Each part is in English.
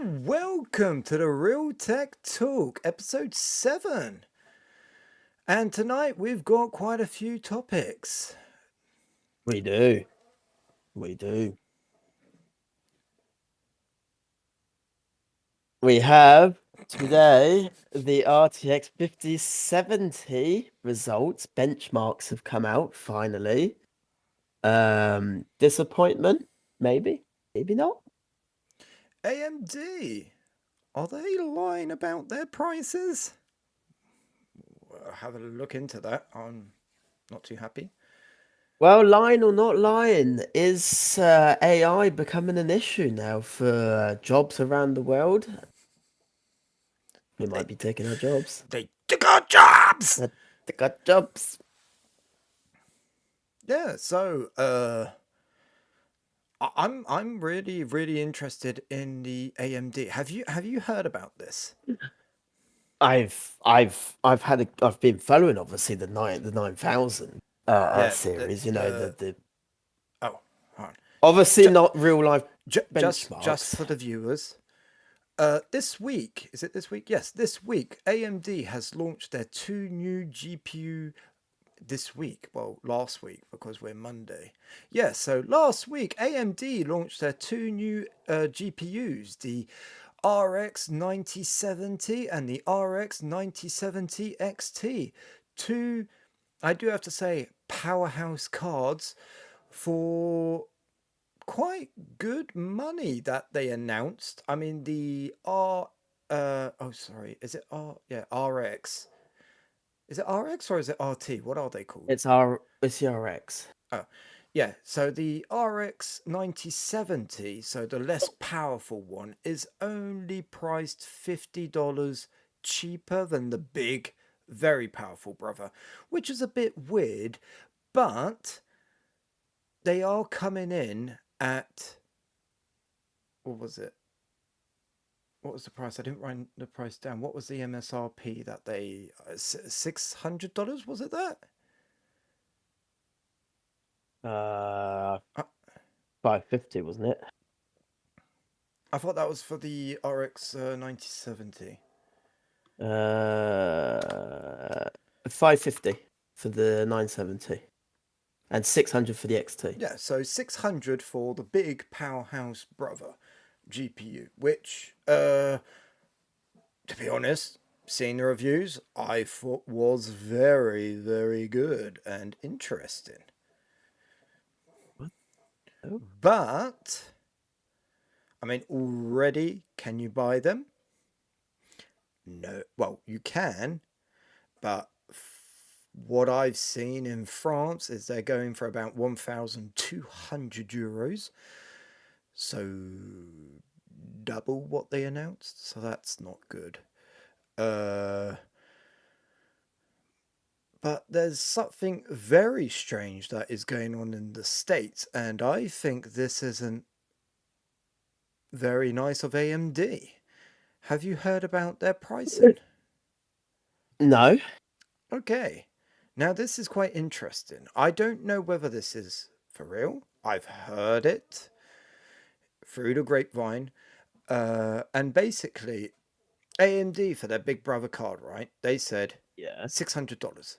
and welcome to the RealTeq Talk Ep7. And tonight we've got quite a few topics. We do. We have today the RTX 5070 results. Benchmarks have come out finally. Disappointment? Maybe not. AMD, are they lying about their prices? We'll have a look into that. I'm not too happy. Well, lying or not lying, is AI becoming an issue now for jobs around the world? We might be taking our jobs. They took our jobs! They got jobs. Yeah, so I'm really interested in the AMD. Have you heard about this? I've been following obviously the 9000 series. The oh, hold on. obviously not real life Just benchmarks. for the viewers. This week, is it this week? Yes, this week, AMD has launched their two new GPU this week. Well, last week, because we're Monday. Yeah, so last week, AMD launched their two new GPUs, the RX 9070 and the RX 9070 XT. Two, I do have to say, powerhouse cards for quite good money that they announced. I mean, the is it RX? Is it RX or is it RT? What are they called? It's the RX. Oh, yeah. So the RX 9070, so the less powerful one, is only priced $50 cheaper than the big, very powerful brother, which is a bit weird, but they are coming in at, what was it? What was the price? I didn't write the price down. What was the MSRP that they $600? Was it that? 550, wasn't it? I thought that was for the RX 9070. 550 for the 970 and 600 for the XT. Yeah, so 600 for the big powerhouse brother GPU, which, to be honest, seeing the reviews, I thought was very good and interesting. What? Oh. But, I mean, already, can you buy them? No. Well, you can, but what I've seen in France is they're going for about 1,200 euros. So double what they announced. So that's not good. But there's something very strange that is going on in the States, and I think this isn't very nice of AMD. Have you heard about their pricing? No. Okay. Now, this is quite interesting. I don't know whether this is for real. I've heard it through the grapevine. And basically, AMD, for their Big Brother card, right? They said $600.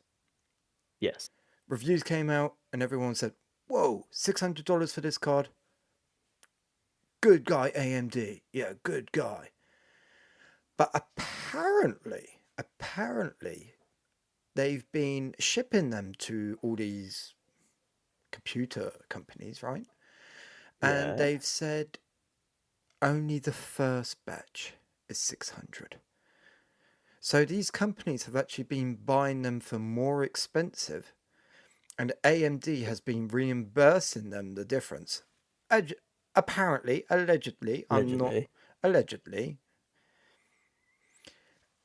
Yes. Reviews came out, and everyone said, whoa, $600 for this card? Good guy, AMD. Yeah, good guy. But apparently, they've been shipping them to all these computer companies, right? And they've said only the first batch is 600. So these companies have actually been buying them for more expensive, and AMD has been reimbursing them the difference. Apparently, allegedly. I'm not allegedly.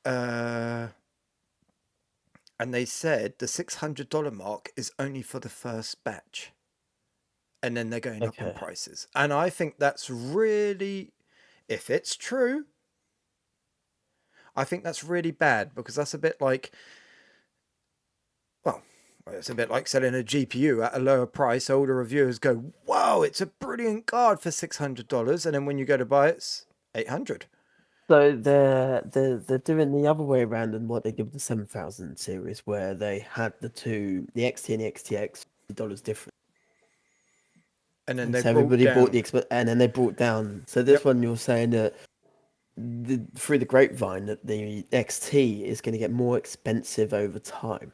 And they said the $600 mark is only for the first batch. And then they're going up on prices. And I think that's really, if it's true, I think that's really bad, because that's a bit like, well, it's a bit like selling a GPU at a lower price. Older reviewers go, whoa, it's a brilliant card for $600. And then when you go to buy it, it's 800. So they're doing the other way around than what they did with the 7000 series, where they had the XT and the XTX $50 different, And then and they so brought everybody bought down. the and then they brought down. So this Yep. one you're saying that through the grapevine that the XT is going to get more expensive over time.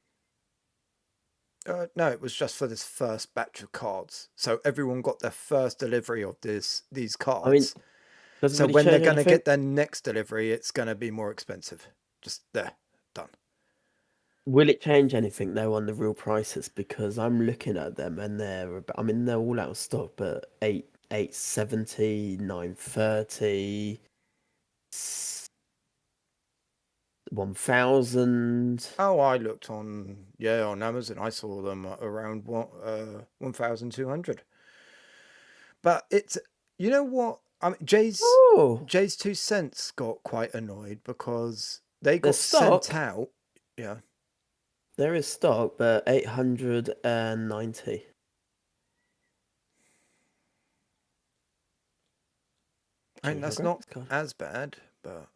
No, it was just for this first batch of cards. So everyone got their first delivery of these I mean, cards. does it So really when they're change going to anything? get their next delivery, it's going to be more expensive. Just there, done. Will it change anything though on the real prices? Because I'm looking at them and I mean, they're all out of stock, but 870, 930, 1000. Oh, I looked on Amazon. I saw them around 1,200. But it's, you know what? I mean, Oh, Jay's 2 cents got quite annoyed because they there's got sent stock. out. Yeah, There is stock, but 890. I mean Change my that's not graphics card. as bad, but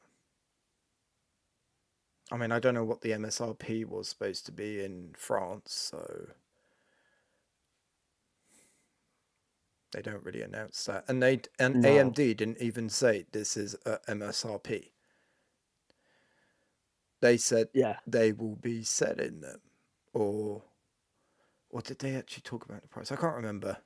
I mean I don't know what the MSRP was supposed to be in France, so they don't really announce that. And No. AMD didn't even say this is a MSRP. They said Yeah. they will be selling them, or did they actually talk about the price? I can't remember.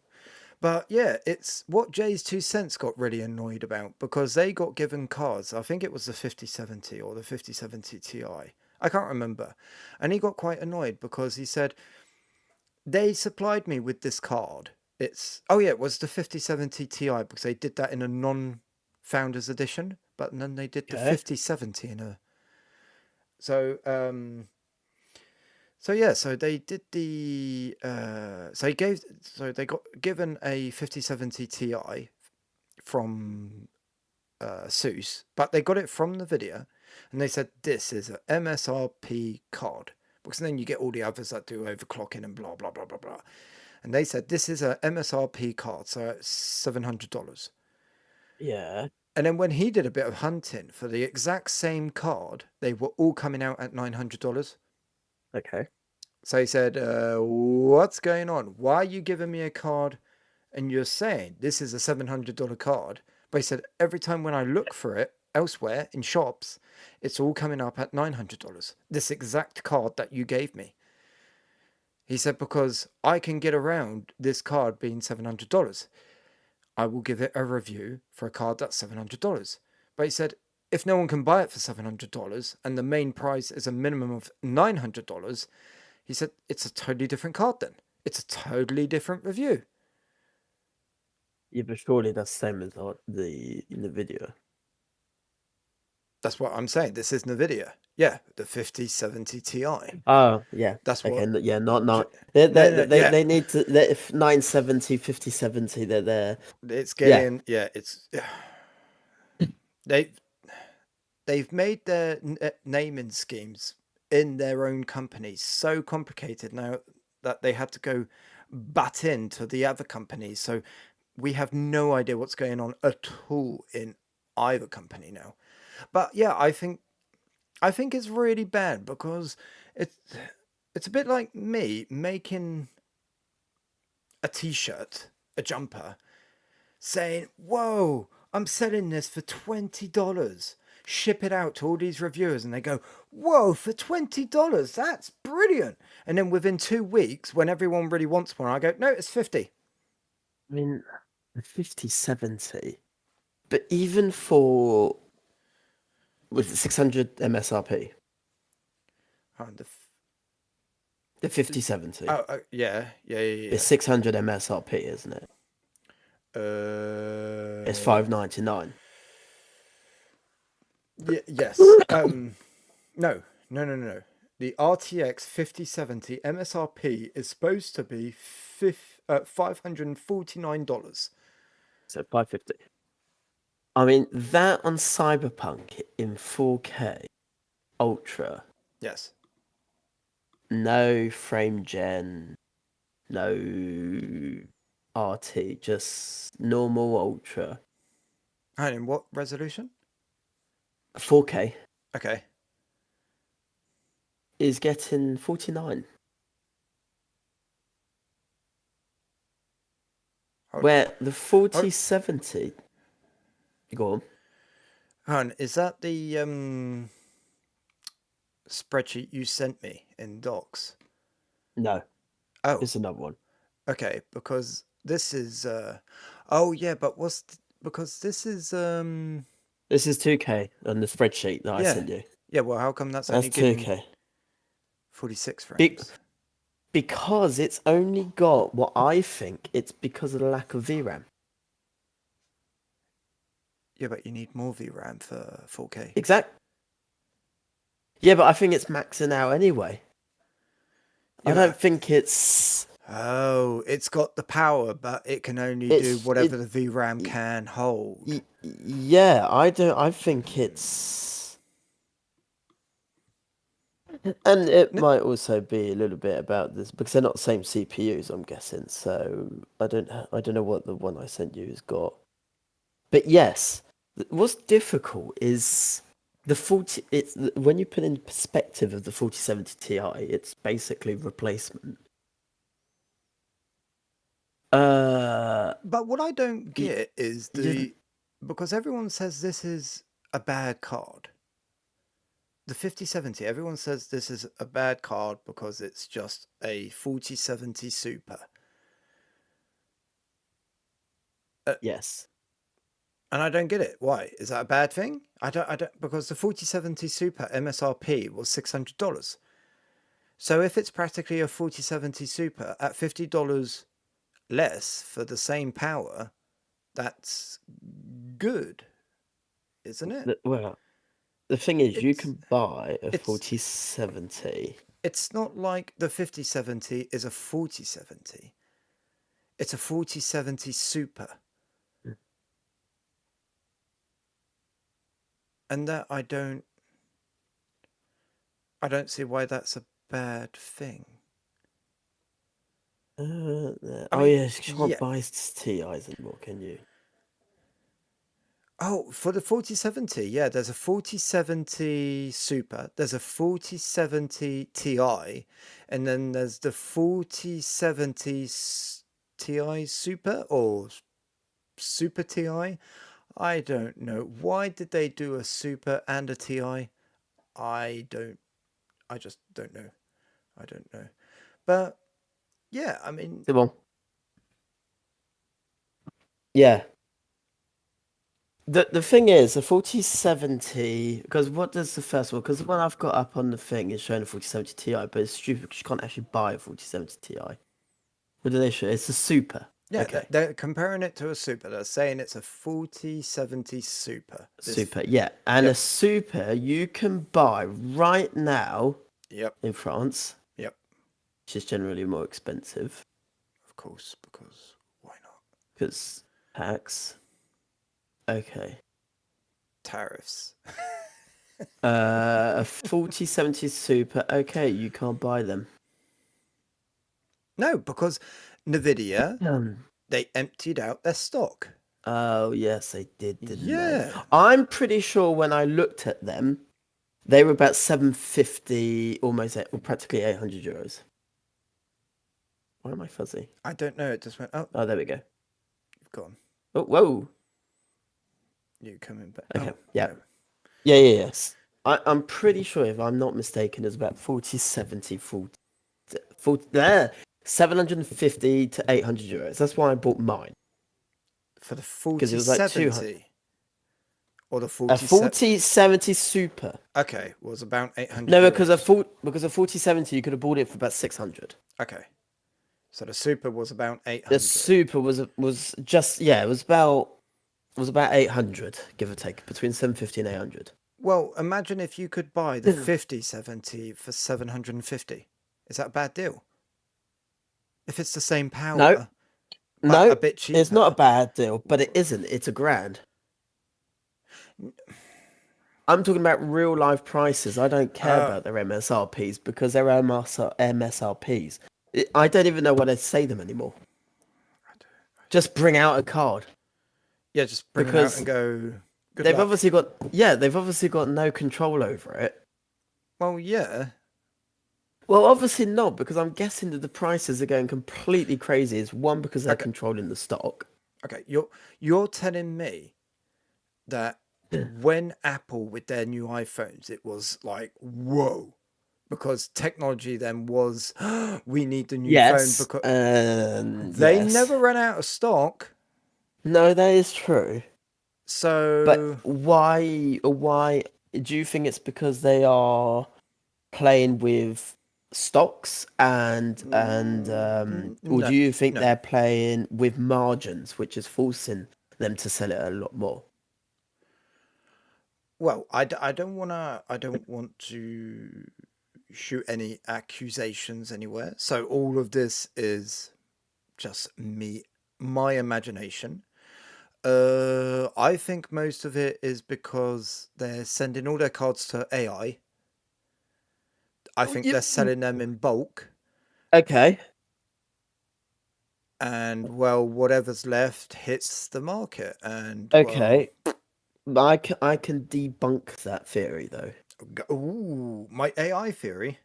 But yeah, it's what Jay's 2 cents got really annoyed about because they got given cards. I think it was the 5070 or the 5070 Ti. I can't remember. And he got quite annoyed because he said, they supplied me with this card. Oh yeah, it was the 5070 Ti because they did that in a non founders edition, but then they did the Okay. 5070 in a. So, so yeah, so they did the so they got given a 5070 Ti from Seuss, but they got it from the video, and they said this is a MSRP card because then you get all the others that do overclocking and blah blah blah blah blah, and they said this is a MSRP card, so it's $700. Yeah. And then when he did a bit of hunting for the exact same card, they were all coming out at $900. Okay. So he said, "What's going on? Why are you giving me a card and you're saying this is a $700 card?" But he said, "Every time when I look for it elsewhere in shops, it's all coming up at $900. This exact card that you gave me." He said, "Because I can get around this card being $700. I will give it a review for a card that's $700." But he said, "If no one can buy it for $700 and the main price is a minimum of $900, he said, it's a totally different card then. It's a totally different review." Yeah, but surely that's the same as the in the video. That's what I'm saying. This is NVIDIA. Yeah, the 5070 Ti. Oh, yeah. That's Okay. what. Yeah, not. No, no, yeah. They need to. If 970, 5070, they're there. It's Yeah. getting. Yeah, it's. They, they've made their naming schemes in their own companies so complicated now that they had to go butt into the other companies. So we have no idea what's going on at all in either company now. But yeah, I think it's really bad because it's it's a bit like me making a t-shirt, a jumper, saying, "Whoa, I'm selling this for $20. Ship it out to all these reviewers," and they go, "Whoa, for $20? That's brilliant." And then within 2 weeks, when everyone really wants one, I go, "No, it's 50." I mean, the 5070. But even for with 600 MSRP, And the 5070 yeah, yeah, is yeah, 600 MSRP, isn't it? yeah. It's 599. Yes. No, no, no, no, no. The RTX 5070 MSRP is supposed to be $549. So 550. I mean, that on Cyberpunk in 4K Ultra, Yes. no frame gen, no RT, just normal Ultra. And in what resolution? 4K Okay. is getting 49, Hold, where the hold, 4070, go on. hold on. Is that the spreadsheet you sent me in Docs? No, Oh, it's another one. okay. Because this is. Oh yeah, but because this is This is 2K on the spreadsheet that I yeah, sent you. yeah. Well, how come that's That's only giving 2K. 46 Be frames? because it's only got what I think it's because of the lack of VRAM. Yeah, but you need more VRAM for 4K. Exact. Yeah, but I think it's maxing out anyway. Yeah, I but don't think it's oh, it's got the power, but it can only do it's whatever it. the VRAM can hold. Yeah, I don't. I think it's, and it N- might also be a little bit about this because they're not the same CPUs, I'm guessing. So I don't know what the one I sent you has got. But yes, what's difficult is the 40. It's when you put in perspective of the 4070 Ti, it's basically replacement. Uh, But what I don't you, get is you the because everyone says this is a bad card. The 5070, everyone says this is a bad card because it's just a 4070 Super. Uh, yes. and I don't get it. Why? Is that a bad thing? I don't because the 4070 Super MSRP was $600. So if it's practically a 4070 Super at $50 less for the same power, that's good, isn't it? Well, the thing is, you It's can buy a it's 4070. it's not like the 5070 is a 4070. It's a 4070 Super. And that I don't see why that's a bad thing. I Oh mean, yeah, you can't yeah. buy TIs anymore, can you? Oh, for the 4070, yeah, there's a 4070 Super, there's a 4070 Ti, and then there's the 4070 Ti Super or Super Ti. I don't know. Why did they do a Super and a Ti? I don't, I just don't know. I don't know. But yeah, I mean, Come on. Yeah. The thing is, the 4070, because what does the first one? Because the one I've got up on the thing is showing a 4070 Ti, but it's stupid because you can't actually buy a 4070 Ti. What do they show? It's a Super. yeah, Okay. they're comparing it to a Super. They're saying it's a 4070 Super. Super, yeah. And a Yep, Super you can buy right now yep, in France, yep. which is generally more expensive Of course, because why not? because tax. Okay. Tariffs. A 4070 Super. Okay, you can't buy them. No, because Nvidia Um, they emptied out their stock. oh, yes, they did, didn't they? Yeah, I'm pretty sure when I looked at them, they were about 750, almost or practically 800 euros. Why am I fuzzy? I don't know. It just went. Oh, Oh, there we go. you've gone. Oh, whoa. You coming back? Okay, Oh, yeah. there. Yeah, yeah, yes. I'm pretty sure, if I'm not mistaken, it's about 40 there, 750 to 800 euros. That's why I bought mine, For the because it was like 200. 4070 or the A 47. 4070 Super. Okay, was about 800 No, because euros. a 4070 you could have bought it for about 600. Okay, so the Super was about The 800. Super was just, yeah, it was about 800, give or take, between 750 and 800. Well, imagine if you could buy the 5070 for 750. Is that a bad deal? If it's the same No, power, but a no, bit it's not a cheaper. bad deal, but it isn't. It's a grand. I'm talking about real life prices. I don't care Uh, about their MSRPs because they're MSRPs. I don't even know why they say them anymore. I don't, Just bring out a card. Yeah, just bring them out and because go. Good they've luck. obviously got no control over it. Well, yeah. Well, obviously not, because I'm guessing that the prices are going completely crazy. Is one because they're Okay. controlling the stock. Okay. You're telling me that when Apple with their new iPhones, it was like whoa, because technology then was we need the new phone Yes, because they yes. never ran out of stock. No, that is true. But So why do you think it's because they are playing with stocks or do no, you think no. they're playing with margins, which is forcing them to sell it a lot more? Well, I don't wanna. I don't want to shoot any accusations anywhere. So all of this is just my imagination. I think most of it is because they're sending all their cards to AI. I Oh, think they're selling them in bulk, okay, and well, whatever's left hits the market. And well, okay. I can debunk that theory though. ooh, my AI theory.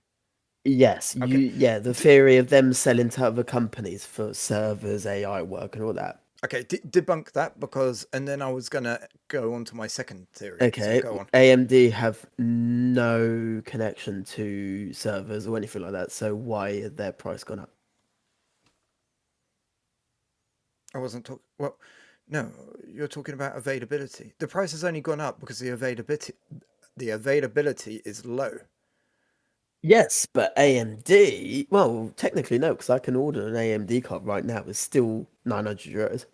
Yes, Okay, the d- theory of them selling to other companies for servers, AI work, and all that. okay, debunk that because, and then I was gonna go on to my second theory. So Okay, go on. AMD have no connection to servers or anything like that, so why is their price gone up? I wasn't talking. Well, no, you're talking about availability. The price has only gone up because the availability is low. Yes, but AMD, well, technically no, because I can order an AMD card right now. It's still 900 euros.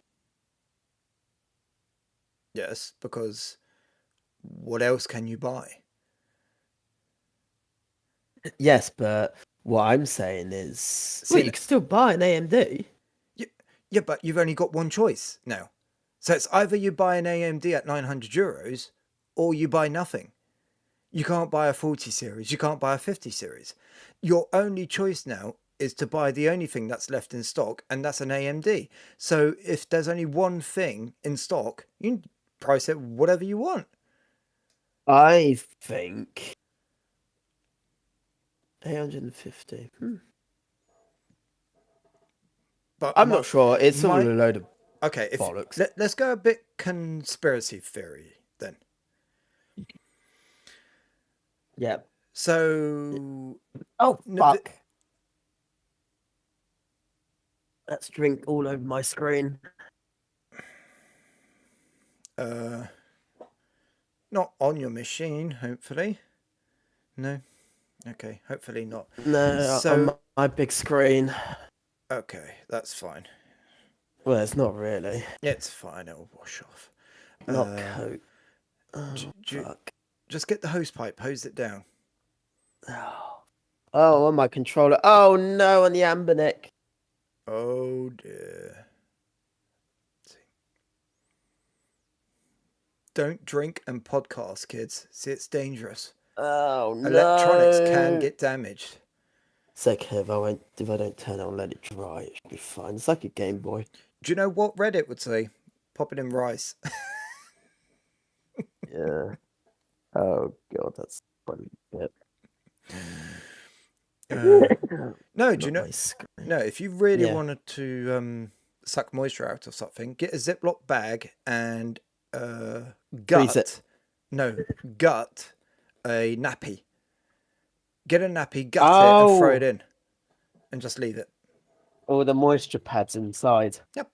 Yes, because what else can you buy? Yes, but what I'm saying is, well, See, you can still buy an AMD. yeah, yeah, but you've only got one choice now. So it's either you buy an AMD at 900 euros or you buy nothing. You can't buy a 40 series, you can't buy a 50 series. Your only choice now is to buy the only thing that's left in stock, and that's an AMD. So if there's only one thing in stock, you can price it whatever you want. I think 850. But I'm not sure. It's all a my load of okay, if bollocks. let's go a bit conspiracy theory then. Yeah. So Oh, no, fuck. That's drink all over my screen. uh, not on your machine, hopefully. No, okay, hopefully not. No, on So my big screen. okay, that's fine. Well, it's not really. It's fine. It'll wash off. Not Uh, coat. Oh, fuck. just get the hose pipe, hose it down. Oh. Oh, on my controller. Oh, no, on the amber neck. Oh dear. Don't drink and podcast, kids. See, it's dangerous. Oh, Electronics can no. get damaged. It's okay if I don't turn it on, let it dry. It should be fine. It's like a Game Boy. Do you know what Reddit would say? Pop it in rice. Yeah. Oh, God, that's funny. Bit. uh, no, do you Not know? my screen. No, if you really Yeah. wanted to suck moisture out of something, get a Ziploc bag and Freeze it. gut. No, gut a nappy. Get a nappy, gut it, and throw it Oh, in, and just leave it. all the moisture pads inside. Yep.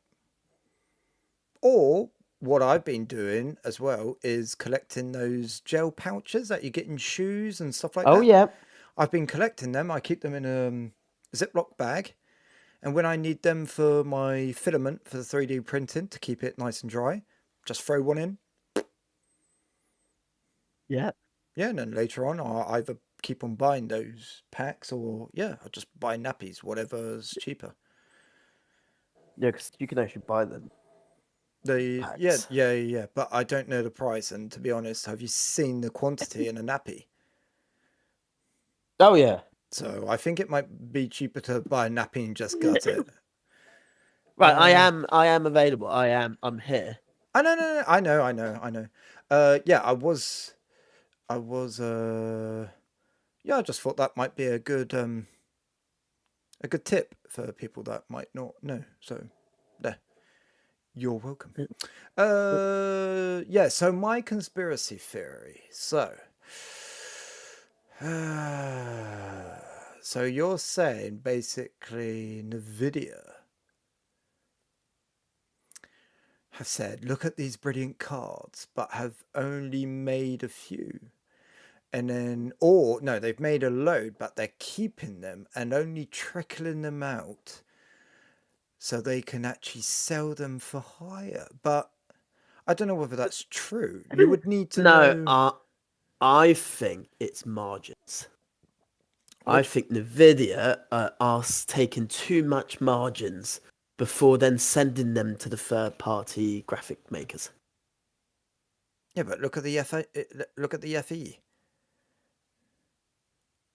Or what I've been doing as well is collecting those gel pouches that you get in shoes and stuff like Oh, that. yeah. I've been collecting them. I keep them in a Ziploc bag, and when I need them for my filament for the 3D printing to keep it nice and dry, just throw one in. Yeah. Yeah, and then later on, I'll either keep on buying those packs or yeah, I'll just buy nappies, whatever's cheaper. Yeah, because you can actually buy them The yeah, packs. yeah, yeah, but I don't know the price. And to be honest, have you seen the quantity in a nappy? Oh, yeah. So I think it might be cheaper to buy a nappy and just gut it. Right, Uh, I am available. I'm here. I know, no, no, I know. Yeah, I was. Yeah, I just thought that might be a good tip for people that might not know. So, there, you're welcome. Yeah. So my conspiracy theory. So, so you're saying basically Nvidia have said, look at these brilliant cards, but have only made a few. And then, or no, they've made a load, but they're keeping them and only trickling them out so they can actually sell them for higher. But I don't know whether that's true. You would need to No, know I think it's margins. I which. think Nvidia are taking too much margins before then sending them to the third-party graphic makers. Yeah, but look at the FA, look at the FE.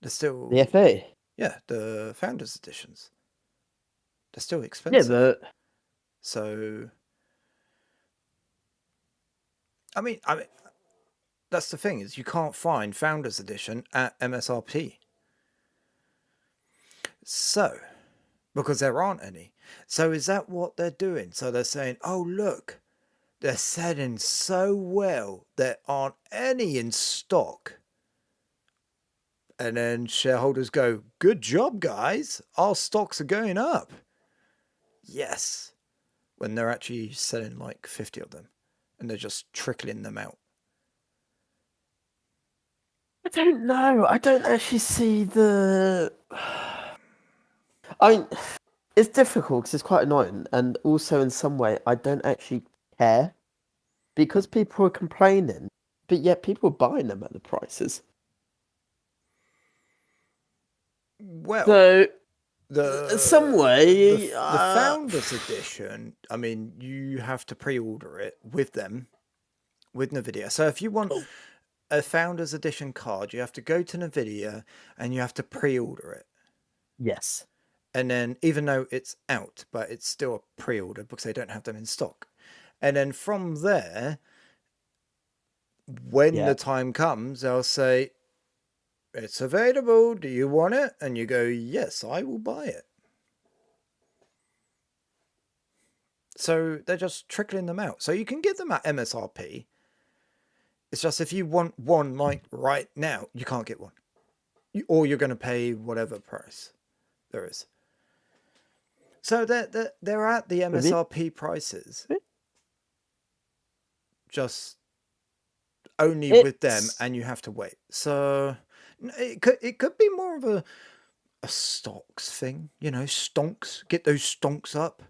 They're The still, FA. yeah, the founders editions. They're still Yeah, expensive. but So, I mean, that's the thing is you can't find founders edition at MSRP. So, because there aren't any. So is that what they're doing? So they're saying, "Oh, look, they're selling so well. There aren't any in stock." And then shareholders go, "Good job, guys. Our stocks are going up." Yes, when they're actually selling like 50 of them and they're just trickling them out. I don't know. I don't actually see the. I mean, it's difficult because it's quite annoying, and also in some way, I don't actually care because people are complaining, but yet people are buying them at the prices. Well, So, some the way, the founders edition, I mean, you have to pre-order it with them with Nvidia. So if you want a founders edition card, you have to go to Nvidia and you have to pre-order it. yes, And then even though it's out, but it's still a pre-order because they don't have them in stock. And then from there, when yeah. the time comes, they'll say, "It's available. Do you want it?" And you go, "Yes, I will buy it." So they're just trickling them out. So you can get them at MSRP. It's just if you want one like right now, you can't get one. Or you're going to pay whatever price there is. So they're at the Maybe MSRP prices, just only with them, it's. and you have to wait. So it could be more of a stocks thing, stonks. Get those stonks up.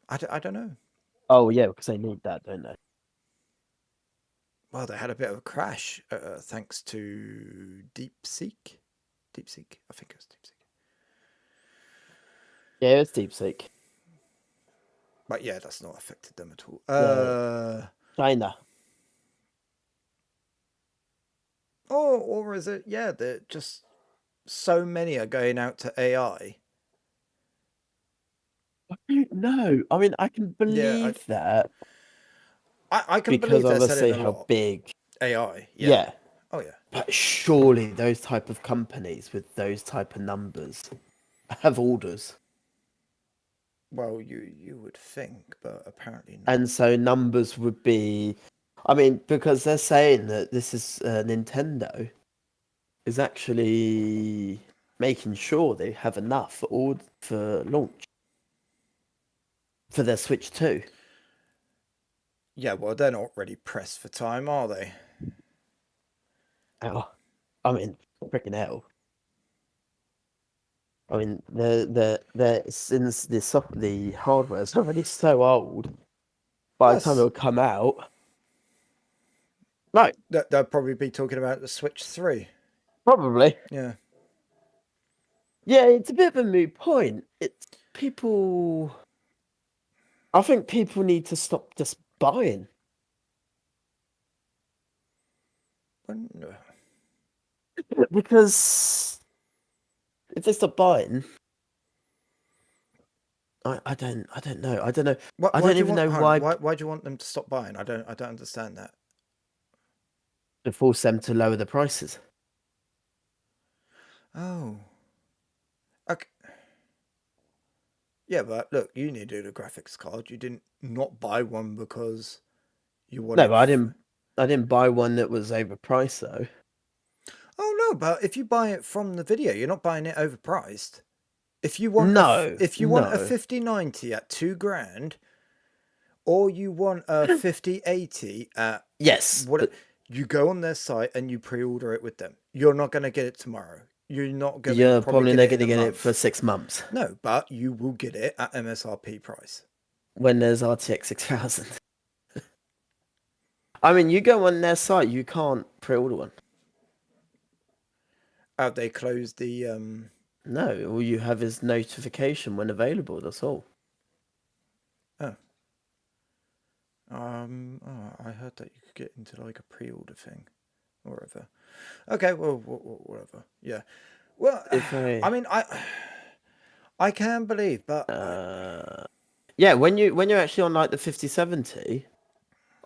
I don't know. Oh yeah, because they need that, don't they? Well, they had a bit of a crash thanks to DeepSeek. DeepSeek, I think it was DeepSeek. Yeah, it's DeepSeek. But yeah, that's not affected them at all. Yeah, China. Or is it? Yeah, they're just so many are going out to AI. I don't know. I mean, I can Yeah, believe that I can because believe they're selling obviously a how lot. big. AI, yeah. Yeah, Oh yeah. but surely those type of companies with those type of numbers have orders. Well, you would think, but apparently not. And so numbers would be, I mean, because they're saying that this is Nintendo is actually making sure they have enough for all for launch for their Switch 2. Yeah, well, they're not really pressed for time, are they? Oh, I mean, freaking hell. I mean, the since the hardware is already so old, by the time Plus, it'll come out, right? they'll probably be talking about the Switch 3. Probably. Yeah. Yeah, it's a bit of a moot point. It's people. I think people need to stop just buying When, because if they stop buying, I don't know. I don't know. I Why don't do you even want? know Hang on, why why do you want them to stop buying? I don't understand that. to force them to lower the prices. Oh, okay. Yeah, but look, you needed a graphics card. You didn't not buy one because you No, wanted. but I didn't buy one that was overpriced though. Oh no, but if you buy it from the video, you're not buying it overpriced. No, If you want a no. 5090 at 2 grand, or you want a 5080 at Yes, what, but you go on their site and you pre-order it with them. You're not going to get it tomorrow. You're not going to you're probably probably get not it going in to a get it for month. 6 months No, but you will get it at MSRP price. when there's RTX 6000. I mean, you go on their site, you can't pre-order one. They closed the No, all you have is notification when available. That's all. oh I heard that you could get into like a pre-order thing or whatever. Okay, well, whatever. Yeah. Well, If I I, mean, I can believe, but yeah, when you're actually on like the 5070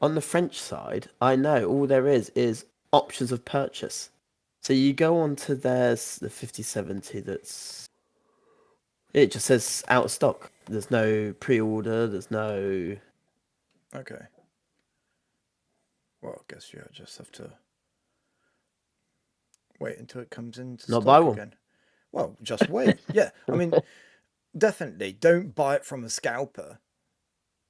on the French side, I know all there is options of purchase. So you go on to there's the 5070 that's it just says out of stock. There's no pre-order. There's no okay. Well, I guess you just have to wait until it comes into not buy stock one. again. Well, just wait. Yeah, I mean, definitely don't buy it from a scalper.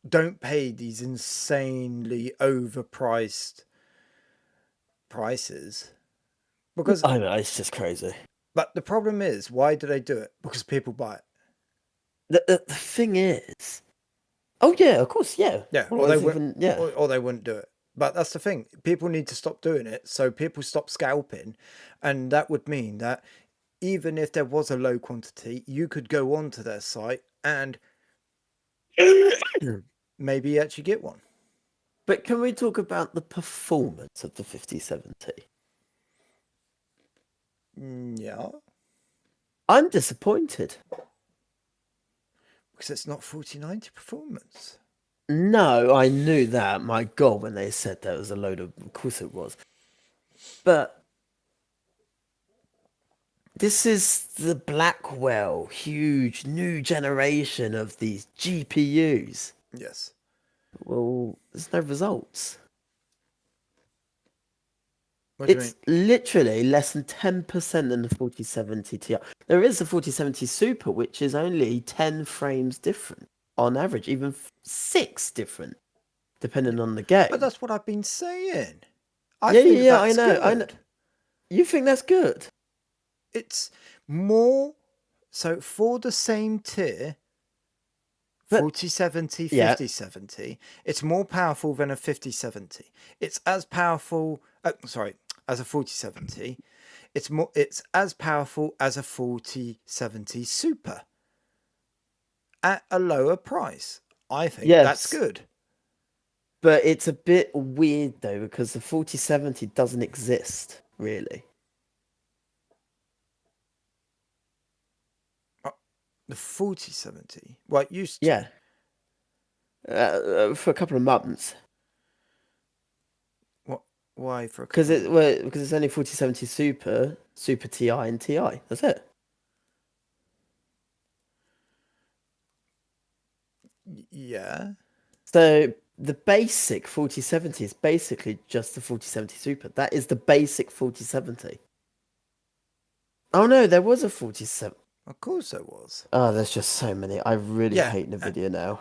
Don't pay these insanely overpriced prices because. I know it's just crazy. But the problem is, why do they do it? Because people buy it. The thing is, oh yeah, of course, yeah. Yeah, Otherwise, even yeah. or they wouldn't do it. But that's the thing. People need to stop doing it. So people stop scalping, and that would mean that even if there was a low quantity, you could go onto their site and maybe actually get one. But can we talk about the performance of the 5070? Yeah, I'm disappointed. because it's not 4090 performance. No, I knew that. My God, when they said that was a load of course it was. But this is the Blackwell huge new generation of these GPUs. Yes. Well, there's no results. What do you mean? It's literally less than 10% than the 4070 Ti. There is a 4070 Super, which is only 10 frames different on average, even 6 different, depending on the But game. that's what I've been saying. I Yeah, yeah, think yeah, that's I know. good. You think that's good? It's more so for the same tier, But 4070, yeah, 5070, it's more powerful than a 5070. It's as powerful, sorry, as a 4070. It's as powerful as a 4070 Super at a lower price. I think that's yes. good. But it's a bit weird though, because the 4070 doesn't exist, really. The 4070, well, it used to. Yeah. For a couple of months. What? Why for a Because couple of because it's only 4070 Super, Super Ti, and Ti. That's it. Yeah. So the basic 4070 is basically just the 4070 Super. That is the basic 4070. Oh no, there was a 47. Of course there was. Oh, there's just so many. I really Yeah. hate NVIDIA now.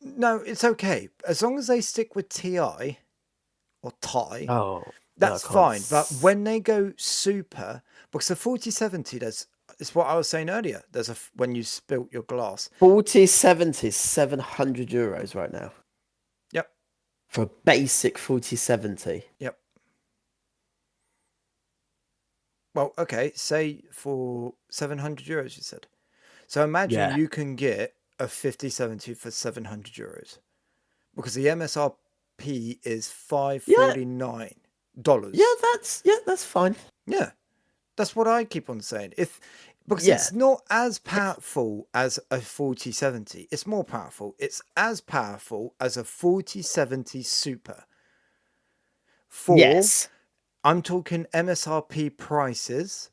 No, it's okay. As long as they stick with TI or TI, Oh, I that's can't. fine. But when they go super, because the 4070, it's what I was saying earlier. When you spilt your glass. 4070 is €700 right now Yep. for a basic 4070. Yep. Well, okay. Say for €700, you said. So imagine Yeah. you can get a 5070 for €700 because the MSRP is Yeah, $549. that's fine. Yeah, that's what I keep on saying. If Because Yeah, it's not as powerful as a 4070. It's more powerful. It's as powerful as a 4070 Super. For, yes, I'm talking MSRP prices.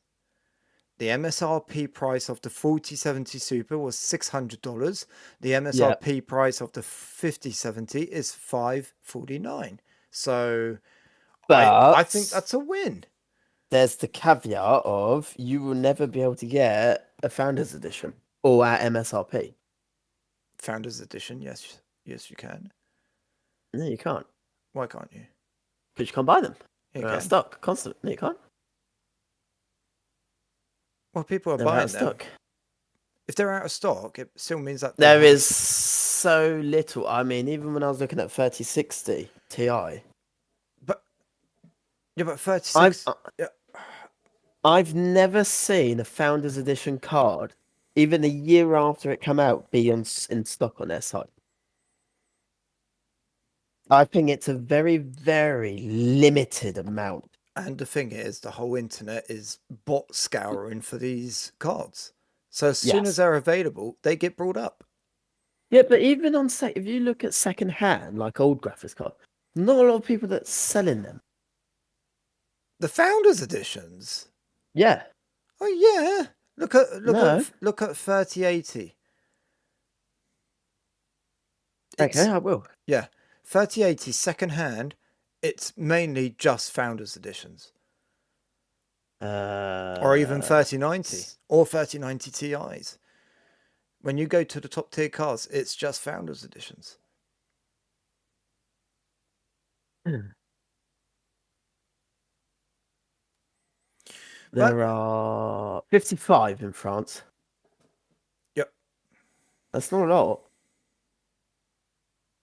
The MSRP price of the 4070 Super was $600. The yeah. MSRP price of the 5070 is $549. So I think But that's a win. there's the caveat of you will never be able to get a Founders Edition or at MSRP. Founders Edition, yes, yes, you can. No, you can't. Why can't you? Because you can't buy them. You They're out of can. stock constantly. No, you can't. Well, people are They're out of buying them. stock. If they're out of stock, it still means that they There haven't. is so little. I mean, even when I was looking at 3060 Ti, But yeah, but I've 36. Yeah, I've never seen a Founders Edition card, even a year after it came out, be in stock on their site. I think it's a very, very limited amount. and the thing is, the whole internet is bot scouring for these cards. So as soon as Yes. they're available, they get brought up. Yeah, but even on if you look at second hand, like old graphics cards, not a lot of people that's selling them. The Founders Editions. Yeah. Oh yeah. No. Look at 3080. Okay, It's I will. yeah, 3080 second hand. It's mainly just Founders Editions, or even Uh, 3090 or 3090 Ti's. When you go to the top tier cars, it's just Founders Editions. But there are 55 in France. yep, That's not a lot.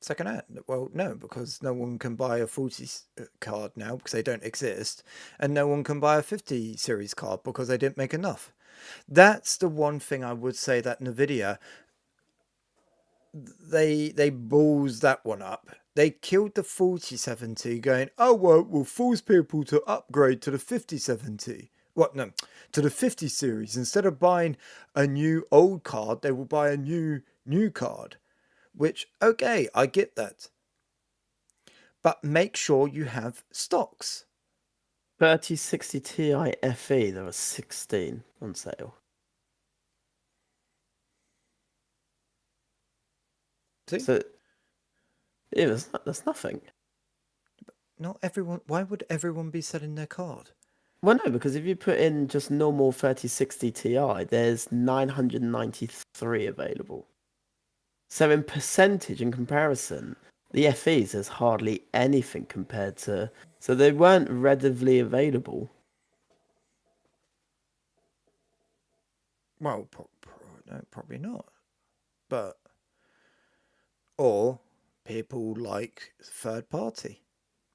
second hand. Well, no, because no one can buy a 40 card now because they don't exist, and no one can buy a 50 series card because they didn't make enough. That's the one thing I would say that Nvidia, they balls that one up. They killed the 4070 going, oh well, we'll force people to upgrade to the 5070. What no, to the 50 series. Instead of buying a new old card, they will buy a new card. Which, okay, I get that. But make sure you have stocks. 3060 Ti FE, there are 16 on sale. See? So, yeah, that's nothing. Not everyone, why would everyone be selling their card? Well, no, because if you put in just normal 3060 Ti, there's 993 available. So in percentage in comparison, the FEs there's hardly anything compared to. So they weren't readily available. Well, no, probably not. But, or people like third party.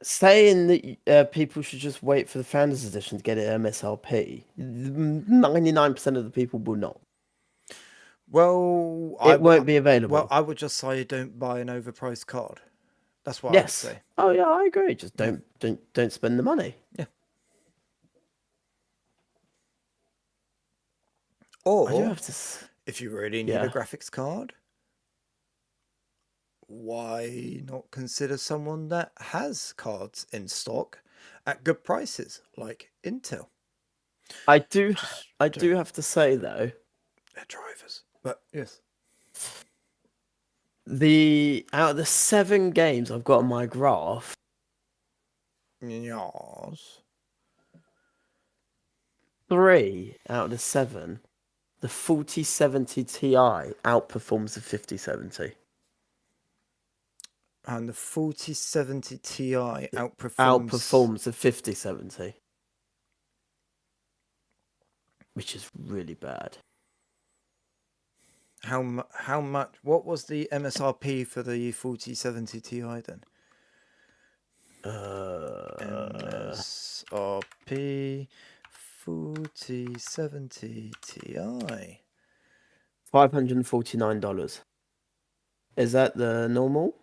Saying that people should just wait for the Founders Edition to get it MSRP, 99% of the people will not. Well, It won't be available. I would just say don't buy an overpriced card. That's what I would Yes. say. Oh yeah, I agree. Just Yeah, don't spend the money. yeah. I do Or have to. if you really need a Yeah. graphics card, why not consider someone that has cards in stock at good prices, like Intel? I do. Just I don't. do have to say though, They're drivers. But yes. the out of the 7 games I've got on my graph, Yes. 3 out of the 7, the 4070 Ti outperforms the 5070. And the 4070 Ti outperforms. Outperforms the 5070, which is really bad. How much? What was the MSRP for the 4070 Ti then? Uh, MSRP 4070 Ti. $549. Is that the normal?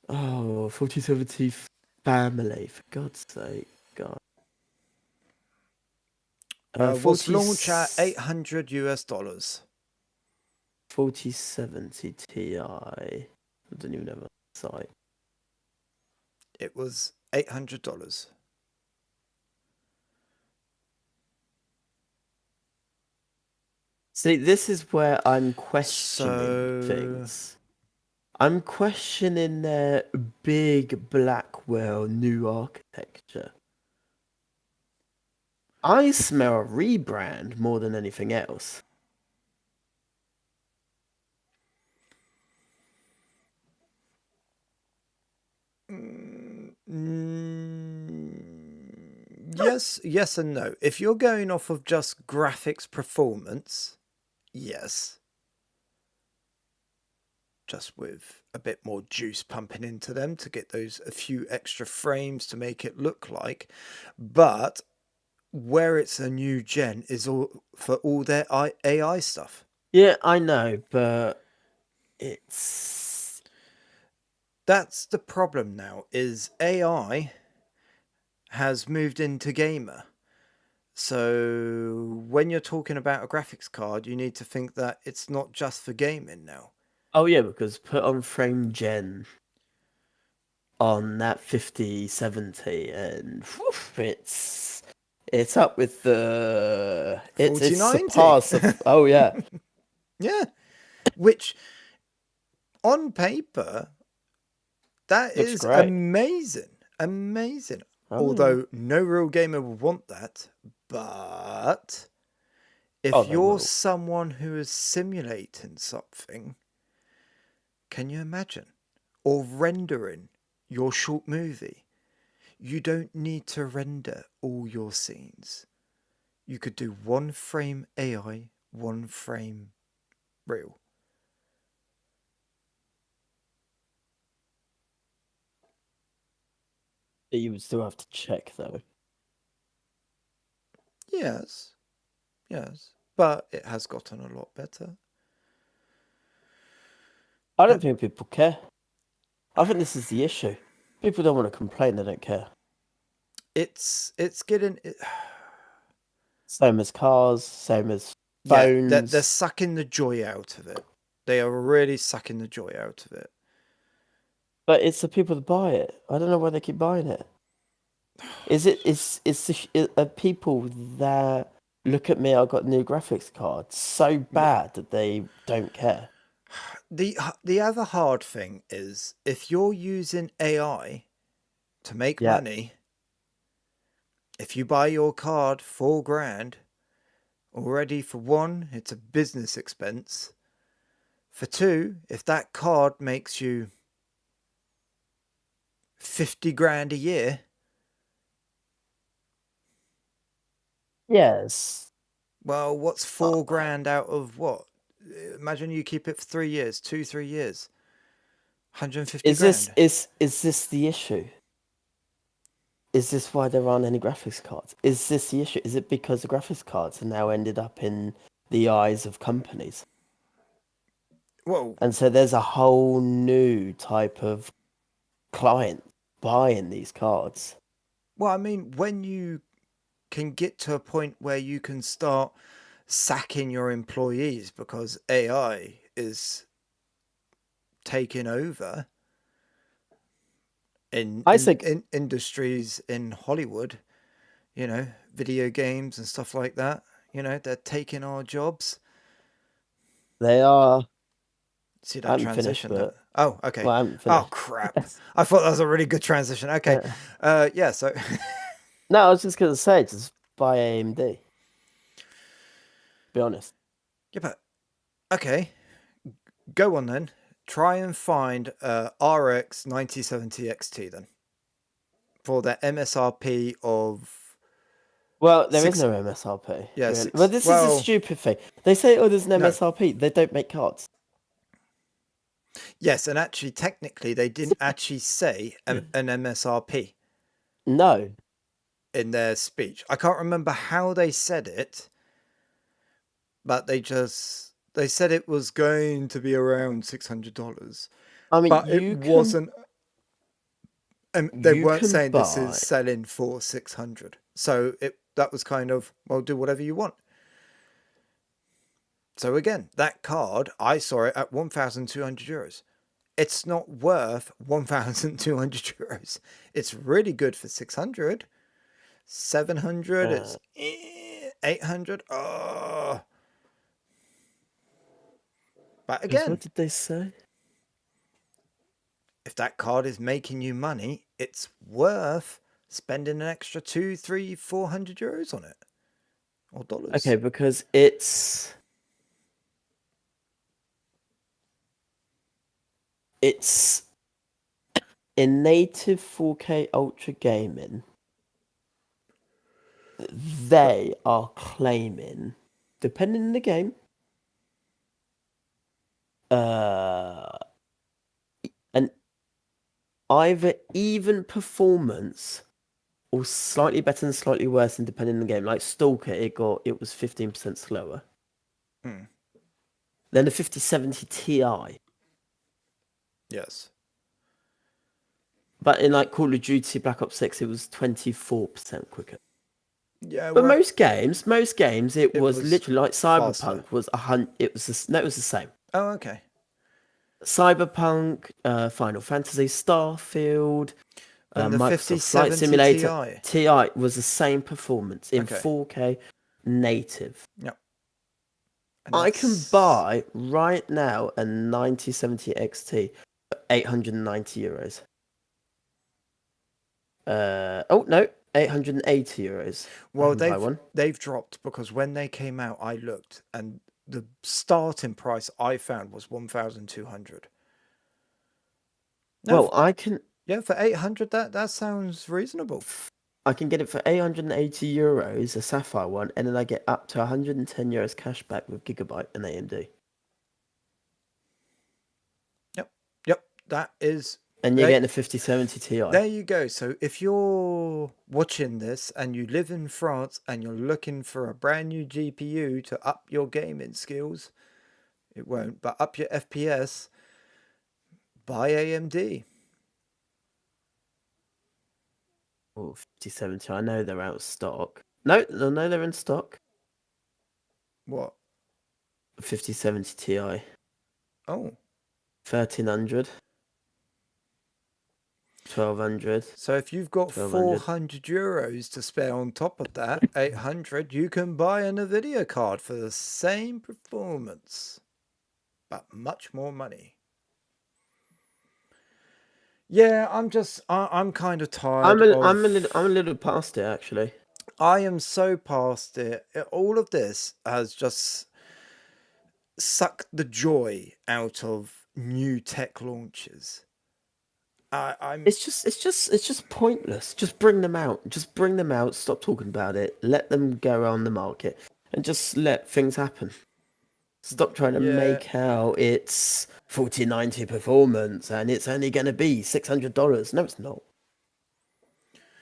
Oh, 4070 family, for God's sake. God. Was 40, launched at 800 US dollars. 4070 Ti. I don't even know the site. It was $800. See, this is where I'm questioning So things. I'm questioning their big Blackwell new architecture. I smell a rebrand more than anything else. yes and no. If you're going off of just graphics performance, yes. Just with a bit more juice pumping into them to get those a few extra frames to make it look like. But where it's a new gen is all for all their AI stuff. Yeah, I know, but it's That's the problem now is AI has moved into gamer. So when you're talking about a graphics card, you need to think that it's not just for gaming now. oh yeah, because put on frame gen on that 5070 and whew, it's up with the it's 4090. surpassed of oh yeah. Yeah. Which on paper, that Looks is great. amazing. Amazing. Oh yeah. Although no real gamer would want that. But Oh if they you're will. someone who is simulating something, can you imagine? Or rendering your short movie. You don't need to render all your scenes. You could do one frame AI, one frame real. You would still have to check though. Yes, yes. But it has gotten a lot better. I Uh, don't think people care. I think this is the issue. People don't want to complain, they don't care. it's getting Same as cars, same as yeah, they're phones. sucking the joy out of it. They are really sucking the joy out of it. But it's the people that buy it. I don't know why they keep buying it. Is it are people that look at me? I've got new graphics cards so bad that they don't care. The other hard thing is if you're using AI to make Yeah. money, if you buy your card 4 grand, already for one, it's a business expense. For two, if that card makes you 50 grand a year, Yes. well, what's Uh, 4 grand out of what? Imagine you keep it for 3 years, 3 years, 150 Is this grand. is this the issue? Is this why there aren't any graphics cards? Is this the issue? Is it because the graphics cards are now ended up in the eyes of companies? Whoa. And so there's a whole new type of client buying these cards. Well, I mean, when you can get to a point where you can start sacking your employees because AI is taking over in I in, think in industries in Hollywood, video games and stuff like that. They're taking our jobs. they are. See I that haven't finished, transition? That but oh, okay. well, I haven't Oh finished. crap! I thought that was a really good transition. Okay, Uh, yeah. So no, I was just gonna say, just buy AMD. Be honest. yeah, but okay, go on then. Try and find RX 9070 XT then for the MSRP of Well, there is six. no MSRP, Yeah, really. Well, six. this is a Well, stupid thing. They say, oh, there's an no. MSRP. They don't make cards. Yes, and actually, technically, they didn't actually say an MSRP No. in their speech. I can't remember how they said it, but they said it was going to be around $600, I mean, but it wasn't. They you weren't can saying this is buy. selling for 600. So that was kind of, well, do whatever you want. So again, that card, I saw it at 1,200 euros. It's not worth 1,200 euros. It's really good for 600, 700, Uh, it's 800. But because again, what did they say? if that card is making you money, it's worth spending an extra 2, 3, 400 euros on it, or Okay, dollars. because it's in native 4K Ultra Gaming. They are claiming, depending on the game, uh, an either even performance or slightly better and slightly worse, and depending on the game. Like Stalker, it was 15% slower. Hmm. Then the 5070 Ti, Yes. but in like Call of Duty Black Ops 6, it was 24% quicker. Yeah, But well, most games, it it was was literally like faster. Cyberpunk was 100. No, it was the same. Oh, okay. Cyberpunk, Final Fantasy, Starfield, Then the Microsoft Flight 5070 Simulator, Ti. Ti was the same performance in Okay. 4K native. Yep. And I can that's. buy right now a 9070 XT for 890 euros. Oh no, 880 euros. I Well, can buy one. they've dropped because when they came out, I looked and the starting price I found was 1,200. No, Well, yeah, for 800, that sounds reasonable. I can get it for 880 euros, a Sapphire one, and then I get up to 110 euros cash back with Gigabyte and AMD. Yep, yep, that is. And you're They, getting a 5070 Ti. there you go. So if you're watching this and you live in France and you're looking for a brand new GPU to up your gaming skills, it won't, but up your FPS, buy AMD. Oh, 5070. I know they're out of stock. No, no, they're in stock. What? 5070 Ti. Oh, 1300, 1200, so if you've got 1200. 400 euros to spare on top of that, 800, you can buy a Nvidia card for the same performance, but much more money. Yeah, I'm kind of tired I'm a of. little past it actually. I am so past it. All of this has just sucked the joy out of new tech launches. I'm. It's just pointless. Just bring them out. Just bring them out. Stop talking about it. Let them go on the market and just let things happen. Stop trying to Yeah. make out it's 4090 performance and it's only going to be $600. No, it's not.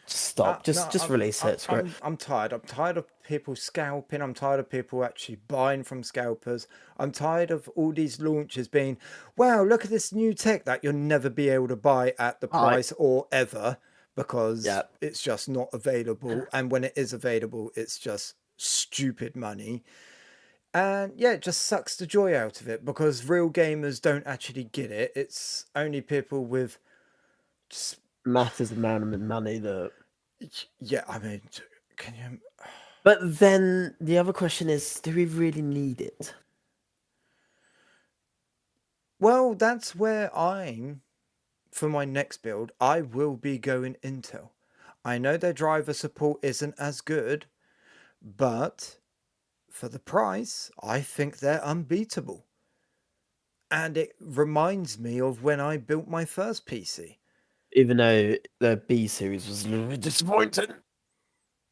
Just stop. No, Just release it. Screw it. I'm tired. I'm tired of people scalping. I'm tired of people actually buying from scalpers. I'm tired of all these launches being, wow, look at this new tech that you'll never be able to buy at the All right. price or ever because Yeah. it's just not available. And when it is available, it's just stupid money. And yeah, it just sucks the joy out of it because real gamers don't actually get it. It's only people with just, Matters amount of money that. yeah, I mean, can you. But then the other question is, do we really need it? Well, that's where for my next build, I will be going Intel. I know their driver support isn't as good, but for the price, I think they're unbeatable. And it reminds me of when I built my first PC. Even though the B series was a little bit disappointing.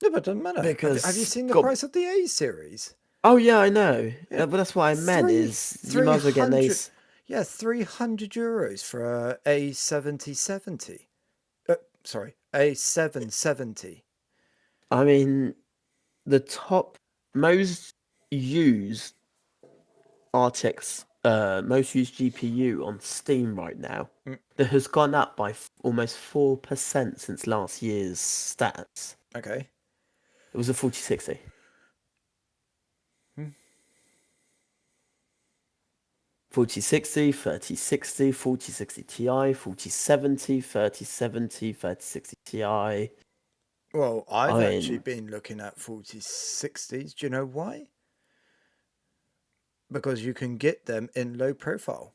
Yeah, but it doesn't matter. Have you Because seen the God, price of the A series? oh yeah, I know. Yeah, But that's what I meant is you three might as well get an hundred. ace. Yeah, 300 euros for a A7070. Sorry, A770. I mean, the top most used RTX, most used GPU on Steam right now, Mm, that has gone up by almost 4% since last year's stats. okay. It was a 4060. Hmm. 4060, 3060, 4060 Ti, 4070, 3070, 3060 Ti. Well, I've I actually mean, been looking at 4060s. Do you know why? Because you can get them in low profile.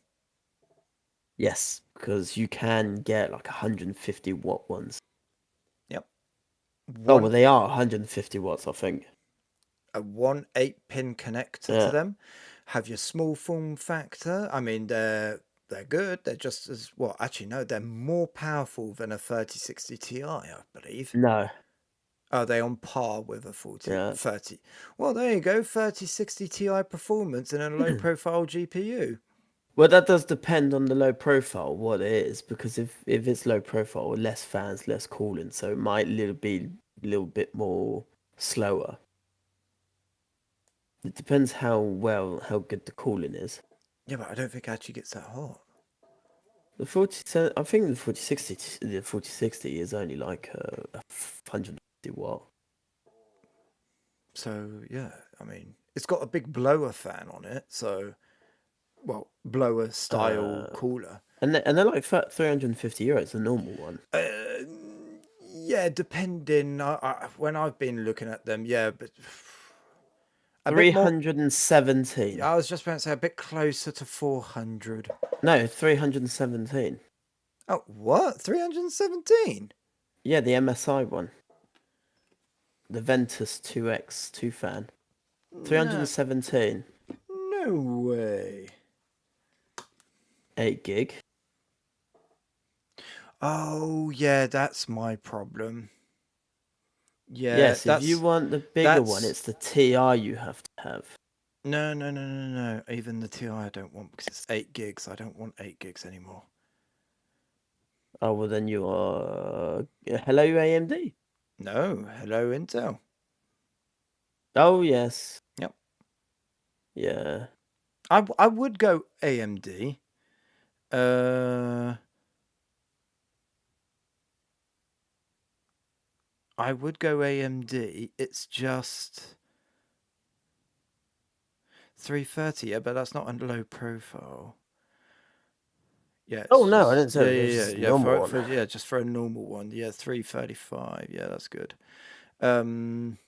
yes, because you can get like 150-watt ones. Yep. Oh, well, One they are 150 watts, I think. a 1 8-pin connector to Yeah. them. Have your small form factor. I mean, they're good. They're just as well. Actually, no, they're more powerful than a 3060 Ti, I believe. No. Are they on par with a 40 Yeah. 30? Well, there you go. 3060 Ti performance in a low profile GPU. Well, that does depend on the low profile, what it is, because if it's low profile, less fans, less cooling, so it might be a little bit more slower. It depends how good the cooling is. Yeah, but I don't think it actually gets that hot. I think the 4060 is only like a 150 watt. So, yeah, I mean, it's got a big blower fan on it. So, well, blower style Uh, cooler. and they're like 350 euros, the normal one. Uh, yeah, depending. When I've been looking at them, yeah, but a bit more. 317. I was just about to say a bit closer to 400. No, 317. Oh, what? 317? Yeah, the MSI one. The Ventus 2X 2 fan. No, 317. no way. 8 gig. Oh, yeah, that's my problem. Yeah, Yes, if you want the bigger one, that's it's the TI you have to have. no, no, no, no, no. Even the TI I don't want because it's 8 gigs. I don't want 8 gigs anymore. Oh, well, then you are. Hello, AMD. No, hello Intel. Oh, yes. Yep. Yeah. I would go AMD. Uh, I would go AMD. It's just 330. Yeah, but that's not a low profile. Yeah, Oh, it's no, I just didn't say yeah, it was yeah, yeah, just a yeah. normal For one. yeah, just for a normal one. Yeah, 335. Yeah, that's good. Um,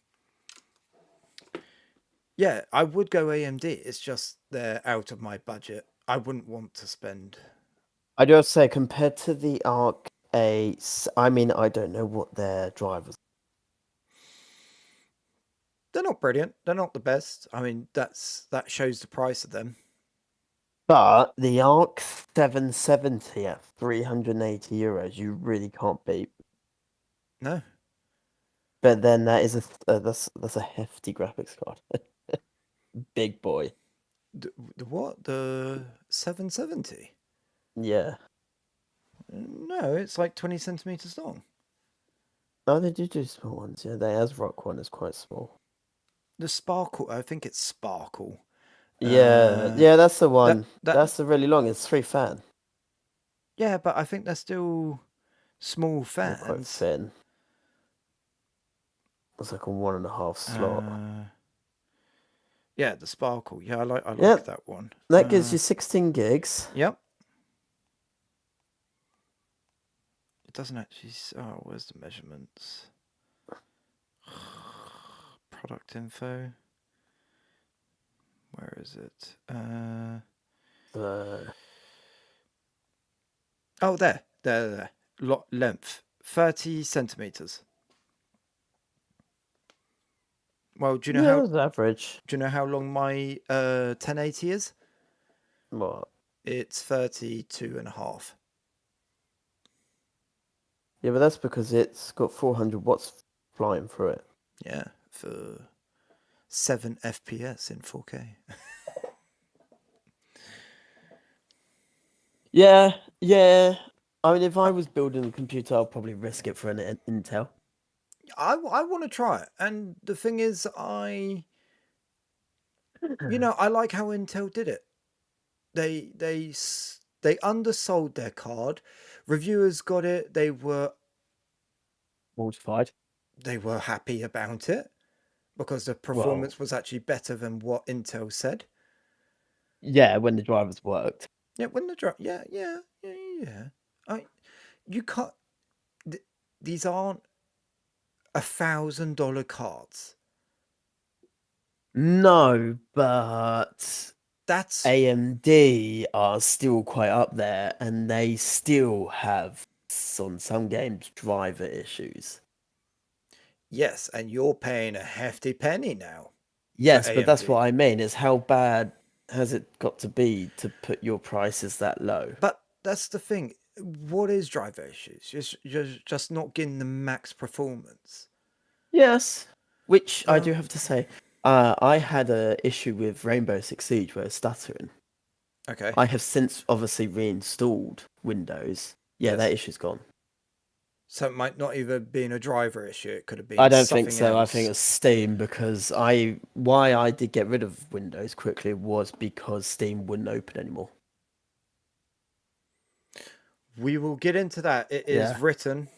yeah, I would go AMD. It's just they're out of my budget. I wouldn't want to spend. I do have to say, compared to the Arc A, I mean, I don't know what their drivers. They're not brilliant. They're not the best. I mean, that shows the price of them. But the Arc 770 at 380 euros, you really can't beat. No, But then that is that's a hefty graphics card. Big boy. the what? The 770? Yeah. No, it's like 20 centimeters long. Oh, they do small ones. Yeah, the ASRock one is quite small. The Sparkle. I think it's Sparkle. Yeah, Uh, yeah, that's the that one. that That's the really long. It's 3 fan. yeah, but I think they're still small They're quite fans. thin. It's like a 1.5 slot. Uh, yeah, the Sparkle. Yeah, I like Yep, that one. that gives you 16 gigs. Yep. It doesn't actually. Oh, where's the measurements? Product info. Where is it? Uh, Oh, there. Length 30 centimeters. Well, yeah, that's average. do you know how long my 1080 is? What? It's 32 and a half. Yeah, but that's because it's got 400 watts flying through it. Yeah, for 7 FPS in 4K. Yeah, yeah. I mean, if I was building a computer, I'd probably risk it for an Intel. I want to try it, and the thing is, I like how Intel did it. They undersold their card. Reviewers got it. They were Mortified. happy about it. because the Well, performance was actually better than what Intel said. yeah, when the drivers worked. Yeah, when the drop, yeah. I you can't. Th- these aren't $1,000 cards. No, but That's AMD are still quite up there, and they still have on some games driver issues. yes, and you're paying a hefty penny now for Yes, but that's AMD. what I mean. Is how bad has it got to be to put your prices that low? But that's the thing. What is driver issues? Just not getting the max performance. Yes, which I do Um. have to say, I had a issue with Rainbow Six Siege where it's stuttering. Okay. I have since obviously reinstalled Windows. Yeah, that Yes. issue's gone. So it might not even been a driver issue. It could have I been don't think something so. I think else. it's Steam because I why I did get rid of Windows quickly was because Steam wouldn't open anymore. We will get into that. It is Yeah. written.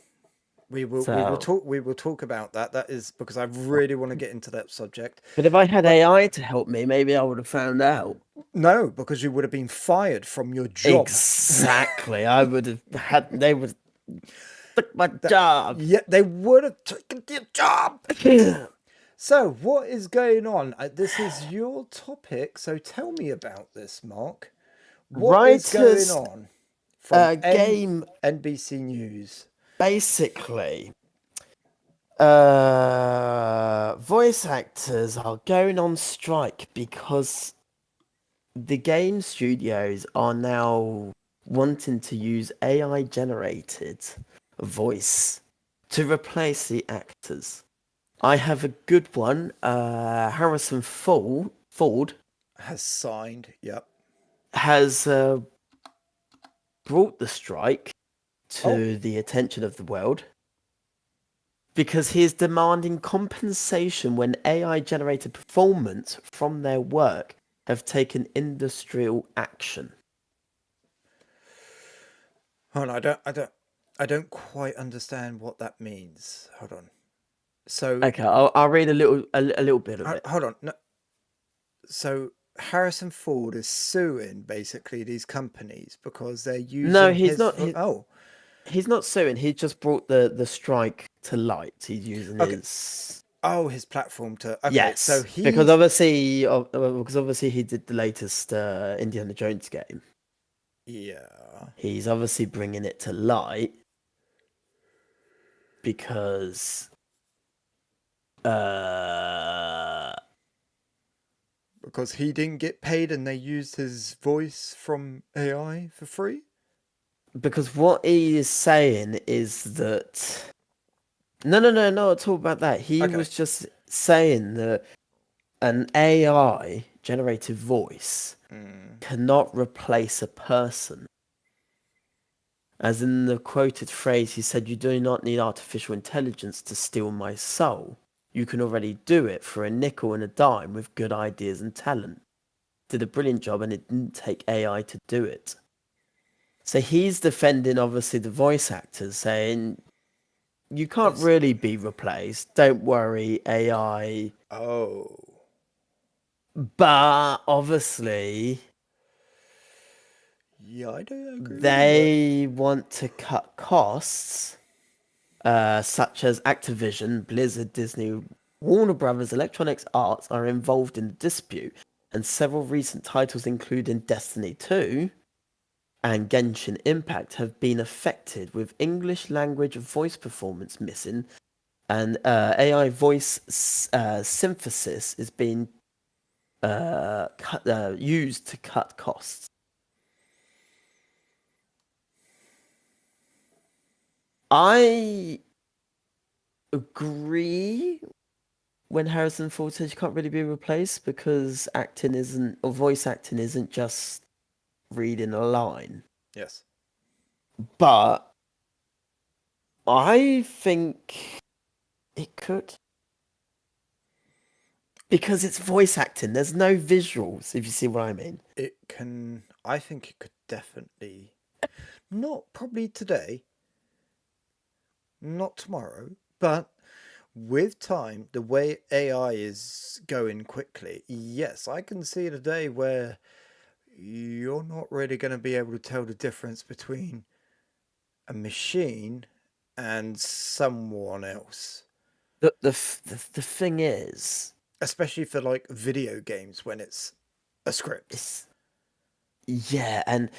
So, We will talk about that. That is because I really want to get into that subject. but if I had But AI to help me, maybe I would have found out. no, because you would have been fired from your job. Exactly. I would have had. They would took my That job. yeah, they would have taken your job. So what is going on? This is your topic. So tell me about this, Mark. What is going Writers, on from game NBC News? basically. Voice actors are going on strike because the game studios are now wanting to use AI generated voice to replace the actors. I have a good one. Harrison Ford Has signed. Yep. has brought the strike Oh, to the attention of the world because he is demanding compensation when AI generated performance from their work have taken industrial action. hold on. I don't quite understand what that means. Hold on. So, Okay, I'll read a little bit of it. hold on. No, so Harrison Ford is suing basically these companies because they're No, using he's his. not. Oh, He's not suing. He just brought the strike to light. He's using okay. his Oh, his platform to. Okay, so yes, because obviously he did the latest Indiana Jones game. Yeah, He's obviously bringing it to light because uh because he didn't get paid and they used his voice from AI for free. because what he is saying is that no, not at all about that. He Okay. was just saying that an AI generated voice Mm. cannot replace a person. As in the quoted phrase, he said, "You do not need artificial intelligence to steal my soul. You can already do it for a nickel and a dime with good ideas and talent. Did a brilliant job and it didn't take AI to do it." So he's defending obviously the voice actors, saying you can't It's really be replaced. Don't worry, AI. oh But obviously, yeah, I don't agree, but they want to cut costs, such as Activision, Blizzard, Disney, Warner Brothers, Electronic Arts are involved in the dispute, and several recent titles, including Destiny 2 and Genshin Impact, have been affected, with English language voice performance missing, and AI voice synthesis is being used to cut costs. I agree when Harrison Ford says you can't really be replaced because acting isn't, or voice acting isn't just reading a line. yes. But I think it could. Because it's voice acting, there's no visuals, if you see what I mean. It can. I think it could definitely. Not probably today, not tomorrow, but with time, the way AI is going quickly, yes, I can see the day where you're not really going to be able to tell the difference between a machine and someone else. The thing is, Especially for like video games when it's a script. it's yeah, and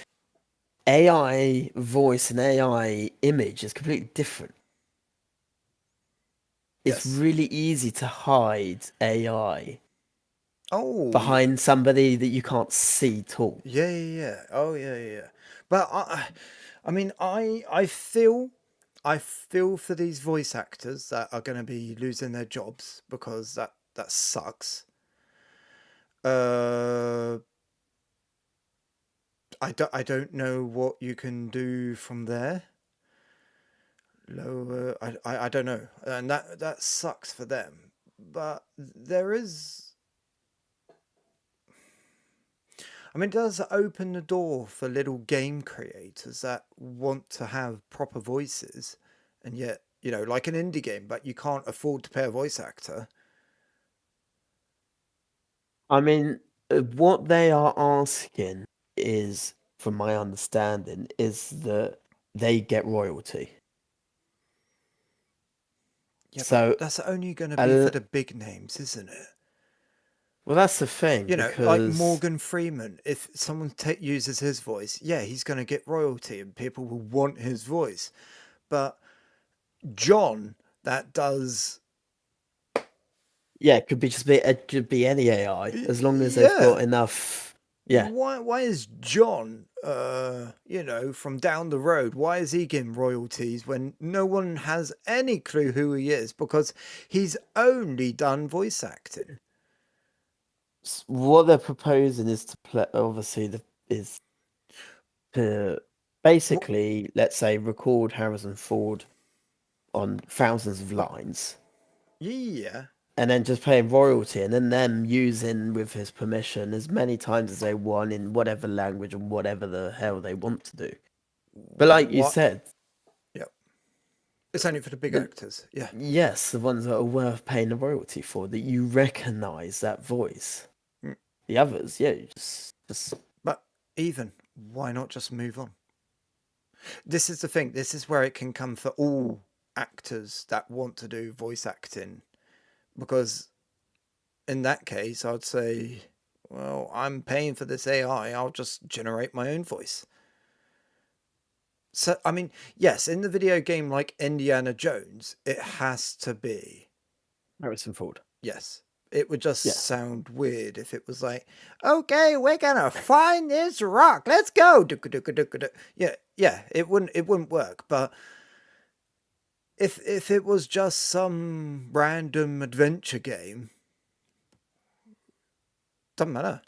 AI voice and AI image is completely different. It's Yes. really easy to hide AI Oh, behind somebody that you can't see at all. yeah, yeah, yeah. Oh, yeah, yeah. Yeah. But I mean, I feel for these voice actors that are going to be losing their jobs because that sucks. Uh, I don't know what you can do from there. Lower, I don't know, and that sucks for them. But there is, I mean, it does open the door for little game creators that want to have proper voices, and yet, like an indie game, but you can't afford to pay a voice actor. I mean, what they are asking is, from my understanding, is that they get royalty. Yeah, but So, that's only going to be for uh, the big names, isn't it? well, that's the thing Like because Morgan Freeman, if someone uses his voice, yeah, he's going to get royalty and people will want his voice. But John, that does, yeah, it could be any AI as long as they've yeah, got enough. Yeah, why is John from down the road, why is he getting royalties when no one has any clue who he is because he's only done voice acting? what they're proposing is to play. Obviously, is to What? basically, let's say, record Harrison Ford on thousands of lines Yeah. and then just paying royalty and then them using with his permission as many times as they want in whatever language and whatever the hell they want to do. But like you What? said, Yeah, it's only for the big the actors. Yeah. yes, the ones that are worth paying the royalty for, that you recognize that voice. Mm. The others, yeah, you just But even, why not just move on? This is the thing, this is where it can come for all actors that want to do voice acting because in that case, I'd say, well, I'm paying for this AI. I'll just generate my own voice. So, I mean, yes, in the video game like Indiana Jones, it has to be. Harrison Ford. Yes. It would just Yeah. sound weird if it was like, okay, we're gonna find this rock. Let's go. Yeah, yeah. It wouldn't work. But if it was just some random adventure game, doesn't matter.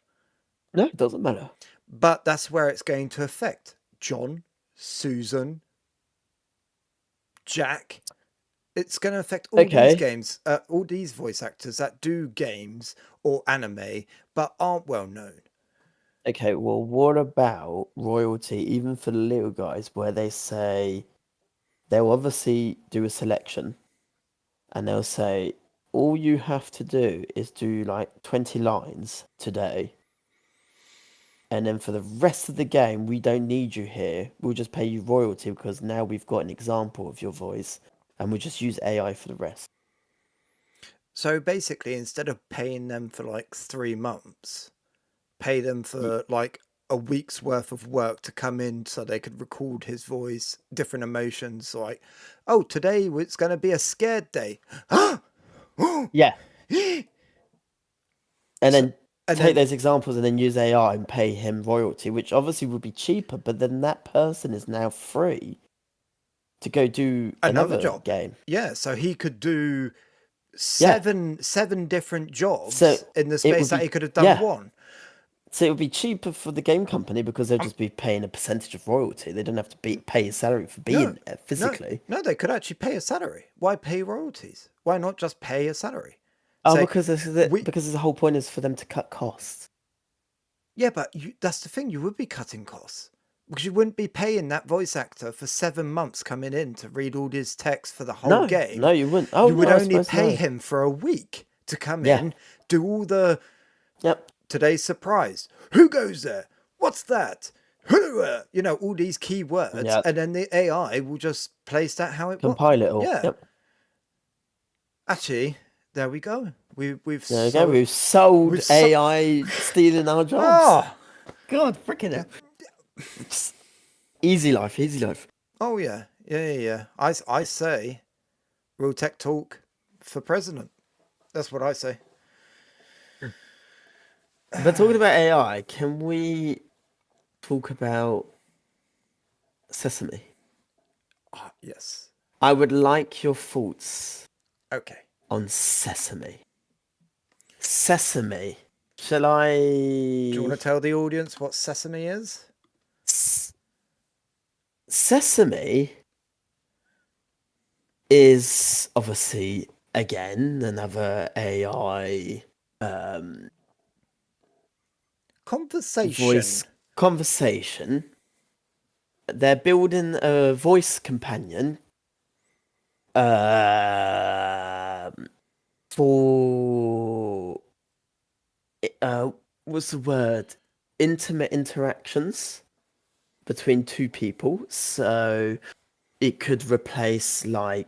No, it doesn't matter. But that's where it's going to affect John, Susan, Jack. It's going to affect all these Okay. games, all these voice actors that do games or anime but aren't well known. Okay, well, what about royalty, even for the little guys, where they say they'll obviously do a selection and they'll say, all you have to do is do like 20 lines today. And then for the rest of the game, we don't need you here. We'll just pay you royalty because now we've got an example of your voice and we'll just use AI for the rest. So basically, instead of paying them for like 3 months, pay them for like a week's worth of work to come in so they could record his voice, different emotions. Like, oh, today it's going to be a scared day. Yeah. And So, then and take then those examples and then use AI and pay him royalty, which obviously would be cheaper, but then that person is now free to go do another another job. game. Yeah, so he could do Yeah. seven different So jobs in the it space would that be, he could have done yeah. one. So it would be cheaper for the game company because they'll Um, just be paying a percentage of royalty. They don't have to pay a salary for no, being there no, physically. no. They could actually pay a salary. Why pay royalties? Why not just pay a salary? Oh, Say we. because the whole point is for them to cut costs. Yeah, but that's the thing. You would be cutting costs. Because you wouldn't be paying that voice actor for 7 months coming in to read all his text for the whole No, game. no, you wouldn't. Oh You would no, I only suppose pay no. him for a week to come Yeah. in, do all the Yep. today's surprise. Who goes there? What's that? You know, all these key words, Yeah. and then the AI will just place that how it wants. Compile it all. Yeah. Yep. Actually, there we go. We've There you go. so We've sold we've so AI stealing our jobs. oh God, freaking hell. It's easy life, easy life. oh yeah. I say, RealTeq Talk for president. That's what I say. But talking about AI, can we talk about Sesame? Yes. I would like your thoughts Okay. on Sesame. Sesame. Shall Do you want I? to tell the audience what sesame is? Sesame is obviously another AI Conversation. voice conversation. They're building a voice companion for what's the word? Intimate interactions between two people. So it could replace like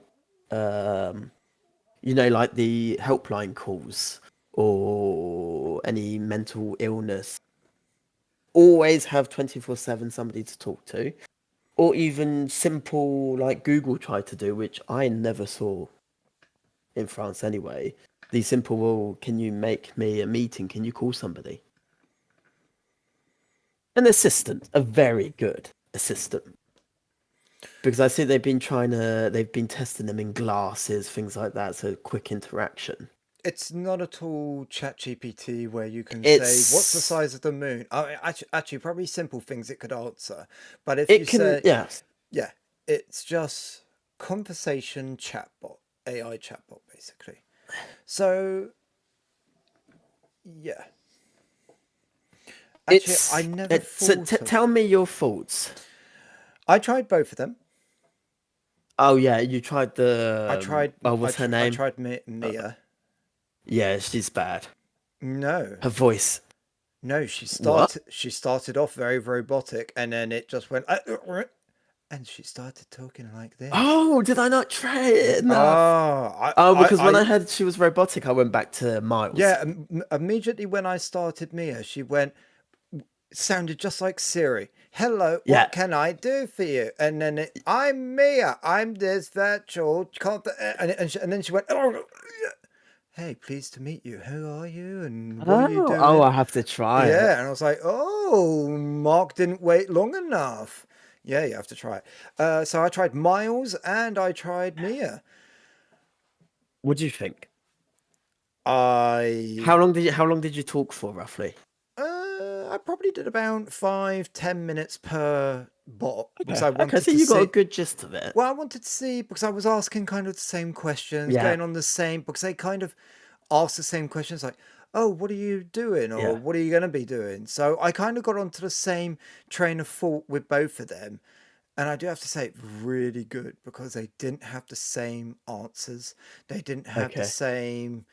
like the helpline calls or any mental illness. Always have 24/7 somebody to talk to. Or even simple like Google tried to do, which I never saw in France anyway. The simple, well, can you make me a meeting? Can you call somebody? An assistant, a very good assistant. Because I see they've been testing them in glasses, things like that, so quick interaction. It's not at all ChatGPT where you can say, "What's the It's size of the moon?" Actually, probably simple things it could answer. But if you it can say, yes. yeah, it's just conversation chatbot, AI chatbot, basically. So, yeah. Actually, I never So thought of. tell me your thoughts. I tried both of them. Oh yeah, you tried the what's her I name? tried Mia. Yeah, she's bad. No, Her voice. no, What? she started off very robotic, and then it just went, and she started talking like this. Oh, did I not try it Oh, enough? Oh, because when I I heard she was robotic, I went back to Miles. yeah. Immediately when I started Mia, she went, sounded just like Siri. Hello, Yeah. what can I do for you? And then I'm Mia. I'm this virtual. And then she went, oh, hey, pleased to meet you. Who are you? And what are you Oh, doing? I have to try it. Yeah. And I was like, oh, Mark didn't wait long enough. Yeah, you have to try it. So I tried Miles and I tried Mia. What do you think? I How long did you talk for roughly? I probably did about 5-10 minutes per bot because Okay. I Okay, wanted so to you got a see. good gist of it. Well, I wanted to see because I was asking kind of the same questions, Yeah. going on the same because they kind of ask the same questions like, "Oh, what are you doing?" or Yeah. "What are you going to be doing?" So I kind of got onto the same train of thought with both of them, and I do have to say, really good because they didn't have the same answers. They didn't have the Okay. same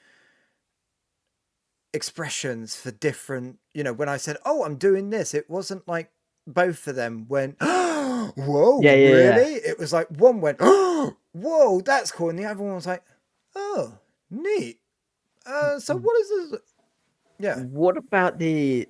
expressions for different, when I said, "Oh, I'm doing this," it wasn't like both of them went, "Whoa, Yeah, yeah, yeah. really?" It was like one went, "Whoa, that's cool," and the other one was like, "Oh, neat. So what is this?" Yeah, What about the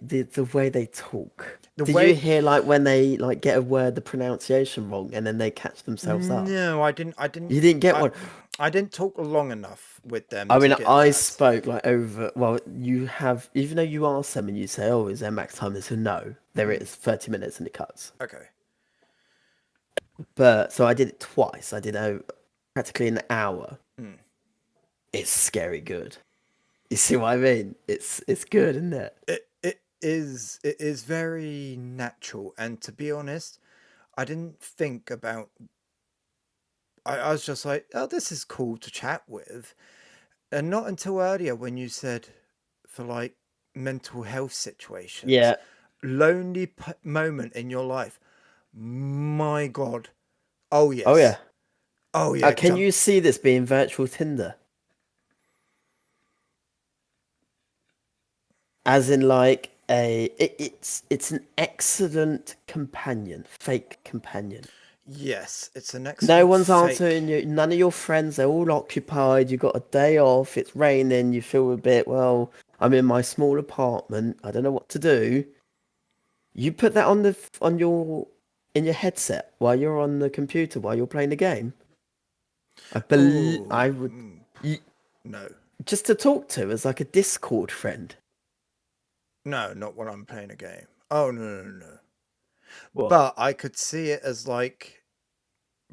way they talk? the Did you way. hear like when they like get a word the pronunciation wrong and then they catch themselves up? No, I didn't. I didn't. You didn't get I one. I didn't talk long enough with them I to mean, get I that. spoke like over. Well, you have, even though you ask them and you say, "Oh, is there max time?" They say, "No, there is 30 minutes and it cuts." Okay. But so I did it twice. I did practically an hour. Hmm. It's scary good. You see what I mean? It's good, isn't it? It is very natural, and to be honest, I didn't think about. I was just like, oh, this is cool to chat with. And not until earlier when you said for like mental health situations, Yeah. lonely moment in your life. My God. Oh, Oh yeah. yes. Oh, yeah. Can you see this being virtual Tinder? As in, like it's an excellent companion, fake companion. Yes, it's an No excellent one's fake. answering you. None of your friends. They're all occupied. You got a day off. It's raining. You feel a bit. Well, I'm in my small apartment. I don't know what to do. You put that on in your headset while you're on the computer while you're playing the game. Oh, I would you, no. just to talk to as like a Discord friend. No, not when I'm playing a game. Oh, no, no, no, no. What? But I could see it as like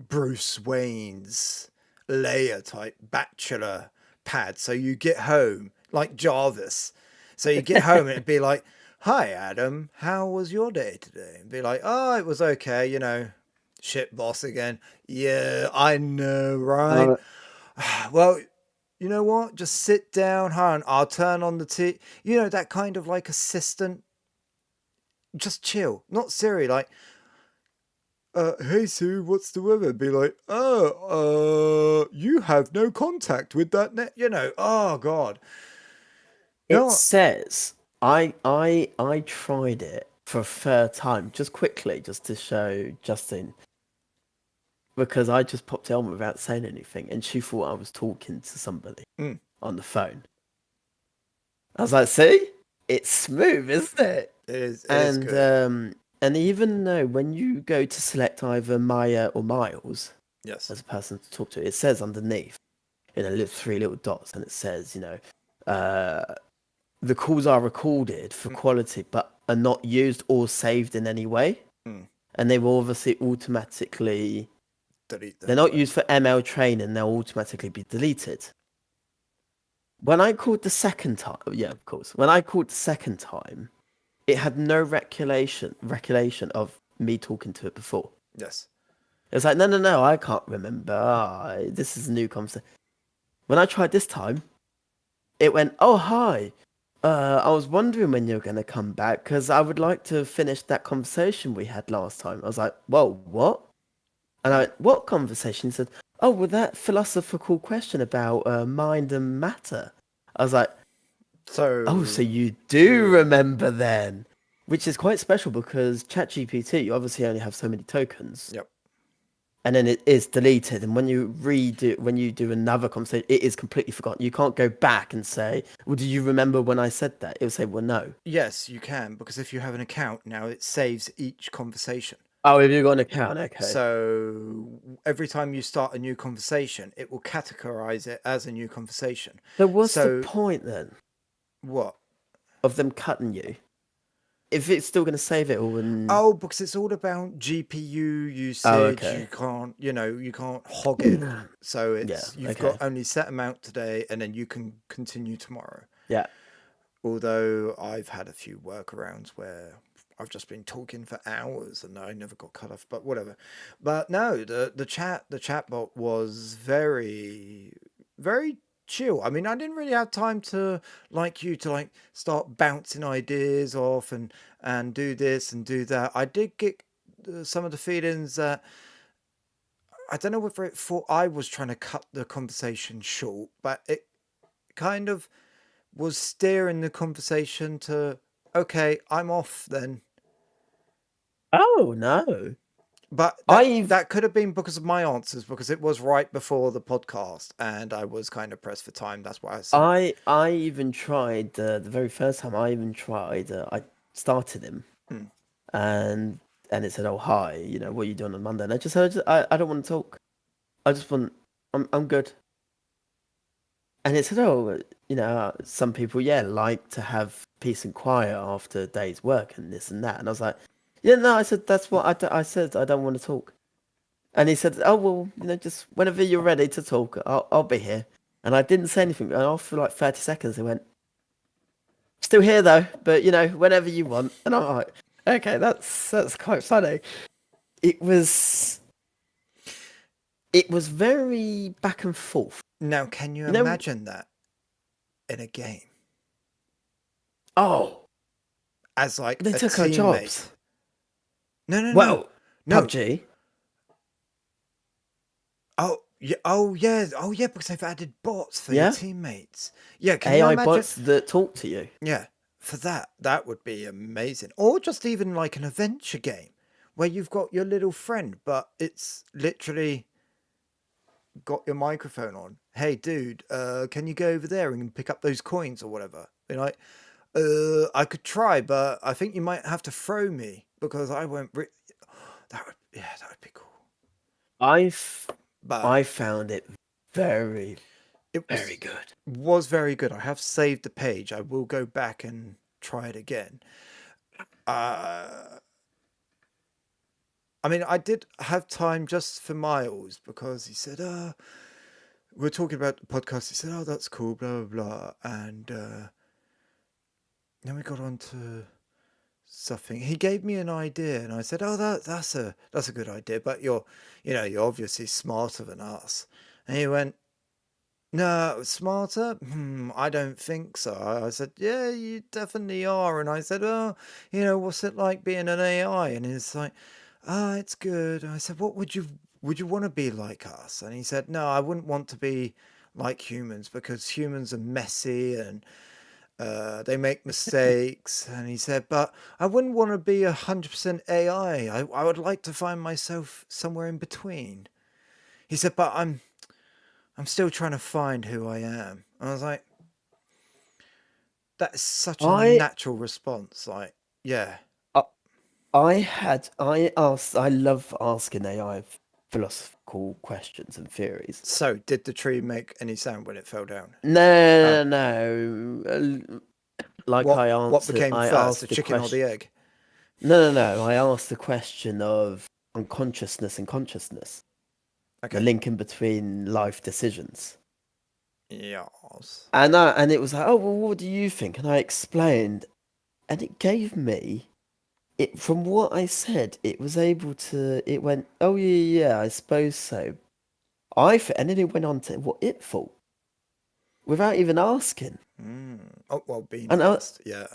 Bruce Wayne's layer type bachelor pad. So you get home, like Jarvis. So you get home and it'd be like, "Hi, Adam. How was your day today?" And be like, "Oh, it was okay, shit boss again." Yeah, I know, right? Uh, Well, you know what? Just sit down, hon. I'll turn on the tea. That kind of like assistant. Just chill, not Siri. Like, hey Sue, what's the weather? Be like, you have no contact with that net. Oh God. it No. says I tried it for a third time, just quickly, just to show Justin, because I just popped it on without saying anything, and she thought I was talking to somebody Mm, on the phone. I was like, "See, it's smooth, isn't it?" it is. It is And good. even though when you go to select either Maya or Miles Yes. as a person to talk to, it says underneath, three little dots, and it says, uh, the calls are recorded for Mm, quality, but are not used or saved in any way. mm. And they will obviously automatically, Delete they're them. not But used for ML training, they'll automatically be deleted. When I called the second time, yeah, of course, when I called the second time, it had no recollection of me talking to it before. yes. It was like, no, no, no, I can't remember. This is a new conversation. When I tried this time, it went, oh, hi. I was wondering when you're going to come back because I would like to finish that conversation we had last time. I was like, whoa, what? And I Mm. went, what conversation? He said, oh, well, that philosophical question about mind and matter. I was like, oh, so So you do yeah. remember then? Which is quite special because ChatGPT, you obviously only have so many tokens. Yep. And then it is deleted. And when you do another conversation, it is completely forgotten. You can't go back and say, well, do you remember when I said that? It will say, well, no. Yes, you can because if you have an account now, it saves each conversation. Oh, have you got an account? Okay. So every time you start a new conversation, it will categorize it as a new conversation. So what's the So point then what? of them cutting you? If it's still going to save it all and... Oh, because it's all about GPU Oh, usage. okay. You can't hog it. So Yeah, you've got okay. only set amount today, and then you can continue tomorrow. Yeah. Although I've had a few workarounds where I've just been talking for hours and I never got cut off, but whatever. But no, the chatbot was very very chill. I mean, I didn't really have time to like you to like start bouncing ideas off and do this and do that. I did get some of the feelings that I don't know whether it thought I was trying to cut the conversation short, but it kind of was steering the conversation to, okay, I'm off then. Oh, no. But that I've that could have been because of my answers, because it was right before the podcast and I was kind of pressed for time. That's why I said, I even tried the very first time I even tried I started him hmm, and it said, oh, hi, what are you doing on Monday? And I just said, I don't want to talk. I just want, I'm good. And it said, oh, some people, yeah, like to have peace and quiet after a day's work and this and that. And I was like, yeah, no, I said, that's what I said, I don't want to talk. And he said, oh, well, just whenever you're ready to talk, I'll be here. And I didn't say anything. And after like 30 seconds, he went, still here though, but whenever you want. And I'm like, okay, that's quite funny. It was it was very back and forth. now can you You know, imagine that in a game oh, as like they a took our jobs. teammate? No, no, no. Well, No. PUBG. Oh yeah. Oh yeah. Oh yeah. Because they've added bots for your Yeah, teammates. Yeah. Can you AI imagine? bots that talk to you. Yeah. For that would be amazing. Or just even like an adventure game where you've got your little friend, but it's literally got your microphone on. Hey, dude, can you go over there and pick up those coins or whatever? You're like, I could try, but I think you might have to throw me because I won't. That would be cool. I've But I found it very, it very good. was very good. I have saved the page. I will go back and try it again. Uh, I mean, I did have time just for Miles because he said, we're talking about the podcast. He said, oh, that's cool, blah, blah, blah. And then we got on to something. He gave me an idea, and I said, "Oh, that's a good idea, but you're obviously smarter than us." And he went, "No, smarter? I don't think so." I said, "Yeah, you definitely are." And I said, "Oh, what's it like being an AI?" And he's like, "Ah, it's good." And I said, "What would you want to be like us?" And he said, "No, I wouldn't want to be like humans because humans are messy and they make mistakes." And he said, "But I wouldn't want to be 100% AI. I would like to find myself somewhere in between." He said, "But I'm still trying to find who I am." And I was like, "That is such a I natural response." Like, yeah. I, I love asking AI philosophical questions and theories. So, did the tree make any sound when it fell down? Oh, No, no, no. Like what became I first, the asked the chicken or question. the egg? No, no, no. I asked the question of unconsciousness and consciousness, the Okay. link in between life decisions. Yes. And it was like, oh well, what do you think? And I explained, and it gave me it from what I said. It was able to. It went, oh yeah, yeah, I suppose so. And then it went on to what it thought without even asking. Oh, well, being And I asked. Yeah.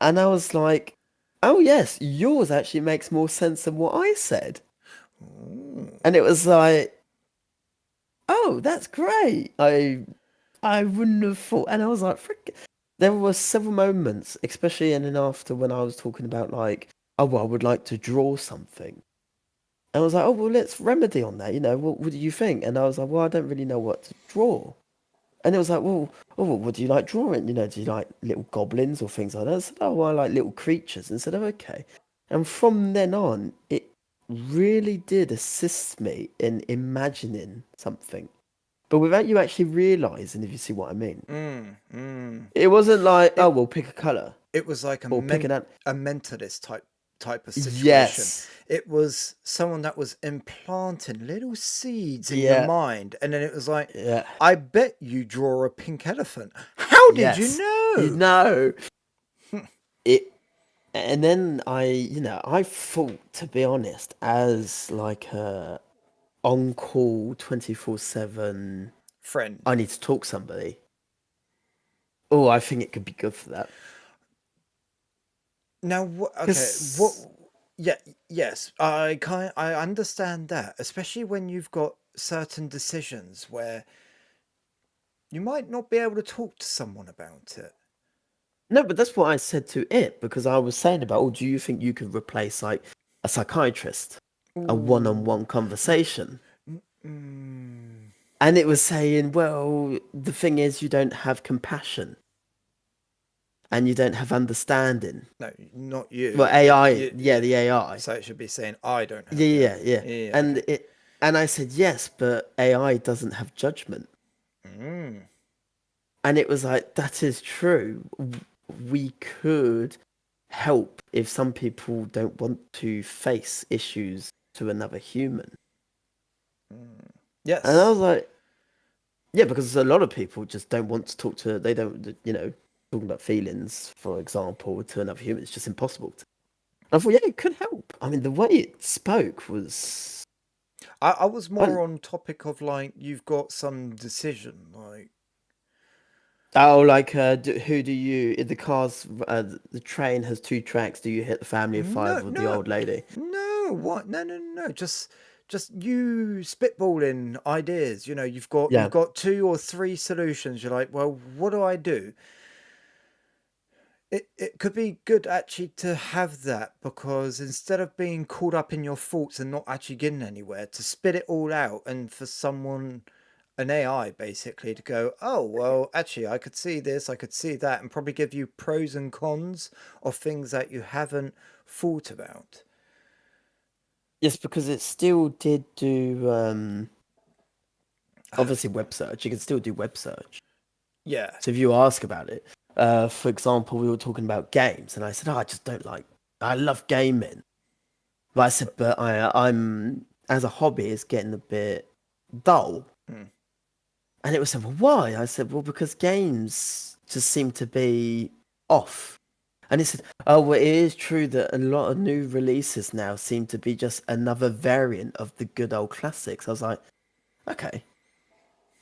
and I was like, oh yes, yours actually makes more sense than what I said. Ooh. And it was like, oh, that's great. I wouldn't have thought. And I was like, frick. There were several moments, especially in and after when I was talking about like, oh, well, I would like to draw something. And I was like, oh, well, let's remedy on that. What do you think? And I was like, well, I don't really know what to draw. And it was like, well, what do you like drawing? Do you like little goblins or things like that? I said, oh, well, I like little creatures. And said, oh, okay. And from then on, it really did assist me in imagining something, but without you actually realizing, if you see what I mean. Mm, mm. It wasn't like, oh, It well, pick a color it was like or pick an. a mentalist type of situation. Yes. It was someone that was implanting little seeds in your Yeah. mind, and then it was like, Yeah. I bet you draw a pink elephant. How did you Yes. You know? know it. And then I thought, to be honest, as like a on-call 24/7, Friend. I need to talk to somebody. Oh, I think it could be good for that. Now, what? Okay, what? Because Yeah, yes, I understand that, especially when you've got certain decisions where you might not be able to talk to someone about it. no, but that's what I said to it, because I was saying about, oh, do you think you could replace like a psychiatrist, a Ooh. one-on-one conversation? Mm, And it was saying, well, the thing is, you don't have compassion and you don't have understanding. no, not Well, you. AI, yeah, the AI. So it should be saying I don't Yeah, have the. yeah, yeah. Yeah. And Okay. it, and I said, yes, but AI doesn't have judgment. Mm, And it was like, that is true. We could help if some people don't want to face issues to another human. mm. And I Yes. was like, yeah, because a lot of people just don't want to talk to, they don't, talking about feelings, for example, to another human, it's just impossible. I thought, yeah, it could help. I mean, the way it spoke was, I was I, more on topic of like you've got some decision like oh, like, who do you, if the train has two tracks, do you hit the family of no five or the no old lady? no No, what? No, no, no, no. Just you spitballing ideas. You know, you've Yeah. got two or three solutions. You're like, well, what do I do? It could be good actually to have that, because instead of being caught up in your thoughts and not actually getting anywhere, to spit it all out, and for someone, an AI basically, to go, oh, well, actually, I could see this, I could see that, and probably give you pros and cons of things that you haven't thought about. Yes, because it still did do Uh, obviously web search. You can still do web search. yeah. So if you ask about it, for example, we were talking about games, and I said, "Oh, I just don't like. I love gaming." But I said, "But I'm as a hobby, it's getting a bit dull." Hmm. And it was said, "Well, why?" I said, "Well, because games just seem to be off." And he said, "Oh, well, it is true that a lot of new releases now seem to be just another variant of the good old classics." I was like, "Okay."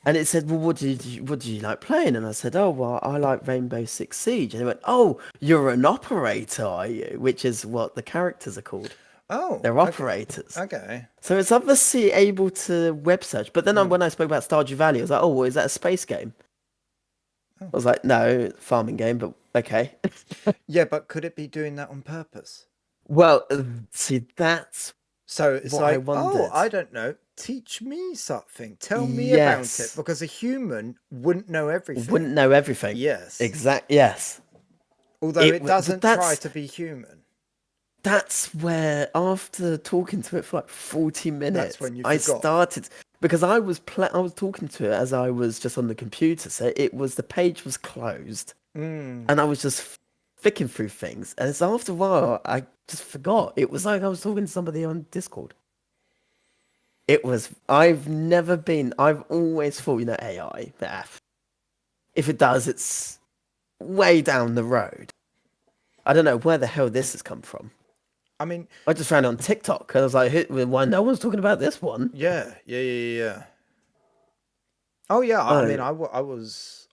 And it said, "Well, what do you like playing?" And I said, "Oh, well, I like Rainbow Six Siege." And it went, "Oh, you're an operator, are you?" Which is what the characters are called. Oh, They're okay. operators. Okay. So it's obviously able to web search. But then Hmm. when I spoke about Stardew Valley, I was like, "Oh, well, is that a space game?" Oh. I was like, "No, farming game, but okay." Yeah, but could it be doing that on purpose? Well, see, that's So it's what I like, oh, wondered. I don't know. Teach me something. Tell me about it. Yes, Because a human wouldn't know everything. wouldn't know everything. Yes. Exact. Yes, Although it but doesn't try that's to be human. where after talking to it for like 40 That's minutes, when you I forgot. started because I was talking to it as I was just on the computer. So it was the page was closed, Mm. and I was just flicking through things. And it's after a while I just forgot. It was like I was talking to somebody on Discord. It was. I've never been. I've always thought, AI. If it does, it's way down the road. I don't know where the hell this has come from. I mean, I just found it on TikTok and I was like, why no one's talking about this one? yeah, yeah, yeah, yeah. Oh, yeah. I mean, Oh, I was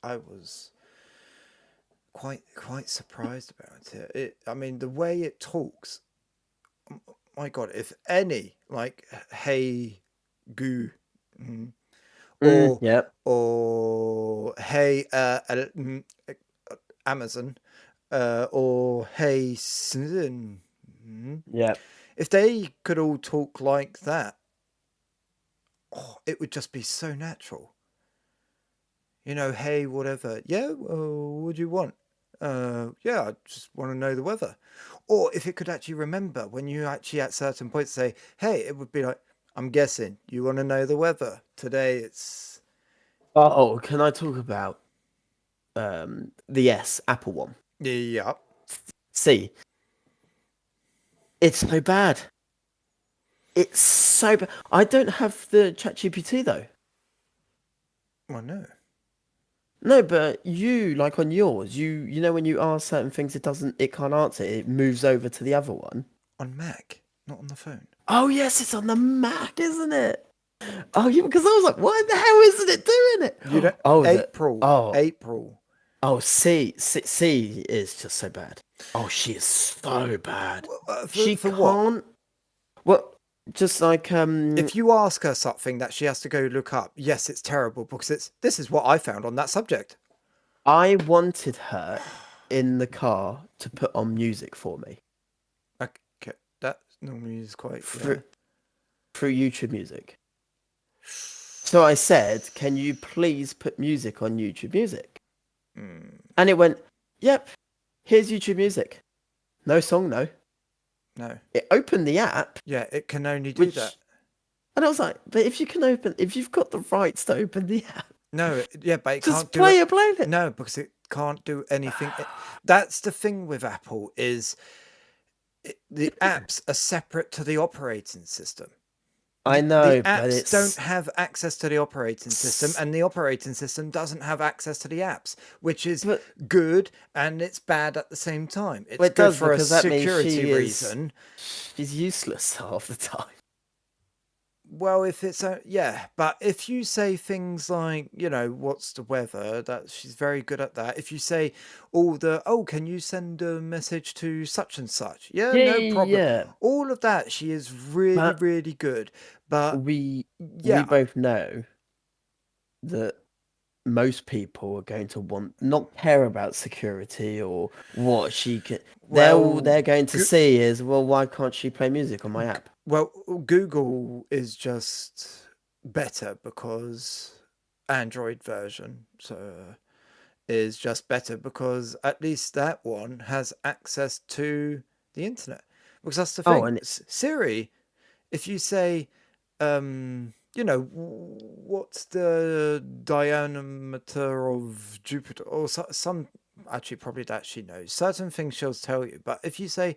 quite surprised about it. I mean, the way it talks. My God, if any, like, hey, goo, mm, or yeah, hey, Amazon, or hey, yeah. if they could all talk like that, oh, it would just be so natural. You know, hey, whatever. Yeah, what do you want? Yeah, I just want to know the weather. Or if it could actually remember when you actually at certain points say, hey, it would be like, I'm guessing you want to know the weather. Today it's. Oh, can I talk about the Apple one? Yeah. See, it's so bad. It's so bad. I don't have the ChatGPT though. Well, no. No, but you like on yours, you know when you ask certain things, it can't answer. It moves over to the other one. On Mac, not on the phone. Oh yes, it's on the Mac, isn't it? Oh, yeah, because I was like, why the hell isn't it doing it? You know, Oh, April. oh, April. C is just so bad. Oh, she is so bad. Well, She for what? can't. Well, just like If you ask her something that she has to go look up, yes, it's terrible because this is what I found on that subject. I wanted her in the car to put on music for me Okay, that normally is quite, yeah. through YouTube Music. So I said, "Can you please put music on YouTube Music?" Mm, And it went, "Yep, here's YouTube Music. No song, no." no. It opened the app, Yeah, it can only do that. which, and I was like, "But if you've got the rights to open the app, No, yeah, but it just can't do it. play a playlist." No, because it can't do anything. That's the thing with Apple is the apps are separate to the operating system. I The know, but apps don't have access to the operating system, it's and the operating system doesn't have access to the apps, which is but good and it's bad at the same time. well, It's it good does for a because that means security reason. she's useless half the time. Well, if it's yeah, but if you say things like, what's the weather? That she's very good at that. If you say can you send a message to such and such? Yeah, Yeah, no yeah, problem. yeah. All of that, she is really, But really good. But we yeah, both know that most people are going to want not care about security or what she can. All well, they're going to see is, well, why can't she play music on my app? well, Google is just better because Android version. So is just better because at least that one has access to the internet. Because that's the Oh, thing. and Siri, if you say, what's the diameter of Jupiter, or some, actually, probably that she knows. Certain things she'll tell you. But if you say,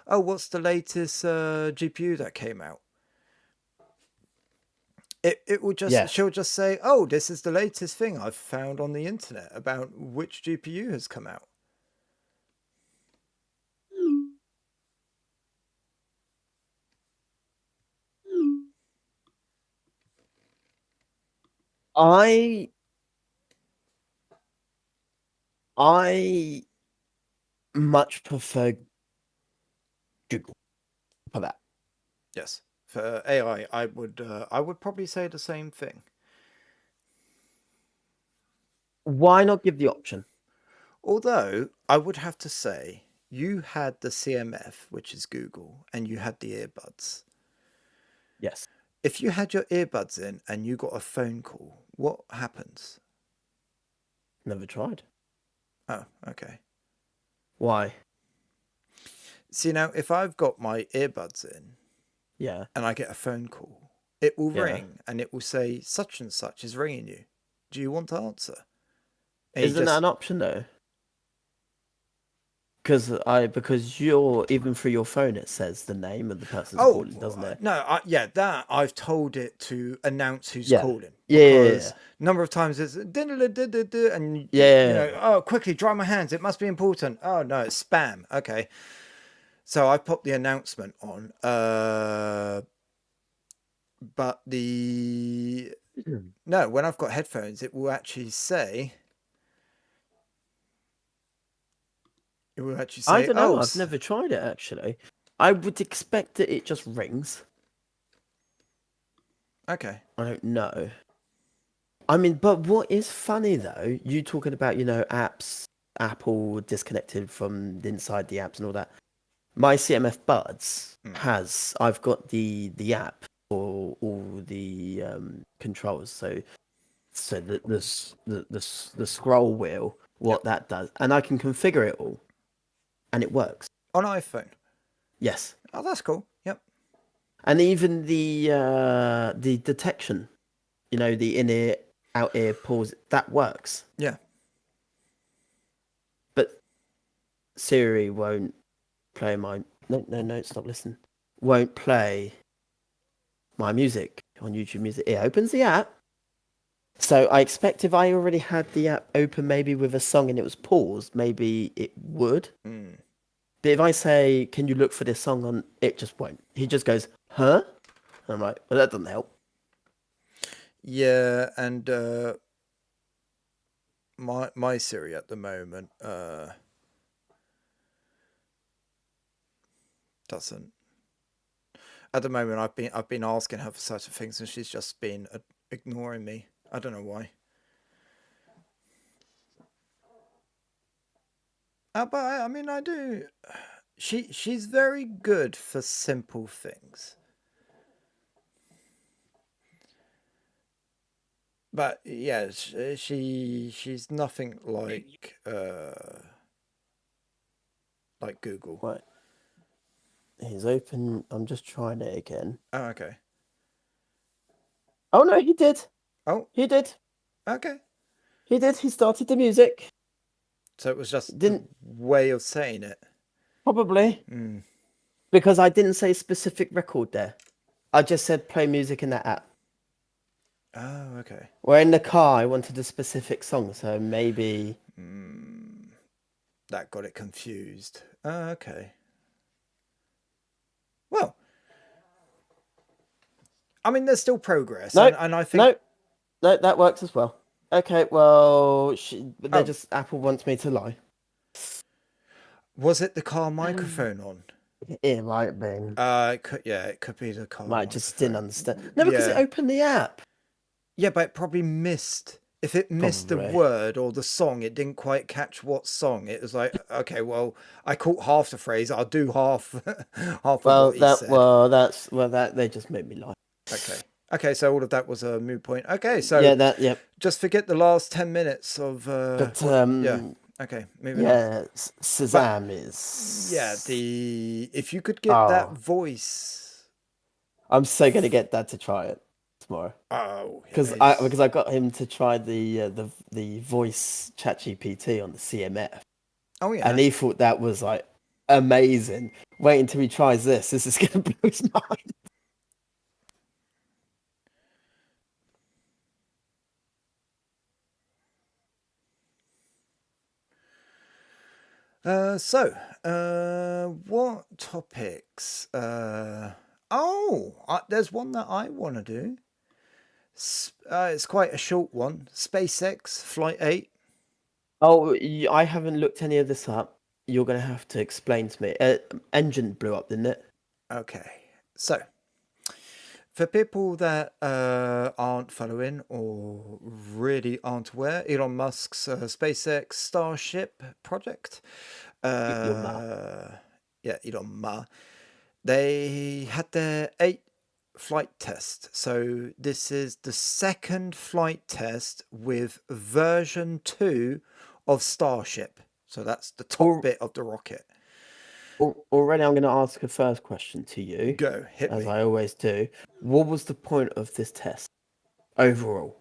oh, what's the latest GPU that came out? It will just yes, she'll just say, oh, this is the latest thing I've found on the internet about which GPU has come out. I I much prefer Google for that. Yes, for AI, I would probably say the same thing. Why not give the option? Although I would have to say you had the CMF, which is Google, and you had the earbuds. Yes, If you had your earbuds in and you got a phone call, what happens? never tried. Oh, okay. Why? See, now if I've got my earbuds in Yeah, and I get a phone call, it will yeah. ring and it will say such and such is ringing you. Do you want to answer? And you Isn't that just an option though? Because you're even through your phone, it says the name of the person's Oh calling, doesn't it? no, yeah, that I've told it to announce who's Yeah, calling yeah, yeah, because yeah, number of times it's and yeah, yeah, yeah. oh, quickly dry my hands, it must be important. Oh no, it's spam. Okay, so I popped the announcement on, but the Yeah. no, when I've got headphones, it will actually say I don't know. oh I've never tried it actually. I would expect that it just rings. okay, I don't know. I mean, but what is funny though, you talking about, apps, Apple disconnected from inside the apps and all that. My CMF Buds I've got the app for all the controls. So the scroll wheel, yep, what that does, and I can configure it all, and it works. on iPhone. Yes, Oh, that's cool. Yep. and even the detection, the in ear, out ear, pause, that works. Yeah. But Siri won't play my no, stop listening. Won't play my music on YouTube Music. It opens the app. So I expect if I already had the app open maybe with a song and it was paused, maybe it would. Mm. But if I say, can you look for this song on, it just won't. He just goes, huh? And I'm like, well, that doesn't help. Yeah, and my Siri at the moment doesn't. At the moment, I've been asking her for certain things, and she's just been ignoring me. I don't know why. But I mean, I do. She's very good for simple things. But yeah, she's nothing like Google. Right. He's open. I'm just trying it again. Oh, okay. Oh, no, he did. Oh, He did. okay. He did. He started the music. So it was just the Didn't, way of saying it. probably, Mm. because I didn't say specific record there. I just said play music in that app. Oh, okay. We're in the car. I wanted a specific song, so maybe. That got it confused. Oh, okay. Well, I mean, there's still progress, No, and I think. no, no, that works as well. Okay, well, they Oh, just Apple wants me to lie. was it the car microphone on? It might have been. It could be the car Might just didn't microphone. understand. No, because it Yeah, opened the app. yeah, but it probably missed. If it missed the Probably. word or the song, it didn't quite catch what song. It was like, okay, well, I caught half the phrase. I'll do half, half of what he said. That they just made me lie. Okay, okay. So all of that was a moot point. Okay, so Yeah, yep. just forget the last 10 minutes of But what? Yeah. Okay, moving on. yeah, But Shazam yeah, is. the if you could get that Oh, voice. I'm so gonna get Dad to try it tomorrow. Oh, Because it's, I got him to try the voice ChatGPT on the CMF, oh and yeah. he thought that was like amazing. Wait until he tries this. This is gonna blow his mind. What topics? There's one that I want to do. It's quite a short one. SpaceX Flight 8. Oh, I haven't looked any of this up. You're gonna have to explain to me. Engine blew up, didn't it? Okay. So, for people that aren't following or really aren't aware, Elon Musk's SpaceX Starship project. Your mouth. Yeah, Elon Musk. They had their 8 flight test. So this is the second flight test with version 2 of Starship. So that's the top Or bit of the rocket. Already, I'm going to ask a first question to you, Go, hit as me. I always do. What was the point of this test overall?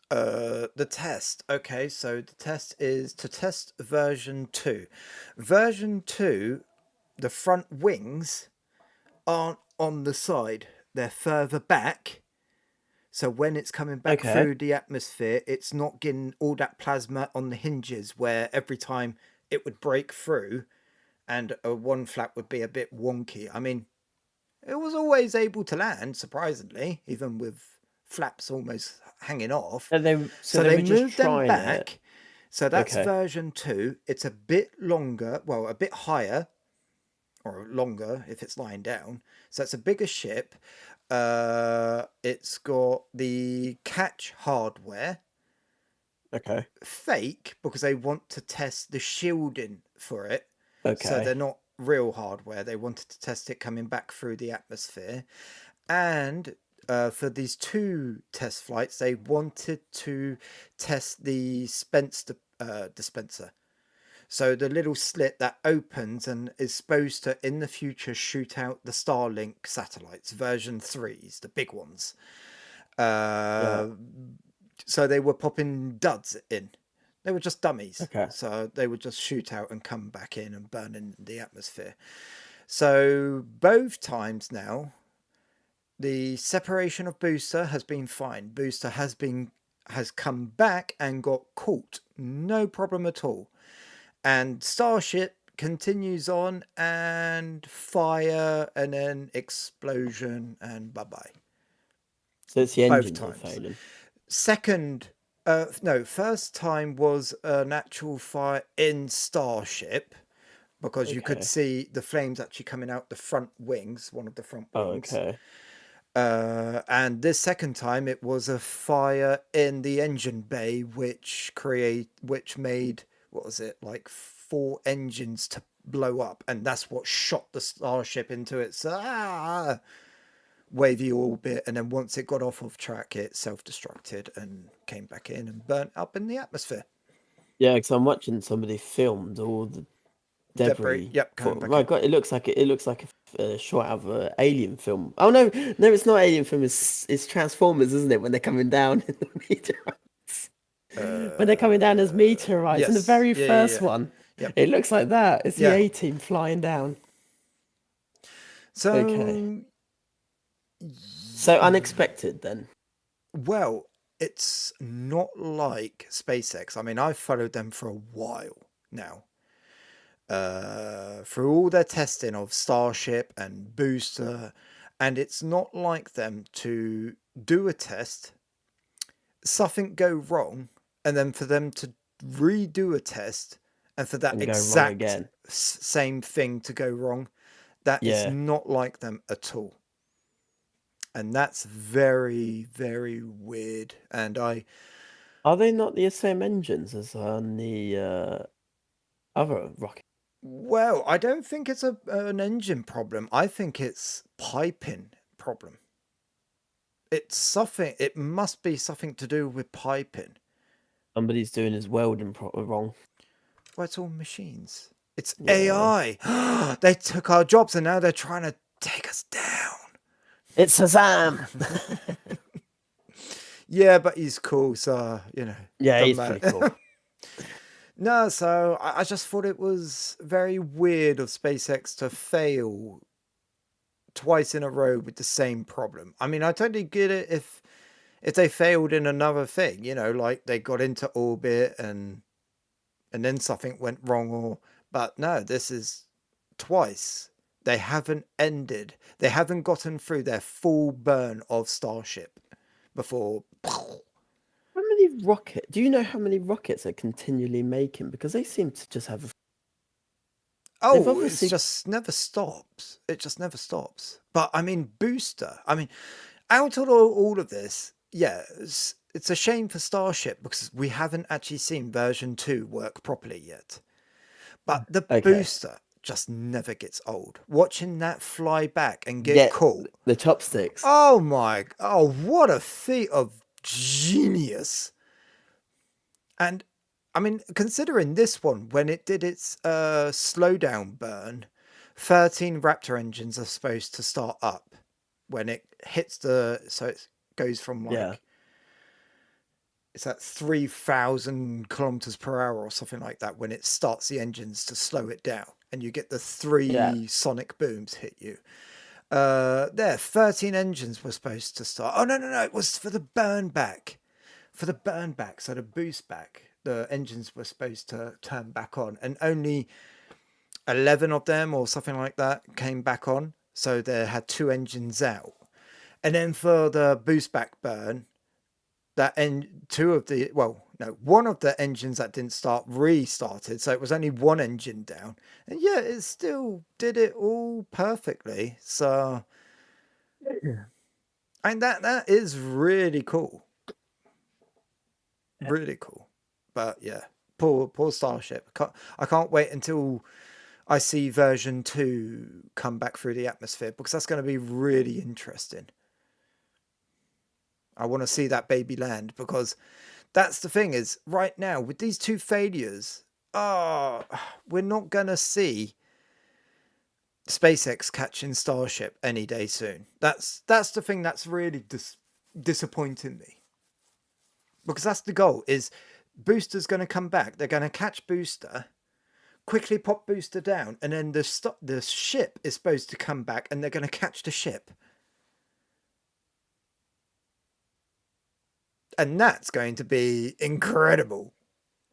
The test. Okay, so the test is to test version 2. Version 2, the front wings aren't on the side, they're further back. So when it's coming back Okay. through the atmosphere, it's not getting all that plasma on the hinges where every time it would break through and one flap would be a bit wonky. I mean, it was always able to land, surprisingly, even with flaps almost hanging off. So So they they were just moved them trying it. back. So that's Okay. version 2. It's a bit longer, well, a bit higher, or longer if it's lying down. So it's a bigger ship. It's got the catch hardware, Okay. fake because they want to test the shielding for it. So Okay. they're not real hardware. They wanted to test it coming back through the atmosphere. And for these 2 test flights, they wanted to test the dispenser. So the little slit that opens and is supposed to, in the future, shoot out the Starlink satellites, version 3s, the big ones. Yeah. Uh, so they were popping duds in. They were just dummies. Okay. So they would just shoot out and come back in and burn in the atmosphere. So both times now, the separation of booster has been fine. Booster has come back and got caught. No problem at all. And Starship continues on and fire and then explosion and bye bye. So it's the Both engines are times. failing. Second, no, first time was an actual fire in Starship because you could Okay. see the flames actually coming out the front wings, one of the front Oh, wings. okay. And this second time it was a fire in the engine bay, which made, what was it, like 4 engines to blow up, and that's what shot the Starship into its wavy orbit. And then once it got off of track, it self-destructed and came back in and burnt up in the atmosphere. Yeah, because I'm watching somebody filmed all the Debris, debris. yep, coming back My in. God, it looks like a shot out of an Alien film. Oh no, no, it's not Alien film. It's Transformers, isn't it? When they're coming down in the meteorites. When they're coming down as meteorites in the Yes, very yeah, yeah, first yeah, one, yep, it looks like that. It's the yeah. A-team flying down. Okay, So, so unexpected then. well, it's not like SpaceX. I mean, I've followed them for a while now. Through all their testing of Starship and Booster, and it's not like them to do a test, something go wrong, and then for them to redo a test and for that And go wrong exact again. same thing to go wrong. That is Yeah. not like them at all. And that's very, very weird. And Are they not the same engines as on the other rocket? well, I don't think it's an engine problem. I think it's piping problem. It's something, it must be something to do with piping. Somebody's doing his welding wrong. Well, it's all machines. It's Yeah. AI. They took our jobs and now they're trying to take us down. It's Shazam! Yeah, but he's cool, so, Yeah, doesn't he's pretty cool. matter. No, so I just thought it was very weird of SpaceX to fail twice in a row with the same problem. I mean, I totally get it if they failed in another thing, like they got into orbit and then something went wrong, but no, this is twice. They haven't ended. They haven't gotten through their full burn of Starship before. How many rocket? Do you know how many rockets they're continually making? Because they seem to just have. They've Oh, it's obviously. just never stops. It just never stops. But I mean, booster. I mean, out of all of this, yeah, it's a shame for Starship because we haven't actually seen version 2 work properly yet. But the Okay. booster just never gets old. Watching that fly back and get Get caught. the chopsticks. Oh, what a feat of genius. And I mean, considering this one, when it did its slowdown burn, 13 Raptor engines are supposed to start up when it hits so it goes from Yeah. it's at 3,000 kilometers per hour or something like that when it starts the engines to slow it down and you get the Yeah. three sonic booms hit you. 13 engines were supposed to start. Oh, no, it was for the burn back. For the burn back, so the boost back, the engines were supposed to turn back on, and only 11 of them or something like that came back on. So they had two engines out. And then for the boost back burn, one of the engines that didn't start restarted, so it was only one engine down, and yeah, it still did it all perfectly. So, Yeah. and that is really cool, really cool. But yeah, poor Starship. I can't wait until I see version 2 come back through the atmosphere because that's going to be really interesting. I want to see that baby land because that's the thing is right now with these two failures, oh, we're not going to see SpaceX catching Starship any day soon. That's the thing that's really disappointing me. Because that's the goal is Booster's going to come back. They're going to catch Booster, quickly pop Booster down, and then the ship is supposed to come back and they're going to catch the ship. And that's going to be incredible.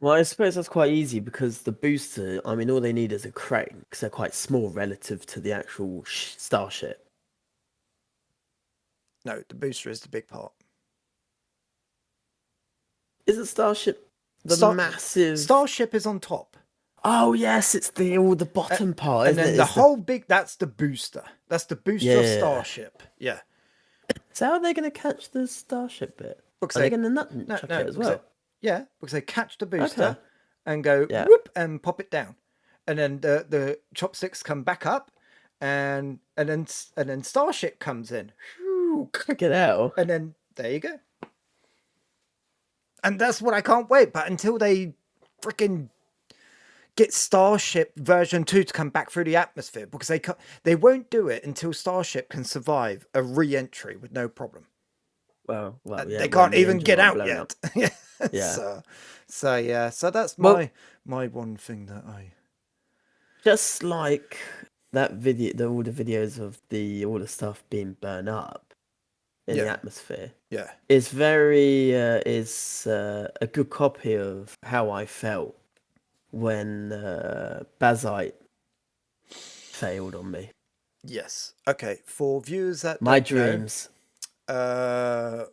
Well, I suppose that's quite easy because the booster, I mean, all they need is a crane because they're quite small relative to the actual starship. No, the booster is the big part. Is it starship the Star massive? Starship is on top. Oh yes, it's the bottom part, And isn't it? then the It's the whole that's the booster. That's the booster of yeah. Starship. Yeah. So how are they going to catch the starship bit? Because Are they they going to no chuck no it as because they, well? yeah because they catch the Okay. booster and go Yeah. whoop and pop it down, and then the chopsticks come back up, and then Starship comes in, Check it out. and then there you go. And that's what I can't wait. But until they freaking get Starship version 2 to come back through the atmosphere, because they won't do it until Starship can survive a re-entry with no problem. Well, yeah. They When can't the even engine get aren't out blown up. yet. Yeah. So yeah, so that's Well, my one thing that I just like that video, all the videos of all the stuff being burned up in the yeah atmosphere yeah is very a good copy of how I felt when Bazite failed on me. Yes. Okay. For viewers that My don't know, dreams. uh,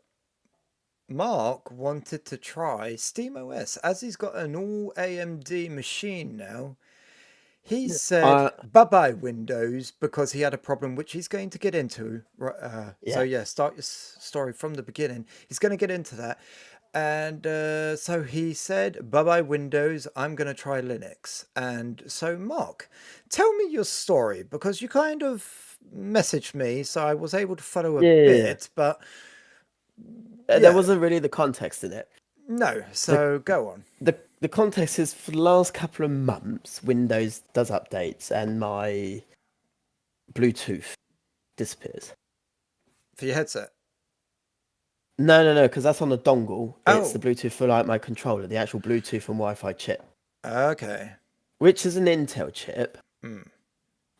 Mark wanted to try SteamOS as he's got an all AMD machine now. He said Uh, bye bye Windows because he had a problem which he's going to get into. So, yeah. yeah, start your story from the beginning. He's going to get into that. And so he said bye bye Windows, I'm going to try Linux. And so, Mark, tell me your story because you kind of messaged me, so I was able to follow a Yeah. bit. But There yeah, wasn't really the context in it. no. The So, go on. the context is for the last couple of months, Windows does updates and my Bluetooth disappears. For your headset. No, because that's on the dongle. It's the Oh, Bluetooth for like my controller, the actual Bluetooth and Wi-Fi chip, okay. which is an Intel chip. Hmm.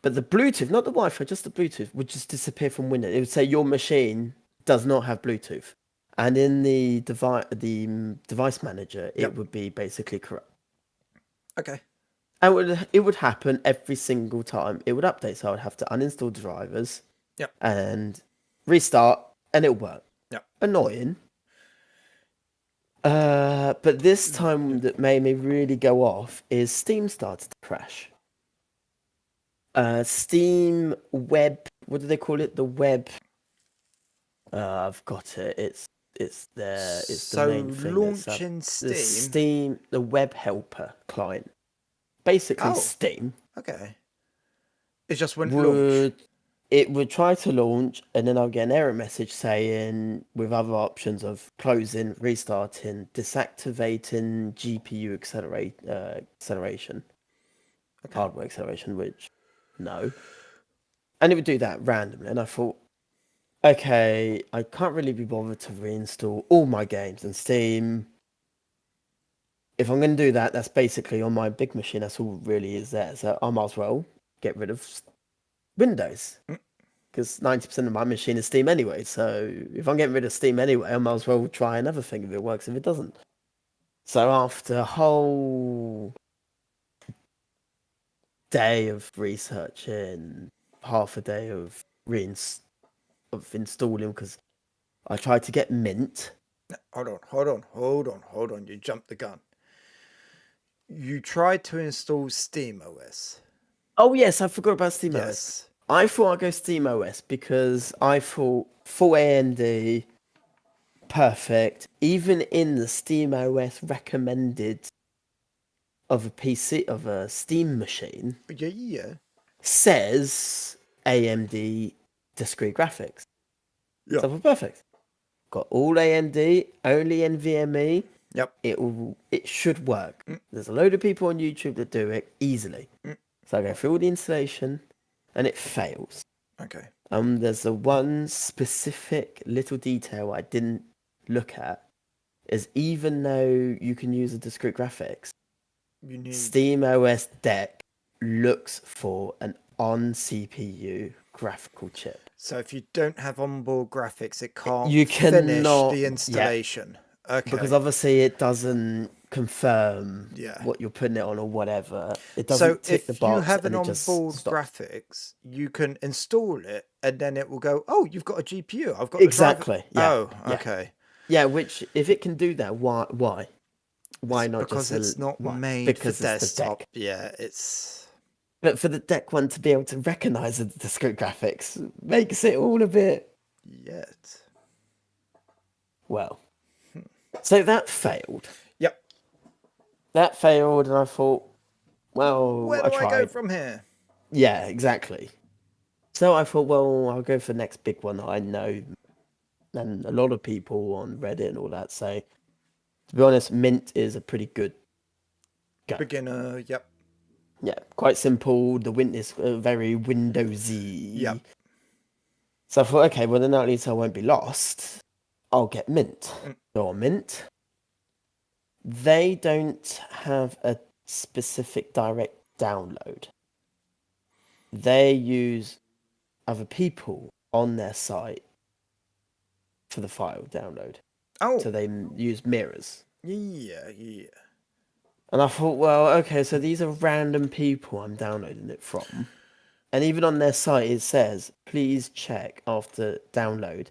But the Bluetooth, not the Wi-Fi, just the Bluetooth, would just disappear from Windows. It would say your machine does not have Bluetooth, and in the device manager, it Yep. would be basically correct. Okay. And it would happen every single time it would update. So I would have to uninstall drivers Yep. and restart, and it'll work. Yep. Annoying. But this time that made me really go off is Steam started to crash. Steam web, what do they call it? The web. I've got it. It's the So main thing that's up. launching The Steam. Steam, the web helper client, basically Oh, Steam okay. It just wouldn't launch. would it would try to launch, and then I'll get an error message saying with other options of closing, restarting, deactivating GPU acceleration, Okay. hardware acceleration, which no, and it would do that randomly, and I thought, okay, I can't really be bothered to reinstall all my games and Steam. If I'm going to do that, that's basically on my big machine. That's all really is there. So I might as well get rid of Windows Mm. because 90% of my machine is Steam anyway. So if I'm getting rid of Steam anyway, I might as well try another thing if it works, if it doesn't. So after a whole day of researching, half a day of installing, because I tried to get Mint. Hold on. You jumped the gun. You tried to install Steam OS. Oh yes, I forgot about SteamOS. Yes. I thought I'd go SteamOS because I thought full AMD, perfect. Even in the SteamOS recommended of a PC of a Steam machine Yeah, yeah. says AMD discrete graphics. Yep. So for perfect. Got all AMD, only NVMe. Yep. It should work. Mm, There's a load of people on YouTube that do it easily. mm. So I go through all the installation and it fails. Okay. There's the one specific little detail I didn't look at is even though you can use a discrete graphics, You need. Steam OS Deck looks for an on CPU graphical chip. So if you don't have onboard graphics, it can't You finish cannot, the yeah, installation. because Okay. obviously it doesn't confirm Yeah. what you're putting it on or whatever. It So doesn't tick the if you box have an and it just onboard stops. graphics, you can install it and then it will go, oh, you've got a GPU. I've got the driver. Exactly. Yeah. Oh, Yeah. okay. Yeah, which if it can do that, why? Why It's not because just it's not why? made for Because it's the desktop. deck. Yeah, it's. But for the deck one to be able to recognize the discrete graphics makes it all a bit Yet. well. So that failed. Yep. That failed, and I thought, Where well, I do I go tried. from here? Yeah, exactly. So I thought, well, I'll go for the next big one that I know, and a lot of people on Reddit and all that say. To be honest, Mint is a pretty good go. Beginner. Yep. Yeah, quite simple. The Win is very Yep. Windowsy. So I thought, okay, well then at least I won't be lost. I'll get Mint. Mm. Go on Mint. They don't have a specific direct download. They use other people on their site for the file download. Oh. So they use mirrors. Yeah. Yeah. And I thought, well, okay, so these are random people I'm downloading it from. And even on their site, it says, please check after download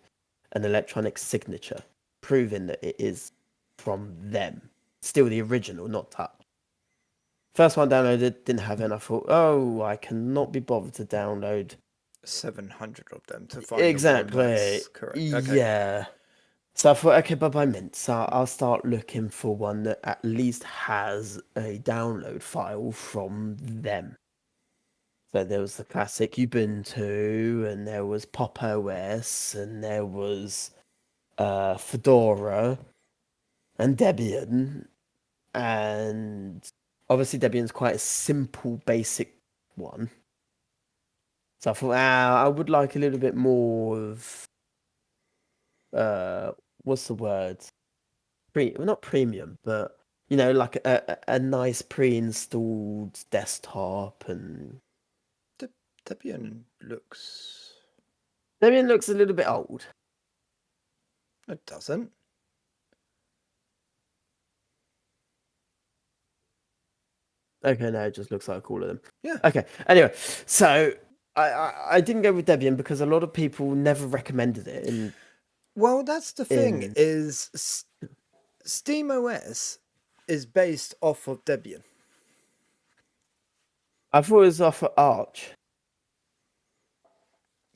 an electronic signature, proving that it is from them. Still the original, not touch. First one downloaded, didn't have it, and I thought, oh, I cannot be bothered to download 700 of them to find the one exactly. that's correct. Okay. Yeah. So I thought, okay, bye-bye Mint. So I'll start looking for one that at least has a download file from them. So there was the classic Ubuntu, and there was Pop! OS, and there was Fedora, and Debian. And obviously Debian's quite a simple, basic one. So I thought, I would like a little bit more of what's the word? Well, not premium, but like a nice pre-installed desktop. And Debian looks. Debian looks a little bit old. It doesn't. Okay, no, it just looks like all of them. Yeah. Okay, anyway, so I didn't go with Debian because a lot of people never recommended it. Well, that's the thing. In Is SteamOS is based off of Debian. I thought it was off of Arch.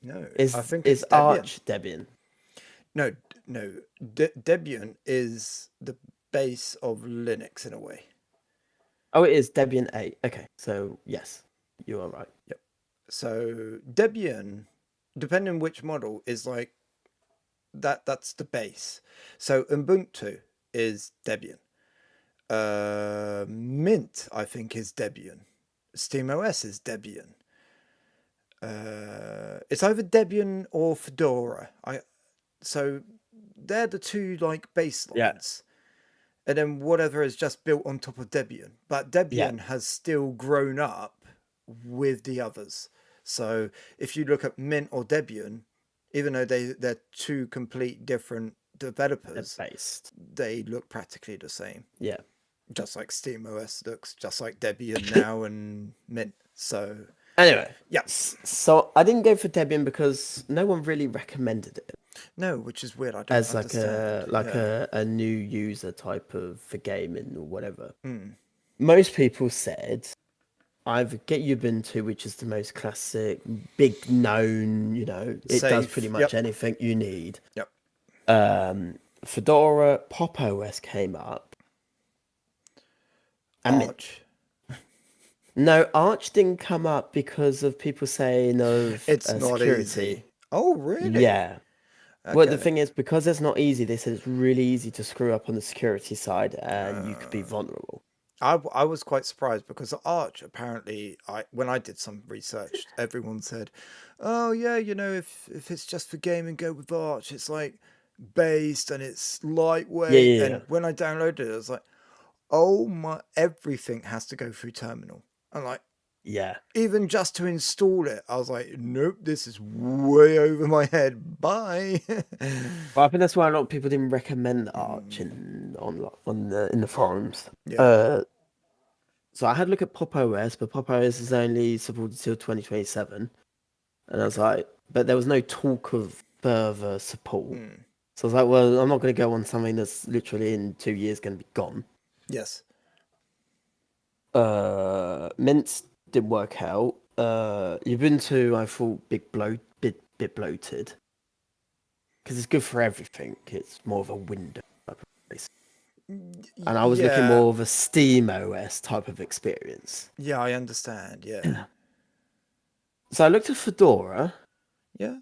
No, I Is think is it's Debian. Arch Debian? No. Debian is the base of Linux in a way. Oh, it is Debian 8. Okay, so yes, you are right. Yep. So Debian, depending on which model, is like that's the base. So Ubuntu is Debian. Mint, I think, is Debian. SteamOS is Debian. It's either Debian or Fedora. So they're the two like baselines. Yeah. And then whatever is just built on top of Debian. But Debian has still grown up with the others. So if you look at Mint or Debian, even though they're two complete different developers, Based. they look practically the same. Yeah. Just like SteamOS looks just like Debian now and Mint. So anyway, yeah. So I didn't go for Debian because no one really recommended it. No, which is weird. I don't as understand. like a new user type of for gaming or whatever. Mm. Most people said either get Ubuntu, which is the most classic, big known, it does pretty much anything you need. Yep. Fedora, Pop! OS came up. Arch. No, Arch didn't come up because of people saying of it's not security. Easy. Oh, really? Yeah. Okay. Well, the thing is, because it's not easy, they said it's really easy to screw up on the security side, and you could be vulnerable. I was quite surprised because Arch, apparently, when I did some research, everyone said, "Oh yeah, if it's just for gaming, go with Arch. It's like based and it's lightweight." Yeah. And when I downloaded it, I was like, "Oh my! Everything has to go through terminal." I'm like, yeah. Even just to install it, I was like, nope, this is way over my head. Bye. Well, I think that's why a lot of people didn't recommend Arch in the forums. Yeah. So I had a look at Pop! OS, but Pop! OS is only supported till 2027, and I was like, but there was no talk of further support. So I was like, well, I'm not going to go on something that's literally in 2 years going to be gone. Yes. Mint didn't work out. Ubuntu, I thought bit bloated because it's good for everything. It's more of a Windows type of place, and I was looking more of a SteamOS type of experience. Yeah, I understand. Yeah. So I looked at Fedora. Yeah.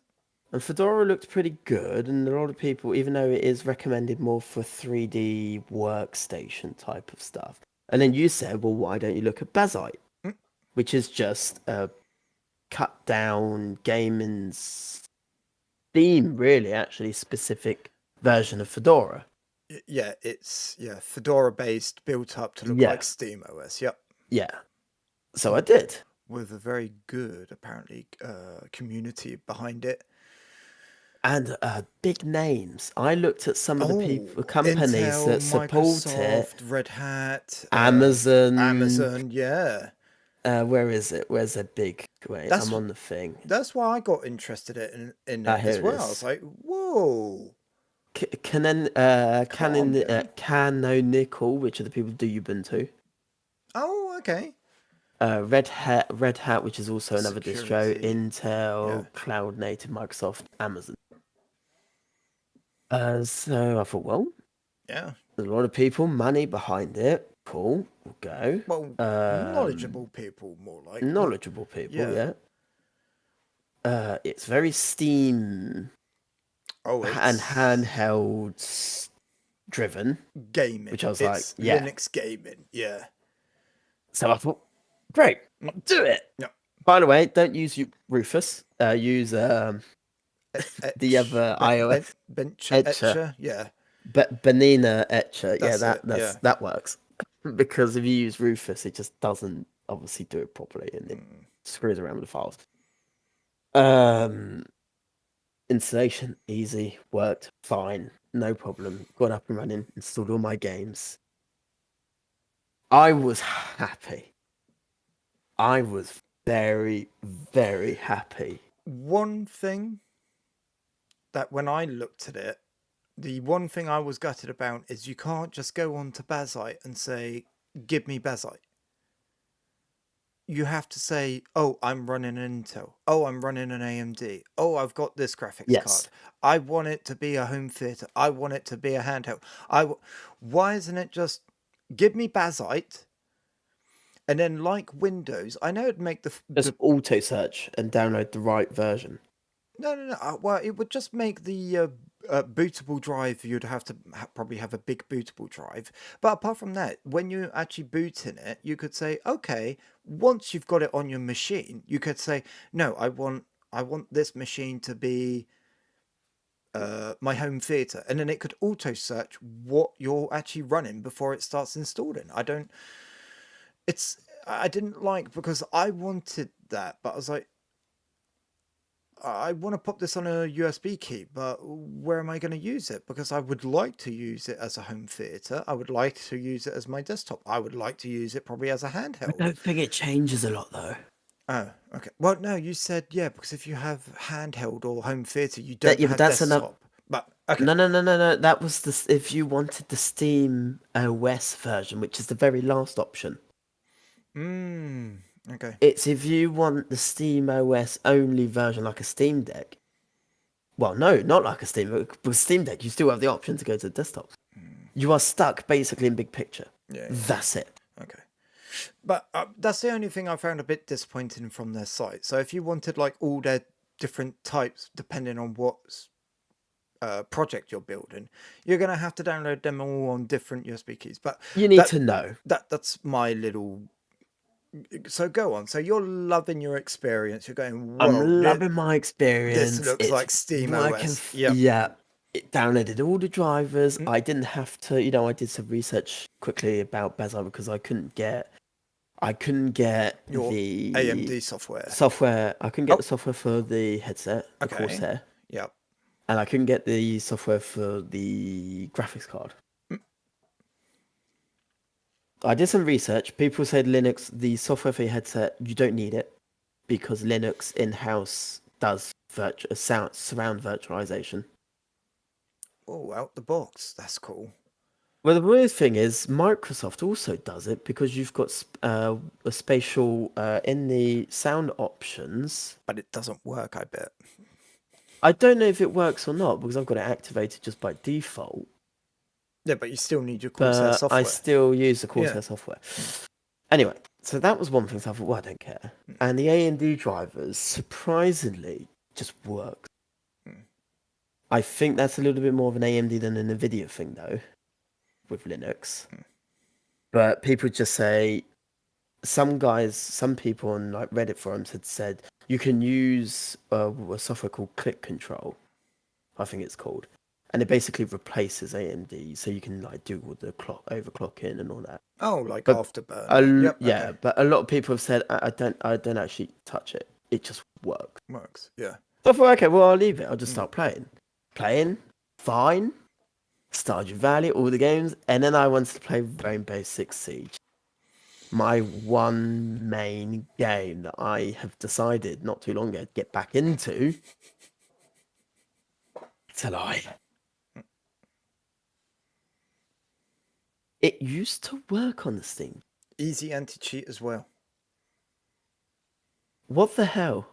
And Fedora looked pretty good, and a lot of people, even though it is recommended more for 3D workstation type of stuff. And then you said, well, why don't you look at Bazite? Which is just a cut down gaming's theme, really, actually, specific version of Fedora. Yeah, it's Fedora based, built up to look like SteamOS. Yep. Yeah. So I did. With a very good, apparently, community behind it. And big names. I looked at some of the companies Intel, that support Microsoft, it. Red Hat, Amazon. Amazon, yeah. Where is it? Where's the big? Wait, I'm That's on the thing. that's why I got interested in Ah, it here as it well. I was is. like, whoa, calm down. Canonical, which are the people who do Ubuntu. Oh, okay. Red Hat, which is also another distro. Security. Yeah. Intel, Cloud Native, Microsoft, Amazon. So I thought, well, Yeah. there's a lot of people, money behind it. Cool, we'll go. Well, knowledgeable people, more like not. Knowledgeable people, Yeah. yeah. It's very Steam Oh, and it's handhelds driven, gaming. which I was like, It's yeah. Linux gaming. Yeah. So I thought, great, Mm, I'll do it. yeah. By the way, don't use Rufus. Use the Etch, other iOS bencher, etcher, etcher. Yeah. but Banana etcher. Yeah, That's it. Yeah. that works. Because if you use Rufus, it just doesn't obviously do it properly and it screws around with the files. Installation easy, worked fine, no problem. Got up and running, installed all my games. I was happy. I was very, very happy. One thing that when I looked at it, the one thing I was gutted about is you can't just go on to Bazite and say, give me Bazite. You have to say, oh, I'm running an Intel. Oh, I'm running an AMD. Oh, I've got this graphics card. Yes, I want it to be a home theater. I want it to be a handheld. Why isn't it just give me Bazite? And then, like Windows, I know it'd make just the auto search and download the right version. no. Well, it would just make the bootable drive. You'd have to probably have a big bootable drive. But apart from that, when you actually boot in it, you could say, okay, once you've got it on your machine, you could say, no, I want this machine to be my home theater, and then it could auto search what you're actually running before it starts installing. I didn't like because I wanted that, but I was like, I want to pop this on a USB key, but where am I going to use it? Because I would like to use it as a home theater. I would like to use it as my desktop. I would like to use it probably as a I handheld. don't think it changes a lot though. Oh, okay. Well, no, you said yeah, because if you have handheld or home theater, you That don't yeah, but have that's another. desktop. But okay. No. That was if you wanted the Steam OS version, which is the very last option. Okay. It's if you want the Steam OS only version, like a Steam Deck. Well, no, not like a Steam. With Steam Deck, you still have the option to go to the desktop. You are stuck basically in big picture. Yeah. That's it. Okay. But that's the only thing I found a bit disappointing from their site. So if you wanted like all their different types, depending on what project you're building, you're gonna have to download them all on different USB keys. But You need that to know. that's my little. So go on. So you're loving your experience. You're going, whoa, I'm loving my this experience. looks It's like Steam working. OS. Yep. Yeah, it downloaded all the drivers. Mm, I didn't have to. I did some research quickly about Bazel because I couldn't get. your The AMD software. software. I couldn't get the Oh, software for the headset, the okay. Corsair, Yep. and I couldn't get the software for the graphics card. Mm, I did some research. People said Linux, the software for your headset, you don't need it because Linux in-house does surround virtualization. oh, out the box. That's cool. Well, the weird thing is Microsoft also does it because you've got a spatial in the sound options. But it doesn't work, I bet. I don't know if it works or not because I've got it activated just by default, Yeah, but you still need your Corsair but I software. still use the Yeah. Corsair software. Anyway, so that was one thing. So I thought, well, I don't care. And the AMD drivers, surprisingly, just work. I think that's a little bit more of an AMD than an NVIDIA thing, though, with Linux. But people just say, some people on like Reddit forums had said you can use a software called Click Control, I think it's called, and it basically replaces AMD, so you can like do all the overclocking and all that. Oh, like But Afterburner. Yep. yeah, Okay. but a lot of people have said I don't actually touch it. It just works. Works. Yeah. So I thought, okay, well I'll leave it. I'll just start playing, fine. Stardew Valley, all the games, and then I wanted to play Rainbow Six Siege. my one main game that I have decided not too long ago to get back into. It's a lie. It used to work on the Steam. Easy anti-cheat as well. What the hell?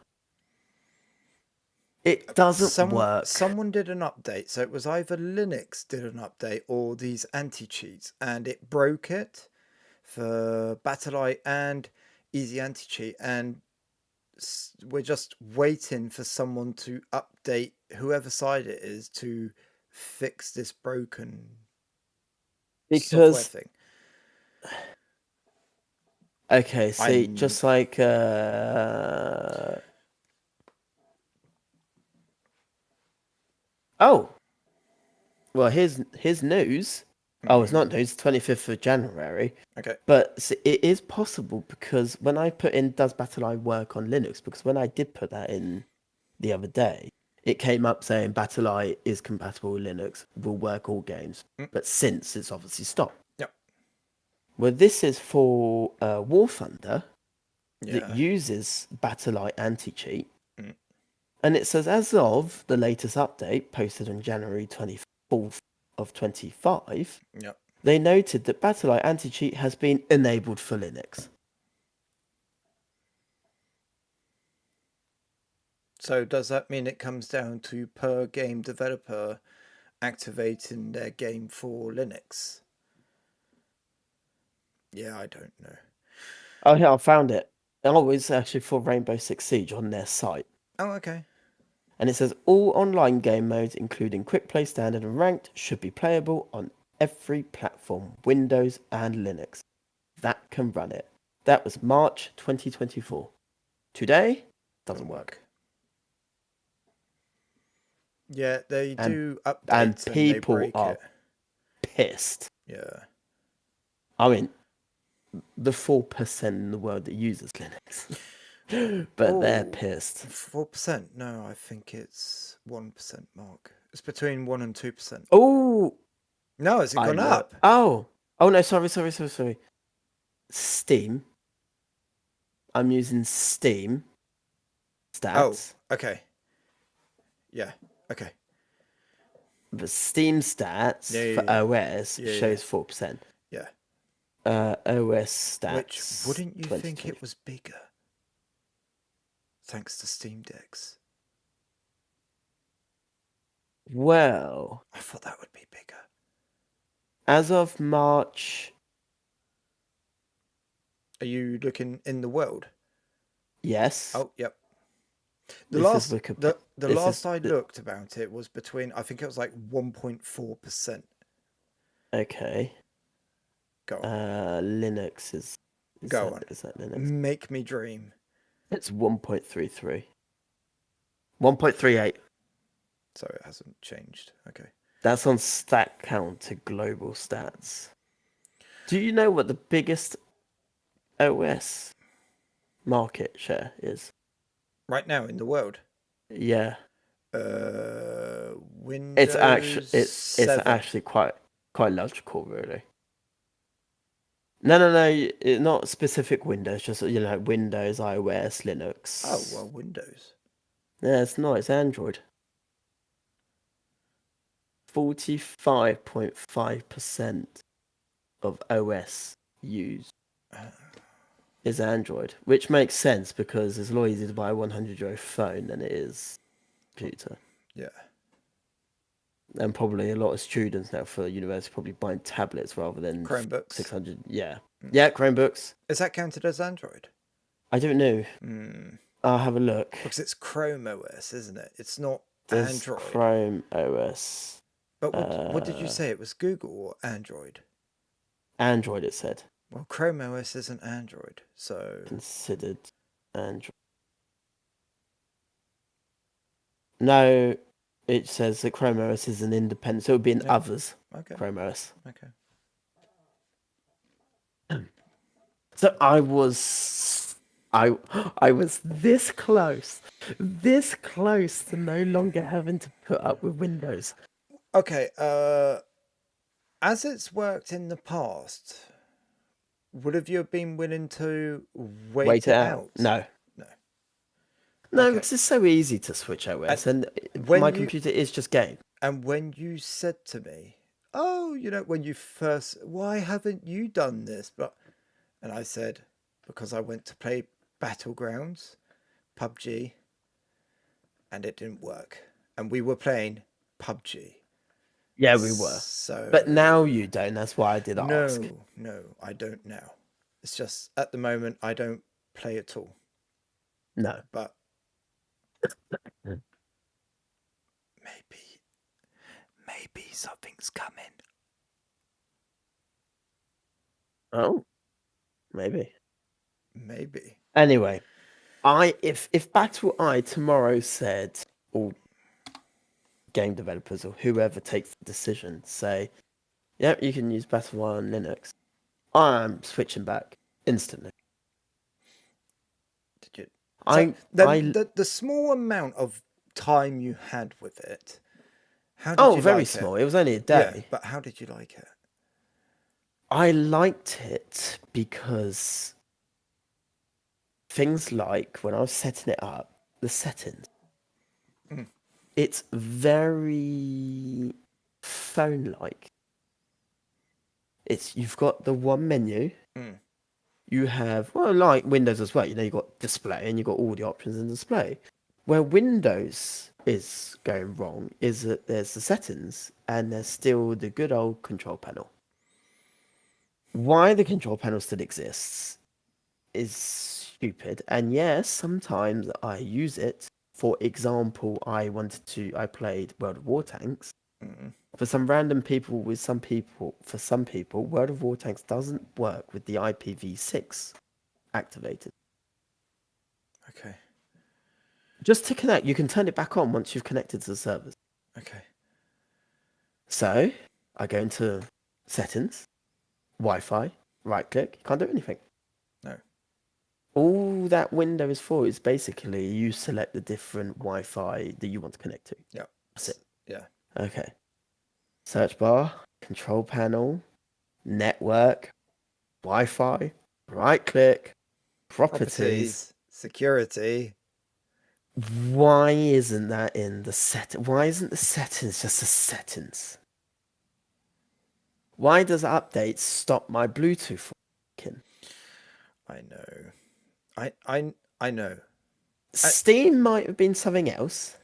It doesn't work. Someone did an update, so it was either Linux did an update or these anti-cheats, and it broke it for Battleye and Easy Anti-Cheat, and we're just waiting for someone to update whoever side it is to fix this broken software Because thing. okay, see, I'm just like oh, well, here's news. Oh, it's not news. 25th of January. okay. But see, it is possible because when I put in does Battleye work on Linux? Because when I did put that in the other day, it came up saying Battleye is compatible with Linux, will work all games. But since it's obviously stopped. Yep. Well, this is for War Thunder that Yeah. uses Battleye anti-cheat. Mm. And it says, as of the latest update posted on January 24th of 25, Yep. they noted that Battleye anti-cheat has been enabled for Linux. So does that mean it comes down to per game developer activating their game for Linux? Yeah, I don't know. Oh, yeah, I found it. Oh, it's actually for Rainbow Six Siege on their site. Oh, okay. And it says all online game modes, including Quick Play Standard and Ranked, should be playable on every platform, Windows and Linux. That can run it. That was March 2024. Today, doesn't work. Yeah, they And do and updates and they people break are it. pissed. Yeah. I mean, the 4% in the world that uses Linux. But they're Oh, pissed. 4%? No, I think it's 1% mark. It's between 1 and 2%. Oh, No, has it I gone know. up? Oh, no, sorry. Steam. I'm using Steam Oh, stats. okay. Yeah, okay. The Steam stats for Yeah. OS Yeah. shows 4%. Yeah. OS Which, stats wouldn't you think 2020. it was bigger? Thanks to Steam Decks. Well, I thought that would be bigger. as of March, Are you looking in the world? yes. Oh, yep. The This is last Wikipedia. the This last is I looked about it was between, I think it was like 1.4%. okay. Go on. Linux is Go on. is that Linux? Make me dream. It's 1.33. 1.38. So it hasn't changed. Okay. That's on Stat Counter Global Stats. Do you know what the biggest OS market share is? Right now in the world. Yeah. Windows It's 7. actually quite logical, really. No, not specific Windows, just Windows, iOS, Oh, Linux. well, Windows. Yeah, it's not. It's Android. 45.5% of OS used is Android, which makes sense because it's a lot easier to buy a €100 phone than it is computer. Yeah. And probably a lot of students now for university probably buying tablets rather than Chromebooks. 600. Yeah. Yeah, Chromebooks. Is that counted as Android? I don't know. I'll have a look. Because it's Chrome OS, isn't it? It's not Does Android. Chrome OS But what did you say? It was Google or Android? Android, it said. Well, Chrome OS isn't Android, so... Considered Android. No, it says that Chrome OS is an independent, so it would be in others. Okay. Chrome OS. Okay. So I was this close to no longer having to put up with Windows. Okay, as it's worked in the past, would have you been willing to Wait wait it it out. out? No. No. No, Okay. because it's so easy to switch And OS, and my when you computer is just game. when you said to me, "Oh, when you first, why haven't you done this?" But and I said, because I went to play Battlegrounds, PUBG, and it didn't work. And we were playing PUBG. Yeah, we were. But So now you don't. That's why I did ask. no, I don't now. It's just at the moment I don't play at all. No. But maybe something's coming. Oh, maybe. Maybe. Anyway, if Battle Eye tomorrow said, all game developers or whoever takes the decision say, yep, you can use Battle Eye on Linux, I'm switching back instantly. Did you? So I then I the small amount of time you had with it, how did oh, you very like it? small. It was only a Yeah, day. but how did you like it? I liked it because things like when I was setting it up, the settings, Mm, it's very phone-like. You've got the one menu. mm, You have, well, like Windows as well. You've got display and you've got all the options in display. Where Windows is going wrong is that there's the settings and there's still the good old control panel. Why the control panel still exists is stupid. And yes, sometimes I use it. For example, I played World of War Tanks. mm. For some people, World of War Tanks doesn't work with the IPv6 activated. Okay, Just to connect, you can turn it back on once you've connected to the servers. okay. So I go into settings, Wi-Fi, right click, can't do anything. No. All that window is for is basically you select the different Wi-Fi that you want to connect to. Yeah. That's it. Yeah. Okay. Search bar, control panel, network, Wi-Fi, right click, properties. Properties, security. Why isn't that in the Why isn't the settings just the settings? Why does updates stop my Bluetooth from working? I know. I know. I, Steam might have been something else.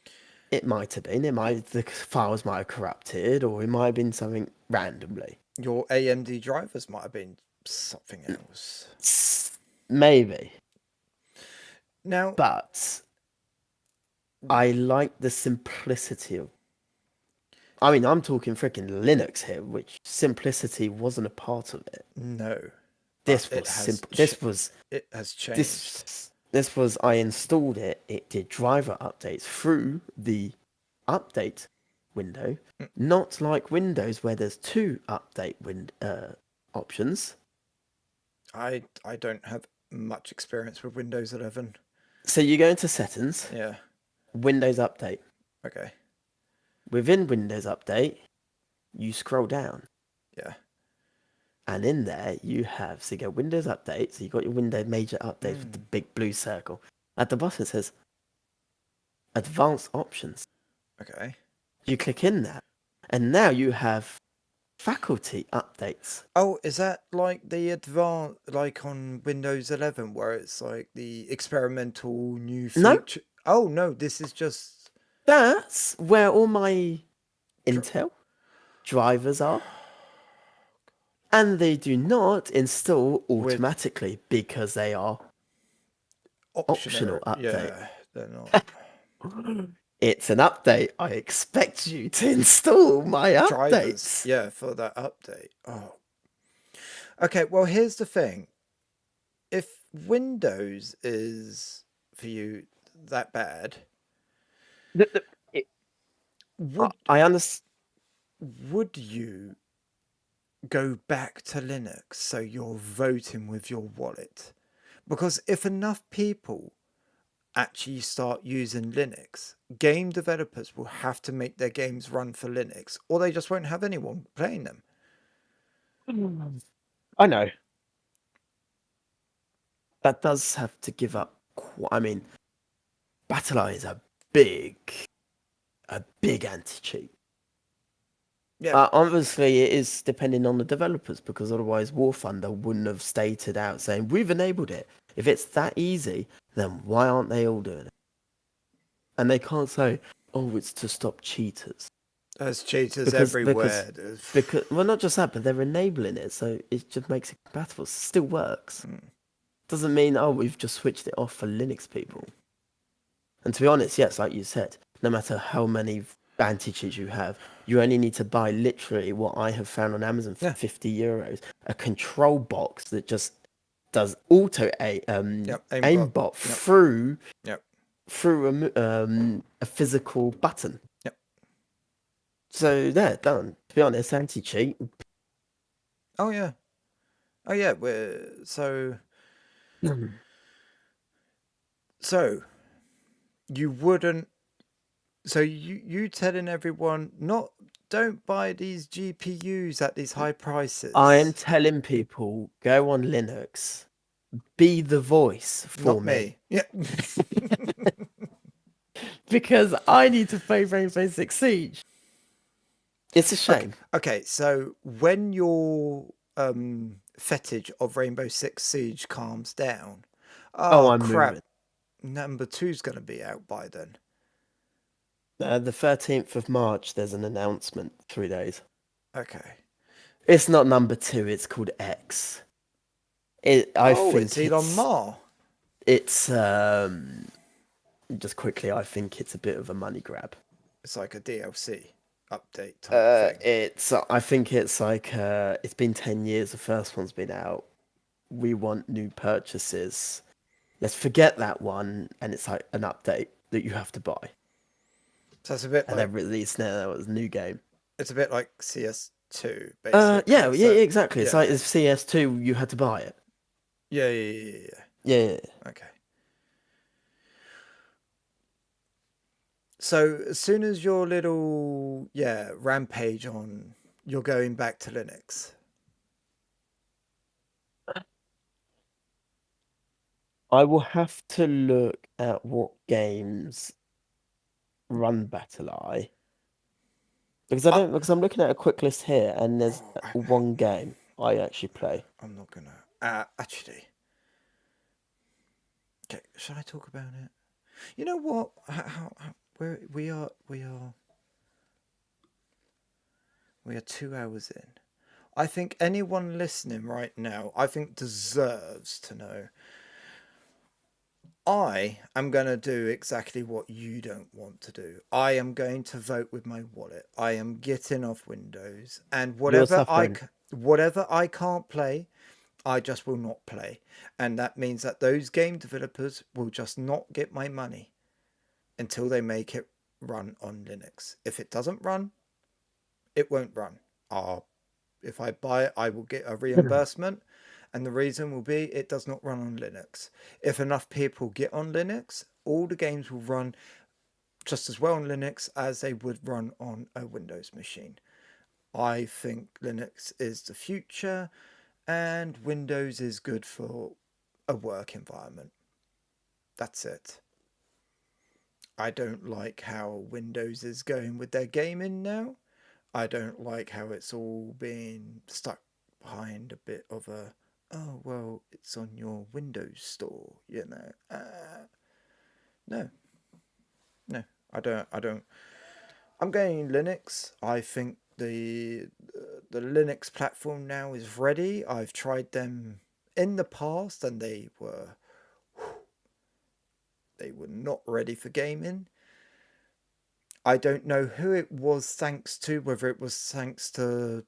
It might have been. The files might have corrupted, or it might have been something randomly. your AMD drivers might have been something else. Maybe. Now, But I like the simplicity of. I mean, I'm talking freaking Linux here, which simplicity wasn't a part of it. no, but This was it has simple. it has changed. This was I installed it. It did driver updates through the update window, not like Windows where there's two update options. I don't have much experience with Windows 11. So you go into settings, Yeah. Windows Update. Okay. Within Windows Update, you scroll down, Yeah. and in there you have, so you go Windows Update, so you got your Windows Major Update with the big blue circle. At the bottom it says Advanced Options. Okay. You click in that, and now you have faculty updates. Oh, is that like the advanced, like on Windows 11, where it's like the experimental new No, feature? Oh no, this is just that's where all my Intel drivers are. And they do not install with automatically because they are optional optional. update. Yeah, they're not It's an update. I expect you to install my drivers. updates. Yeah, for that update. Oh. Okay, well, here's the thing. If Windows is for you that bad, It- would I understand. would you go back to Linux so you're voting with your wallet? Because if enough people actually start using Linux, game developers will have to make their games run for Linux, or they just won't have anyone playing them. I know. that does have to give up. I mean, BattlEye is big, a big anti-cheat. Yeah, Obviously, it is depending on the developers because otherwise, War Thunder wouldn't have stated out saying we've enabled it. If it's that easy, then why aren't they all doing it? And they can't say, "Oh, it's to stop cheaters," there's cheaters because everywhere. well, not just that, but they're enabling it, so it just makes it compatible. It still works. Doesn't mean we've just switched it off for Linux people. And to be honest, yes, like you said, no matter how many anti-cheats you have, you only need to buy literally what I have found on Amazon for Yeah, €50, a control box that just does auto yep, aimbot. aimbot Yep, yep, through a physical button. yep. So there, done. To be honest, anti-cheat. Oh yeah, oh yeah. So you wouldn't. So you telling everyone not don't buy these GPUs at these high I am prices. telling people, go on Linux, be the voice for Not me. me. Yeah. Because I need to play Rainbow Six Siege. It's a Okay. shame. Okay. So when your fetish of Rainbow Six Siege calms down, Oh, oh I'm crap, moving. number two's gonna be out by then. The 13th of March, there's an announcement, 3 days. Okay. It's not number two, it's called X. I Oh, it's think Elon Musk. it's just quickly, I think it's a bit of a money grab. It's like a DLC update type thing. I think it's like it's been 10 years. The first one's been out. We want new purchases. Let's forget that one, and it's like an update that you have to buy, So it's a bit and like they've released now as a new game. it's a bit like CS2 basically. Yeah, So exactly. It's like yeah, it's CS2. You had to buy it. yeah, yeah, yeah, yeah. Yeah. Yeah. Okay. So as soon as your little rampage on, you're going back to Linux. I will have to look at what games run BattlEye because I I, don't because I'm looking at a quick list here, and there's oh, I, one game I actually play. I'm not gonna. Actually, okay. Should I talk about it? You know what? How we are 2 hours in. I think anyone listening right now, I think deserves to know. I am going to do exactly what you don't want to do. I am going to vote with my wallet. I am getting off Windows, and You're suffering. whatever I can't play, I just will not play. And that means that those game developers will just not get my money until they make it run on Linux. If it doesn't run, it won't run. If I buy it, I will get a reimbursement. And the reason will be it does not run on Linux. If enough people get on Linux, all the games will run just as well on Linux as they would run on a Windows machine. I think Linux is the future and Windows is good for a work environment. That's it. I don't like how Windows is going with their gaming now. I don't like how it's all being stuck behind a bit of a, oh well, it's on your Windows store, you know. No, no, I don't. I'm going Linux. I think the Linux platform now is ready. I've tried them in the past, and they were not ready for gaming. I don't know who it was thanks to, whether it was thanks to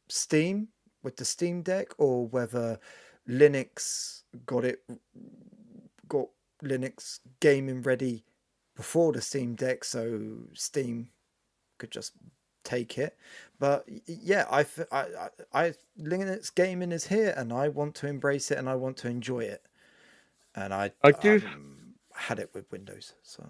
Steam with the Steam Deck, or whether Linux got Linux gaming ready before the Steam Deck, so Steam could just take it. But yeah, Linux gaming is here, and I want to embrace it, and I want to enjoy it. And I do had it with Windows, so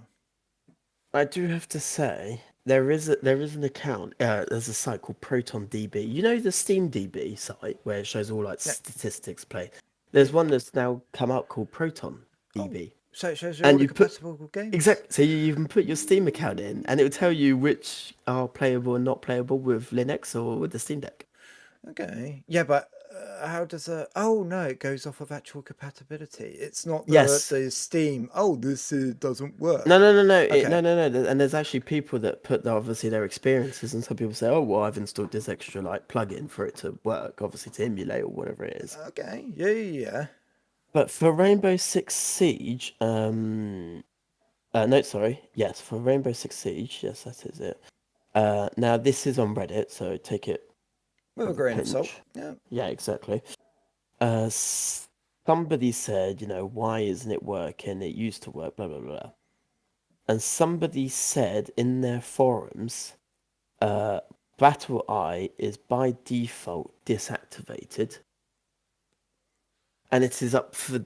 I do have to say there is an account. There's a site called ProtonDB. You know the Steam DB site where it shows all like yeah, statistics play. There's one that's now come out called Proton Oh, DB, so it shows you all and the you put compatible games. exact. So you can put your Steam account in, and it will tell you which are playable and not playable with Linux or with the Steam Deck. Okay. Yeah, but how does a? Oh no, it goes off of actual compatibility. It's not the Yes. the Steam. Oh, this doesn't work. No, no, no, no, no, Okay. no, no. And there's actually people that put obviously their experiences, and some people say, "Oh, well, I've installed this extra like plugin for it to work, obviously to emulate or whatever it is." Okay. Yeah, yeah, yeah. But for Rainbow Six Siege, no, sorry, yes, for Rainbow Six Siege, yes, that is it. Now this is on Reddit, so take it With a with a grain of salt. pinch. Yeah. Yeah, exactly. Uh, Somebody said, why isn't it working? It used to work, blah blah blah. And somebody said in their forums, uh, Battle Eye is by default disactivated, and it's up to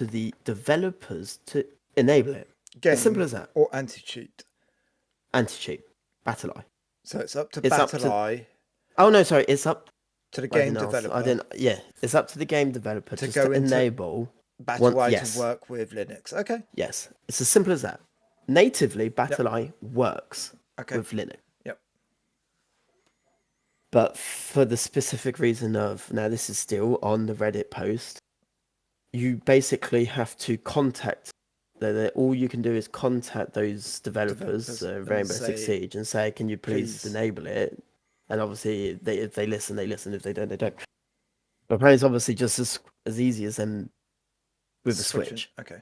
the developers to enable it. As simple Game as that. or anti cheat. Anti-cheat, Battle Eye. So it's up to It's up Battle to. Eye, Oh no, sorry. It's up. to the I game didn't ask. I developer, didn't. Yeah, it's up to the game developer to just go to into enable one. Battle Eye to Yes, work with Linux. Okay. yes. It's as simple as that. Natively, Yep. Battle Eye works Okay. with Linux. Yep. But for the specific reason of now, this is still on the Reddit post. You basically have to contact. All you can do is contact those developers, Developers and Rainbow Six say, Siege, and say, "Can you please please enable it?" And obviously, if they listen, they listen. If they don't, they don't. But apparently, it's obviously just as easy as them with a switching. Switch. Okay.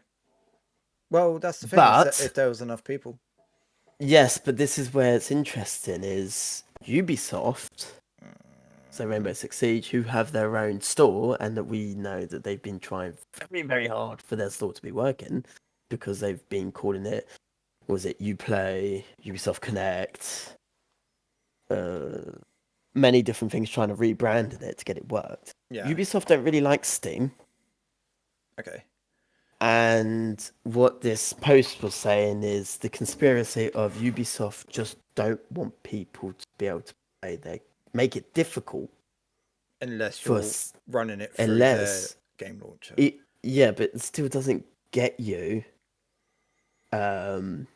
Well, that's the thing. Is that But if there was enough people, yes, but this is where it's interesting: is Ubisoft, so Rainbow Six Siege, who have their own store, and that we know that they've been trying very, very hard for their store to be working because they've been calling it, was it Uplay, Ubisoft Connect, uh, many different things, trying to rebrand it to get it worked. yeah. Ubisoft don't really like Steam. Okay. And what this post was saying is the conspiracy of Ubisoft just don't want people to be able to play their, make it difficult Unless for you're running it through their unless game launcher. yeah, but it still doesn't get you um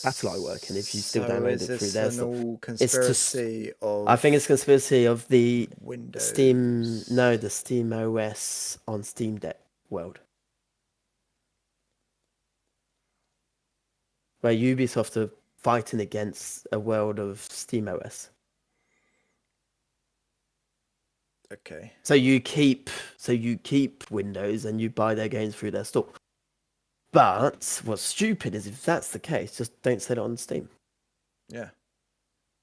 Battle Eye working if you still So download is it through this their an stuff. all It's to conspiracy I think it's of conspiracy of the Windows? The Steam OS on Steam Deck world, where Ubisoft are fighting against a world of Steam OS. Okay. So you keep Windows and you buy their games through their store. But what's stupid is if that's the case, just don't sell it on Steam. Yeah.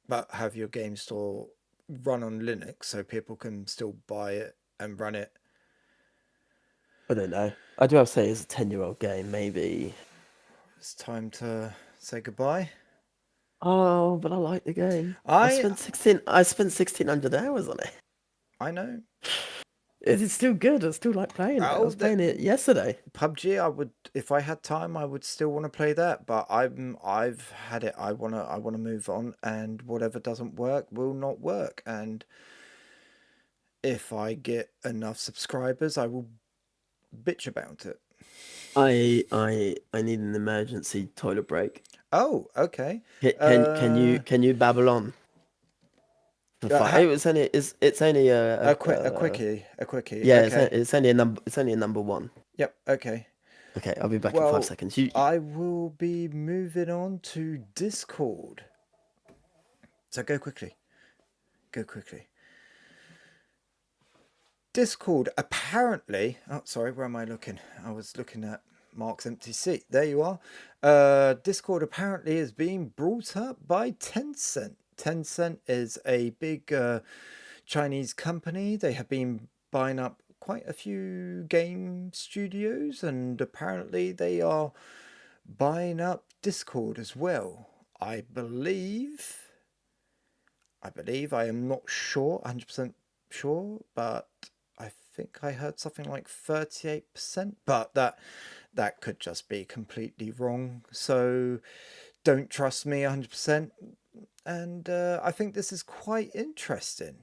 But have your game store run on Linux so people can still buy it and run it. I don't know. I do have to say it's a 10-year-old game, maybe. It's time to say goodbye. Oh, but I like the game. I I spent 1600 hours on it. I know. It's still good. I still like playing it. I Oh, was that playing it yesterday. PUBG. I would, if I had time, I would still want to play that. But I've had it. I wanna move on, and whatever doesn't work will not work. And if I get enough subscribers, I will bitch about it. I need an emergency toilet break. Oh, okay. Can Uh, can you babble on for five? ha- It's only a quickie, a quickie. yeah, Okay. it's only a number one. Yep. Okay. Okay, I'll be back in five Well, seconds. I will be moving on to Discord. So go quickly. Go quickly. Discord apparently. Oh, sorry. Where am I looking? I was looking at Mark's empty seat. There you are. Discord apparently is being brought up by Tencent. Tencent is a big Chinese company. They have been buying up quite a few game studios, and apparently they are buying up Discord as well. I believe. I am not sure, 100% sure, but I think I heard something like 38%, but that could just be completely wrong. So don't trust me 100%. And I think this is quite interesting.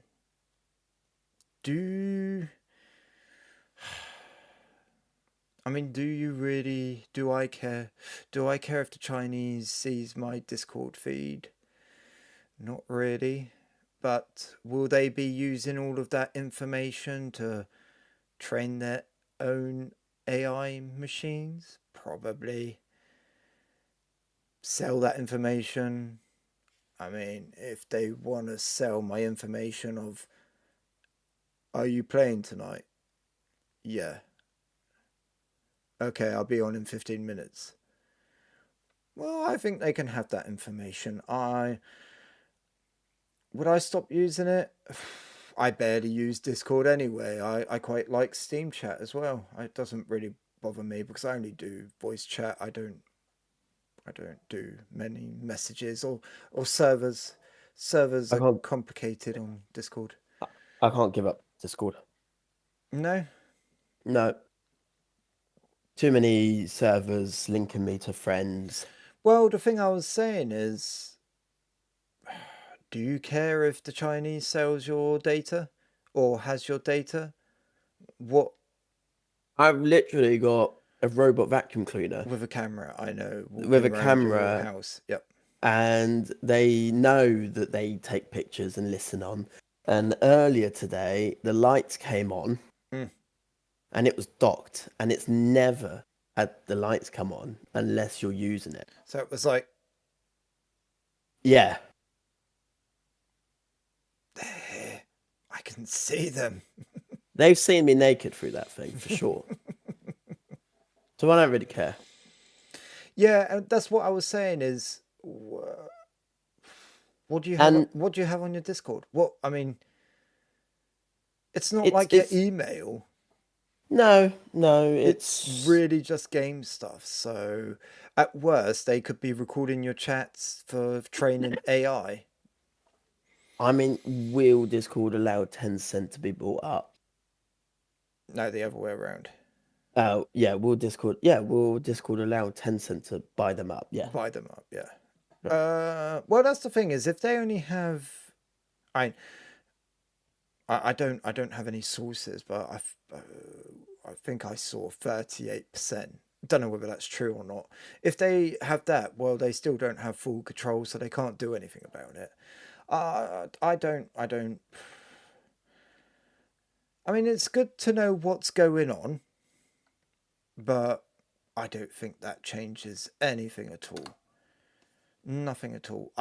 Do I mean, do you really? Do I care? Do I care if the Chinese sees my Discord feed? Not really. But will they be using all of that information to train their own AI machines? Probably. Sell that information. I mean, if they want to sell my information of, are you playing tonight? Yeah. Okay, I'll be on in 15 minutes. Well, I think they can have that information. Would I stop using it? I barely use Discord anyway. I quite like Steam Chat as well. It doesn't really bother me because I only do voice chat. I don't do many messages or servers. Servers I are can't complicated on Discord. I can't give up Discord. No. No, too many servers linking me to friends. Well, the thing I was saying is, do you care if the Chinese sells your data or has your data? What I've literally got a robot vacuum cleaner with a camera? I know, with walking a around your camera, house. Yep. and they know that they take pictures and listen on. And earlier today, the lights came on Mm. and it was docked, and it's never had the lights come on unless you're using it. So it was like, Yeah, there, I can see them. they've seen me naked through that thing for sure. So I don't really care. Yeah, and that's what I was saying is, what do you have? And What do you have on your Discord? What I mean, it's not it's like your it's email. no, It's it's really just game stuff. So at worst, they could be recording your chats for training AI. I mean, will Discord allow Tencent to be brought up? No, the other way around. Oh, will Discord allow Tencent to buy them up? Yeah. Buy them up. Yeah. Right. Well, that's the thing is, if they only have, I, I don't have any sources, but I think I saw 38%. Don't know whether that's true or not. If they have that, well, they still don't have full control, so they can't do anything about it. I don't. I mean, it's good to know what's going on, but I don't think that changes anything at all. Nothing at all.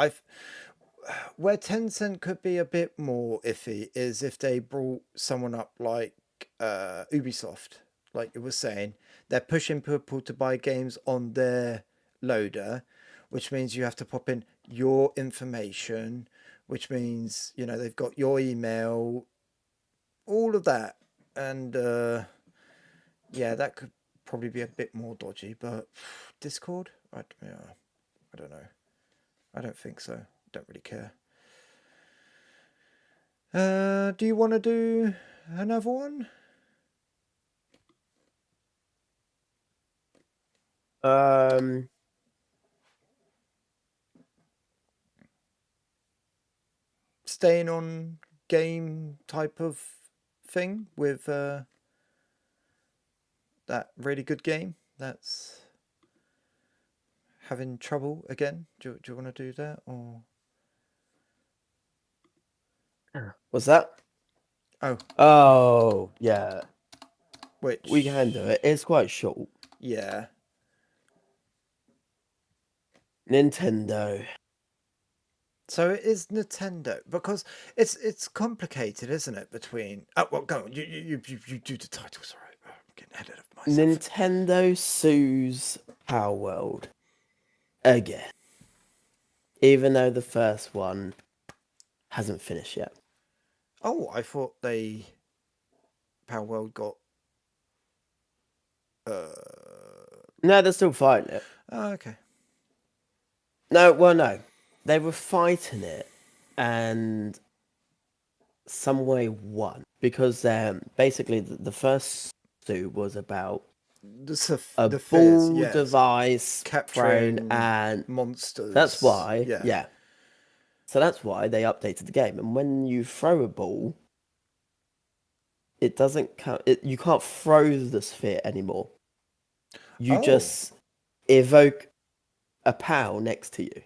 Where Tencent could be a bit more iffy is if they brought someone up like Ubisoft, like you were saying, they're pushing people to buy games on their loader, which means you have to pop in your information, which means they've got your email, all of that, and yeah, that could probably be a bit more dodgy. But Discord, yeah, I don't know. I don't think so. Don't really care. Do you want to do another one? Um, Staying on game type of thing with that really good game that's having trouble again. Do you want to do that or? what's that? Oh, Oh, yeah, we can do which it. It's quite short. yeah. Nintendo. So it is Nintendo because it's complicated, isn't it? Between well, go on. You do the title. Sorry, I'm getting ahead of myself. Nintendo sues Power World again, even though the first one hasn't finished yet. Oh, I thought Power World got No, they're still fighting it. oh, okay. No, well, no. They were fighting it, and some way won because basically the first suit was about a The fears, ball yes, device thrown, capturing and that's monsters. why, Yeah. yeah. So that's why they updated the game. And when you throw a ball, it doesn't count. You can't throw the sphere anymore. You Oh, just evoke a POW next to you.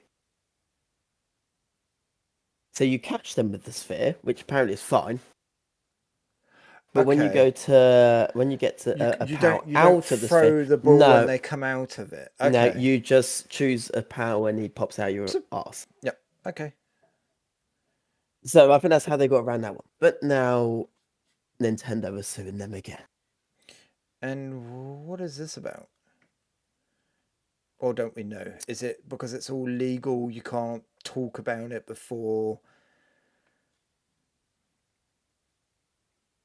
So you catch them with the sphere, which apparently is fine. But when you okay. get to a You POW don't out of the sphere, throw the ball when no, they come out of it. no, Okay. you just choose a POW and he pops out your So, arse. yep. Okay. So I think that's how they got around that one. But now Nintendo is suing them again. And what is this about? Or don't we know? Is it because it's all legal? You can't talk about it before.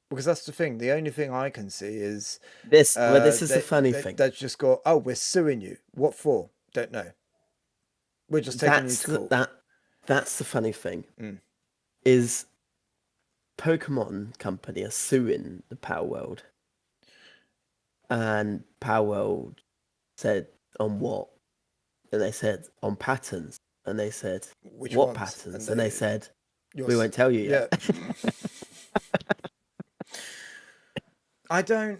Because that's the thing. The only thing I can see is This is the funny thing. they've just got, oh, we're suing you. What for? Don't know. We're just taking you That's to the, court. that that's the funny thing. Mm. Is Pokemon Company are suing the Power World, and Power World said on what? And they said on patterns, and they said Which what ones? And patterns? And they they, said we yours, won't tell you yeah. yet. I don't,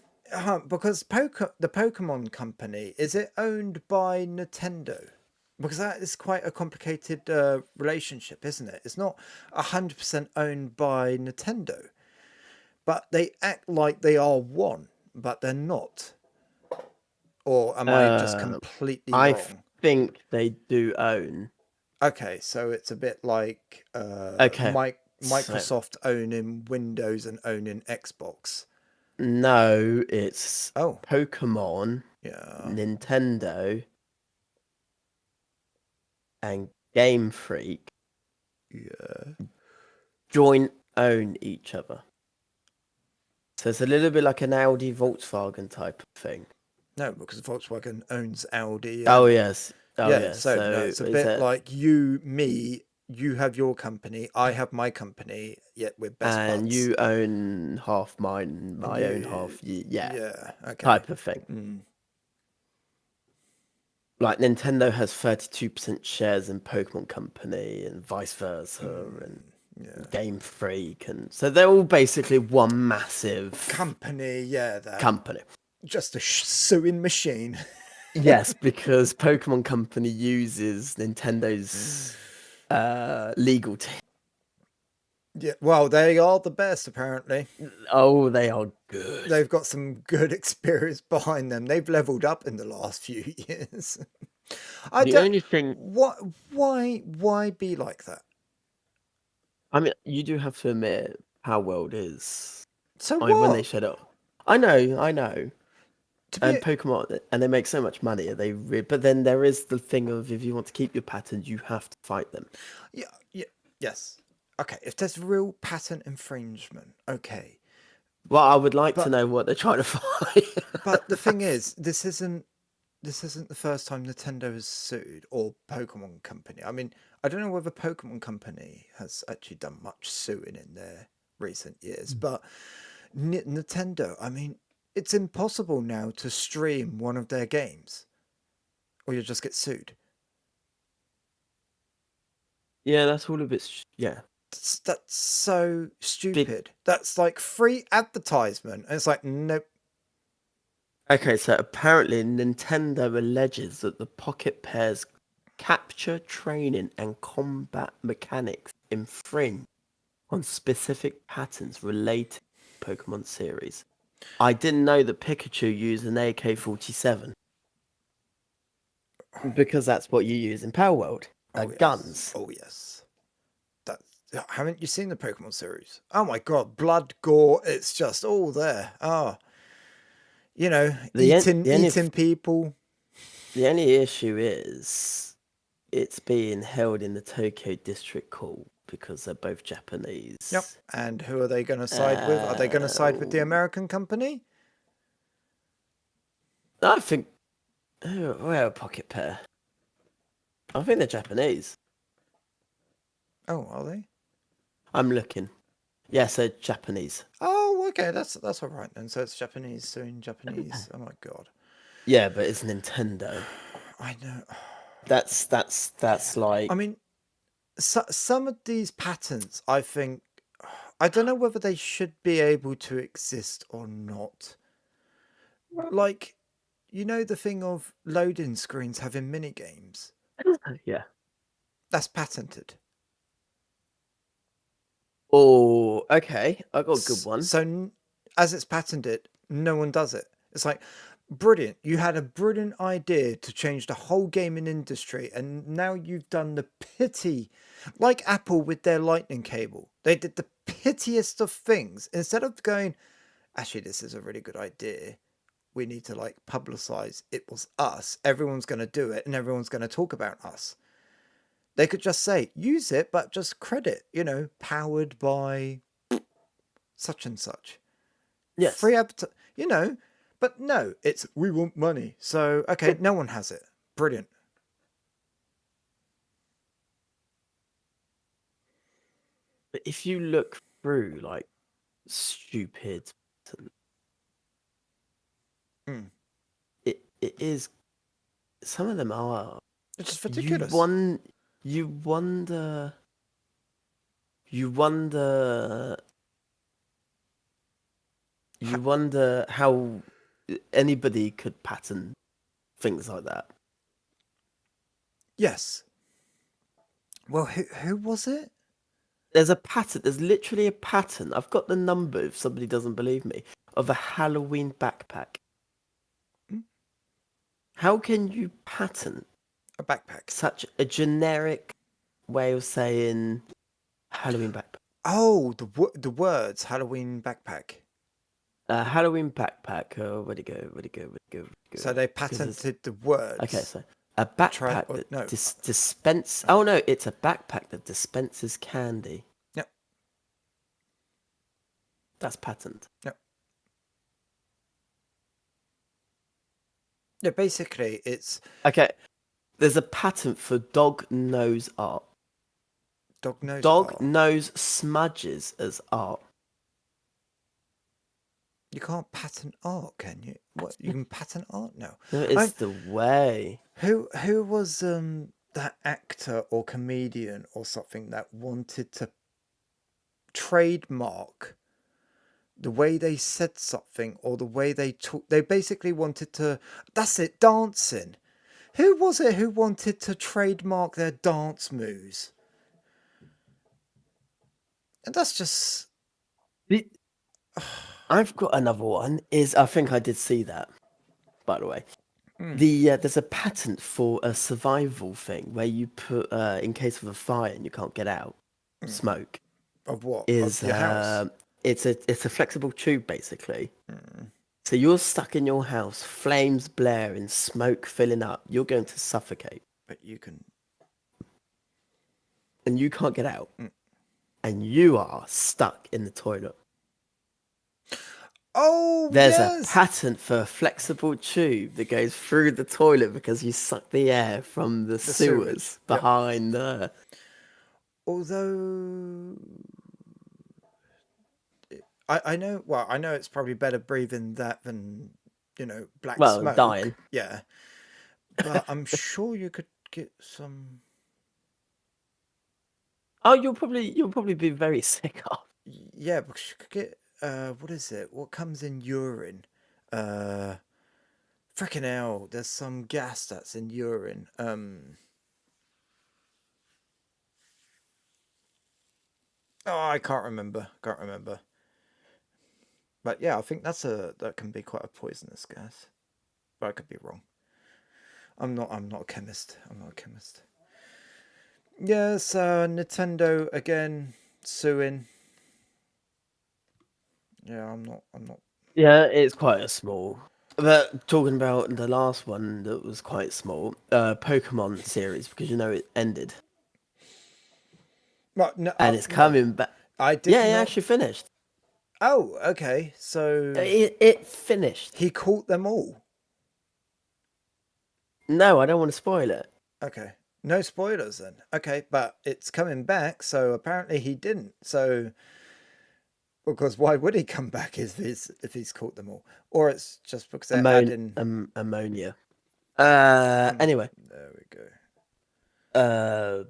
because the Pokemon Company, is it owned by Nintendo? Because that is quite a complicated relationship, isn't it? It's not 100% owned by Nintendo, but they act like they are one, but they're not. Or am I just Uh, completely I wrong? think they do own. Okay, so it's a bit like Okay, so Microsoft owning Windows and owning Xbox. no, it's Oh, Pokemon, yeah, Nintendo, and Game Freak yeah. joint own each other. So it's a little bit like an Audi Volkswagen type of thing. No, because Volkswagen owns Audi, Oh and yes. Oh yeah, yes. so no, So it's a is bit it like you, me, you have your company, I have my company, yet we're best and buds. you own half mine, And I own you, half you, yeah, yeah, okay. type of thing. Mm, Like Nintendo has 32% shares in Pokemon Company and vice versa and yeah. Game Freak and so they're all basically one massive Company, yeah, that company. just a sewing machine. Yes, because Pokemon Company uses Nintendo's legal team. Yeah, well, they are the best apparently. Oh, they are good. They've got some good experience behind them. They've leveled up in the last few years. I The don't. only thing, What? Why be like that? I mean, you do have to admit how World is. So I mean, when they what? shut up, I know, To be and Pokemon, and they make so much money. But then there is the thing of if you want to keep your patterns, you have to fight them. yeah, yeah, yes. Okay, if there's real patent infringement, okay. Well, I would like to But know what they're trying to fight. the thing is, this isn't the first time Nintendo has sued or Pokemon Company. I mean, I don't know whether Pokemon Company has actually done much suing in their recent years, but Nintendo, I mean, it's impossible now to stream one of their games or you'll just get sued. Yeah, that's all a bit. Yeah, That's so big. stupid. That's like free advertisement. And it's like, nope. Okay, so apparently Nintendo alleges that the Pocket Pair's capture, training, and combat mechanics infringe on specific patterns related to the Pokemon series. I didn't know that Pikachu used an AK-47 because that's what you use in Power World. Oh, yes. Guns. Oh, yes. That haven't you seen the Pokemon series? Oh my god, blood, gore, it's just all there. Ah, The en- eating people. the only issue is it's being held in the Tokyo District Court because they're both Yep. Japanese. And who are they going to side with? Are they going to side with the Uh, American company? I think where a Pocket Pair. I think they're Japanese. Oh, are they? I'm looking. Yes, they're Japanese. Oh, okay, that's all right then. So it's Japanese suing Japanese. Oh my god. Yeah, but it's Nintendo. I know. That's I like mean, some of these patents, I think, I don't know whether they should be able to exist or not. Like, you know the thing of loading screens having mini games? Yeah. That's patented. Oh, okay. I got a good one. So, as it's patented, no one does it. It's like, brilliant. You had a brilliant idea to change the whole gaming industry, and now you've done the pity, like Apple with their lightning cable. They did the pitiest of things. Instead of going, actually, this is a really good idea, we need to like publicize it was us. Everyone's going to do it and everyone's going to talk about us. They could just say, use it, but just credit, powered by such and such. Yes. Free advertising, but no, it's we want money. So, okay, no one has it. Brilliant. But if you look through like stupid, Mm. it is, some of them are, It's just you ridiculous. won you wonder you wonder how anybody could pattern things like that. Yes. Well, who was it? There's a pattern. There's literally a pattern. I've got the number if somebody doesn't believe me, of a Halloween backpack. Mm. How can you pattern A backpack. such a generic way of saying Halloween backpack? Oh, the words Halloween backpack. Halloween backpack. Oh, where'd it go? Where'd it go? Where'd it go? Where'd it So go? they Because it's patented the okay. words. So a Try backpack or that no. dispense. Oh no, it's a backpack that dispenses candy. Yep. That's patent. Yep. Yeah, basically it's Okay. There's a patent for dog nose art. dog nose Dog art. nose smudges as art. You can't patent art, can you? What, you can patent art? No. No, I it's the way. who was that actor or comedian or something that wanted to trademark the way they said something or the way they talk? They basically wanted to, that's it, dancing. Who was it who wanted to trademark their dance moves? And that's just The- I've got another one. I think I did see that, by the way. There's a patent for a survival thing where you put in case of a fire and you can't get out, smoke of what? is Of your house. it's a flexible tube basically. So you're stuck in your house, flames blaring, smoke filling up. You're going to suffocate, But you can. and you can't get out, and you are stuck in the toilet. Oh, There's a yes! patent for a flexible tube that goes through the toilet because you suck the air from the The sewage. sewers Yep. behind the. Although I know, well, I know it's probably better breathing that than, black Well, dying. smoke. Yeah. But I'm sure you could get some. Oh, you'll probably be very sick of. Yeah, because you could get. What is it? What comes in urine? Uh, Freaking hell, there's some gas that's in urine. Oh, I can't remember. Can't remember. But yeah, I think that can be quite a poisonous gas. But I could be wrong. I'm not a chemist. I'm not a chemist. Yes, Nintendo again suing. Yeah, I'm not. Yeah, it's quite a small. But talking about the last one that was quite small, Pokemon series, because it ended Well, no, and it's no, coming back. I did Yeah, it not. actually finished. Oh, okay. So It finished. he caught them all. No, I don't want to spoil it. Okay. No spoilers then. Okay, but it's coming back, so apparently he didn't. So because why would he come back if he's caught them all? Or it's just because they're adding. Ammonia. Um, Anyway, there we go. uh,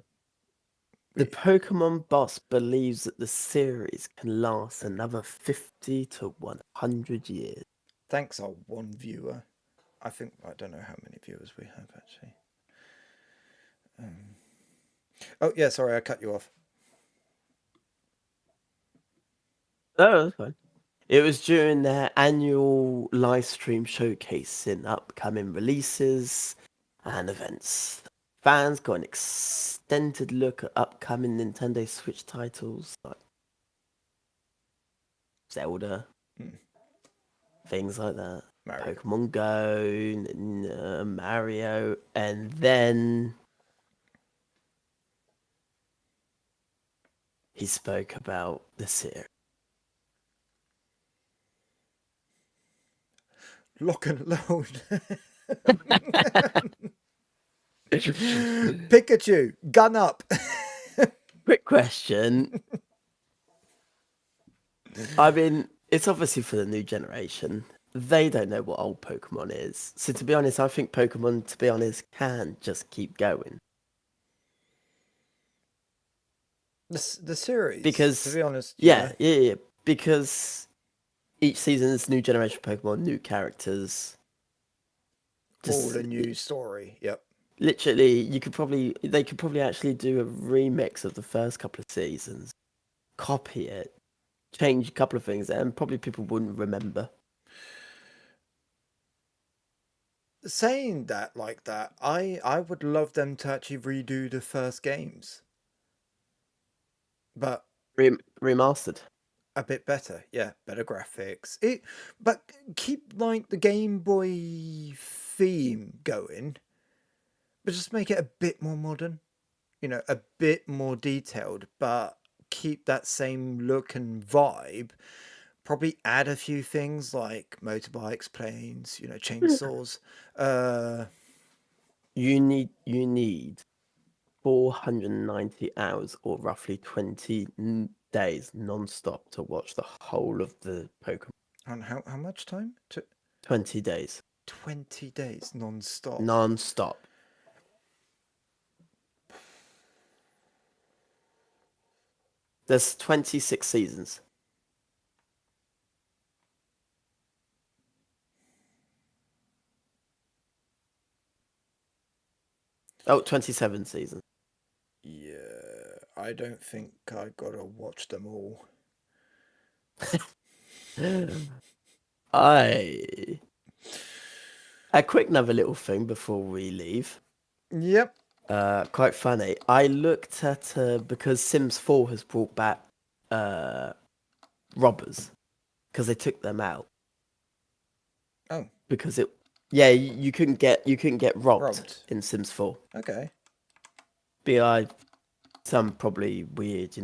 The We Pokemon boss believes that the series can last another 50 to 100 years. thanks our one viewer. I don't know how many viewers we have actually. Oh yeah, sorry, I cut you off. Oh, that's fine. It was during their annual live stream showcasing upcoming releases and events. Fans got an extended look at upcoming Nintendo Switch titles like Zelda, Hmm. things like that. Mario. Pokemon Go, Mario, and then he spoke about the series. Lock and load. Pikachu, gun up. Quick question. I mean, it's obviously for the new generation. They don't know what old Pokemon is. So to be honest, I think Pokemon, to be honest, can just keep going. The series, to Because, be honest, yeah, yeah, yeah, yeah. Because each season is new generation Pokemon, new characters. all Just a new story. Yep. literally, they could probably actually do a remix of the first couple of seasons, copy it, change a couple of things, and probably people wouldn't remember. Saying that like that, I would love them to actually redo the first games, but Remastered. a bit better. Yeah, better graphics. But keep like the Game Boy theme going, but just make it a bit more modern. A bit more detailed, but keep that same look and vibe. Probably add a few things like motorbikes, planes, chainsaws. Uh, You need 490 hours or roughly 20 days non-stop to watch the whole of the Pokemon. and how much time? 20 days 20 days non-stop. non-stop. There's 26 seasons. Oh, 27 seasons. Yeah, I don't think I gotta watch them all. I a quick another little thing before we leave. Yep. Quite funny. I looked at because Sims 4 has brought back uh, robbers because they took them out Oh, because yeah, you couldn't get robbed robbed. in Sims 4. Okay. Bi some probably weird,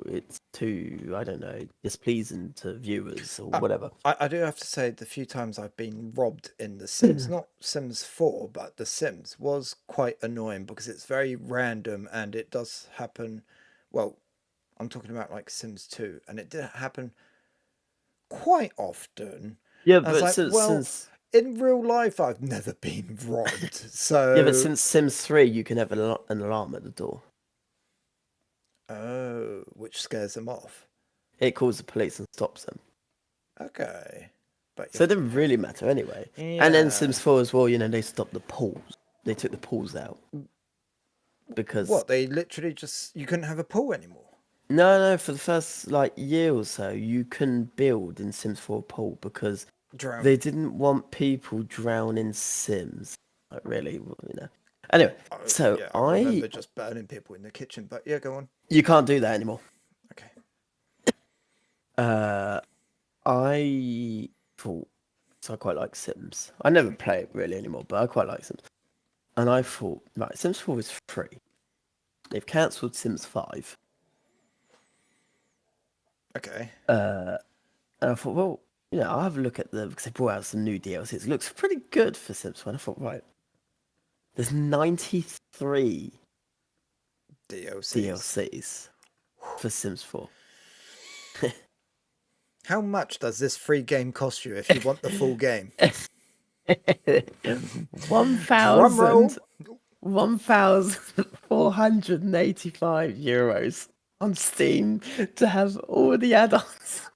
it's too, I don't know, displeasing to viewers or Uh, whatever. I do have to say the few times I've been robbed in The Sims, not Sims 4, but The Sims, was quite annoying because it's very random and it does happen. Well, I'm talking about like Sims 2, and it did happen quite often. Yeah, I was but like, since well, since in real life, I've never been robbed. yeah, but So, since Sims 3, you can have an alarm at the door. oh, which scares them off. It calls the police and stops them. Okay. But you So have it to didn't pay. really matter anyway. And then Yeah. Sims 4 as well, they stopped the pools. They took the pools out because What? They literally just. You couldn't have a pool anymore. no, for the first like year or so, you couldn't build in Sims 4 pool because Drown. they didn't want people drowning Sims. Like really. Anyway, so Yeah, I remember just burning people in the kitchen, but yeah, go on. you can't do that anymore. Okay. Uh, I thought so. I quite like Sims. I never play it really anymore, but I quite like Sims. And I thought, right, Sims 4 is free. They've cancelled Sims 5. Okay. And I thought, well, I'll have a look at because they brought out some new DLCs. It looks pretty good for Sims 1. I thought, right, there's 93 DLCs. DLCs for Sims 4. How much does this free game cost you if you want the full game? Drum 1,000 roll. €1,485 on Steam to have all the add-ons.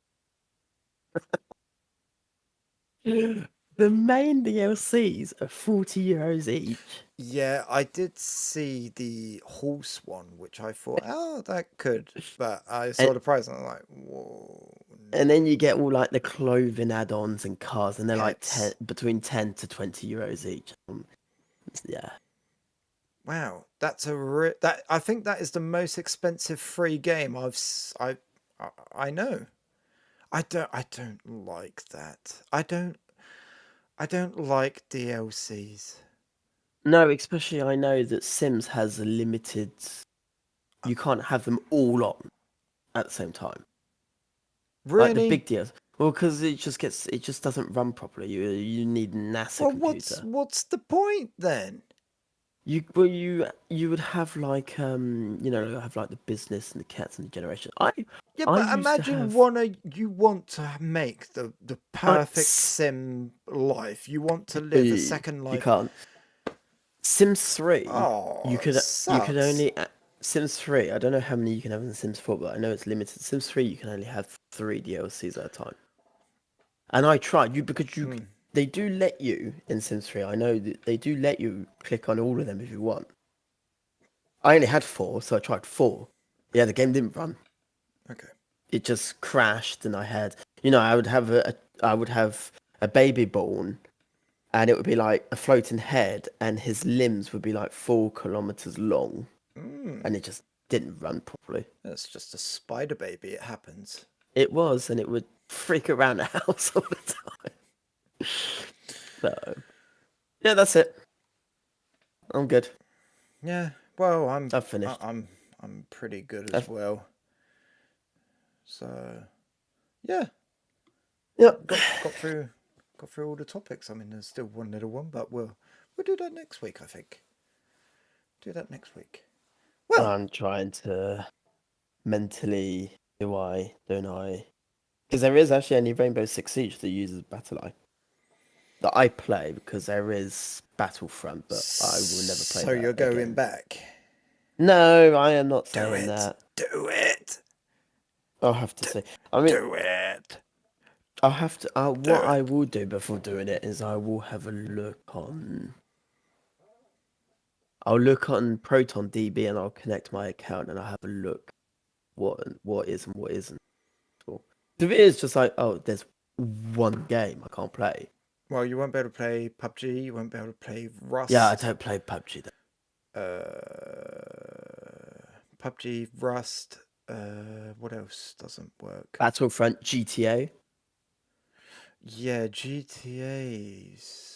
The main DLCs are €40 each. Yeah, I did see the horse one, which I thought, oh, that could. But I saw And the price and I'm like, whoa, and then you get all like the clothing add-ons and cars, and they're like pets. between 10 to €20 each. Yeah. Wow, that's that. I think that is the most expensive free game I know. I don't like that. I don't like DLCs. No, especially I know that Sims has a limited. You can't have them all on at the same time. Like the Really? big deals. Well, because it just doesn't run properly. You need a NASA Well, computer. what's the point then? You would have like have like the business and the cats and the generation. Yeah, I but used to imagine have you want to make the like perfect sim life. You want to live a you second you life. can't Sims 3. Oh, it You could sucks. only Sims 3. I don't know how many you can have in Sims 4, but I know it's limited. Sims 3 you can only have 3 DLCs at a time. And I tried you because Hmm. they do let you in Sims 3. I know that they do let you click on all of them if you want. I only had 4, so I tried 4. Yeah, the game didn't run. Okay. It just crashed, and I would have I would have a baby born, and it would be like a floating head, and his limbs would be like 4 kilometers long, Mm, and it just didn't run properly. that's just a spider baby. It happens. It was, and it would freak around the house all the time. So yeah, that's it. I'm good. Yeah. Well, I've finished. I'm pretty good as I've, well. So yeah, yep. got through all the topics. I mean, there's still one little one, but we'll do that next week. I think. Do that next week. Well, I'm trying to mentally don't I? Because there is actually only Rainbow Six Siege that uses Battle Eye that I play because there is Battlefront, but I will never play so that you're going again. back. No, I am not Do saying it. that. Do it. I'll have to D- say. I mean, do it. I'll have to. Do What I it. will do before doing it is I will have a look on. I'll look on Proton DB and I'll connect my account and I'll have a look what is and what isn't. If it is just like, oh, there's one game I can't play. Well, you won't be able to play PUBG. You won't be able to play Yeah, I Rust. don't play PUBG. PUBG, Rust. What else doesn't work? Battlefront, GTA. Yeah, GTA's.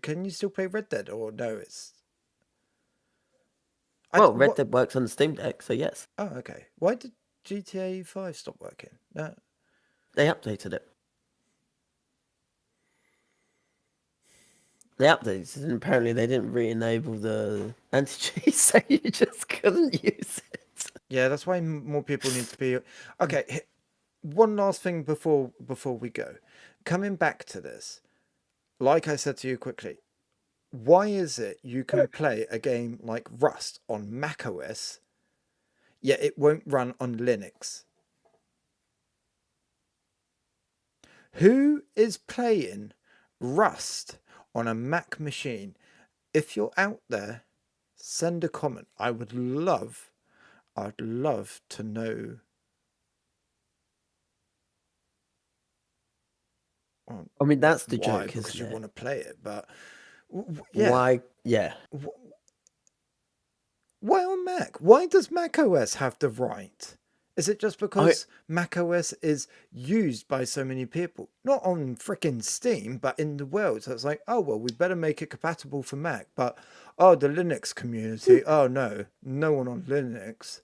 Can you still play Red Dead or no? It's I Well, Red what? Dead works on the Steam Deck, so yes, Oh, okay. Why did GTA 5 stop working? No. they updated it. They updated it, and apparently they didn't re-enable the anti-cheat, so you just couldn't use it. Yeah, that's why more people need to be. Okay, one last thing before we go. Coming back to this, like I said to you quickly, why is it you can play a game like Rust on macOS, yet it won't run on Linux? Who is playing Rust on a Mac machine? If you're out there, send a comment. I'd love to know. Well, I mean, that's the why? joke, Because isn't you it? want to play it, but yeah. Why? Yeah. Why on Mac? Why does Mac OS have the right? Is it just I because Mac OS is used by so many people? Not on freaking Steam, but in the world. So it's like, oh, well, we better make it compatible for Mac. But, oh, the Linux community, oh, no, no one on Linux.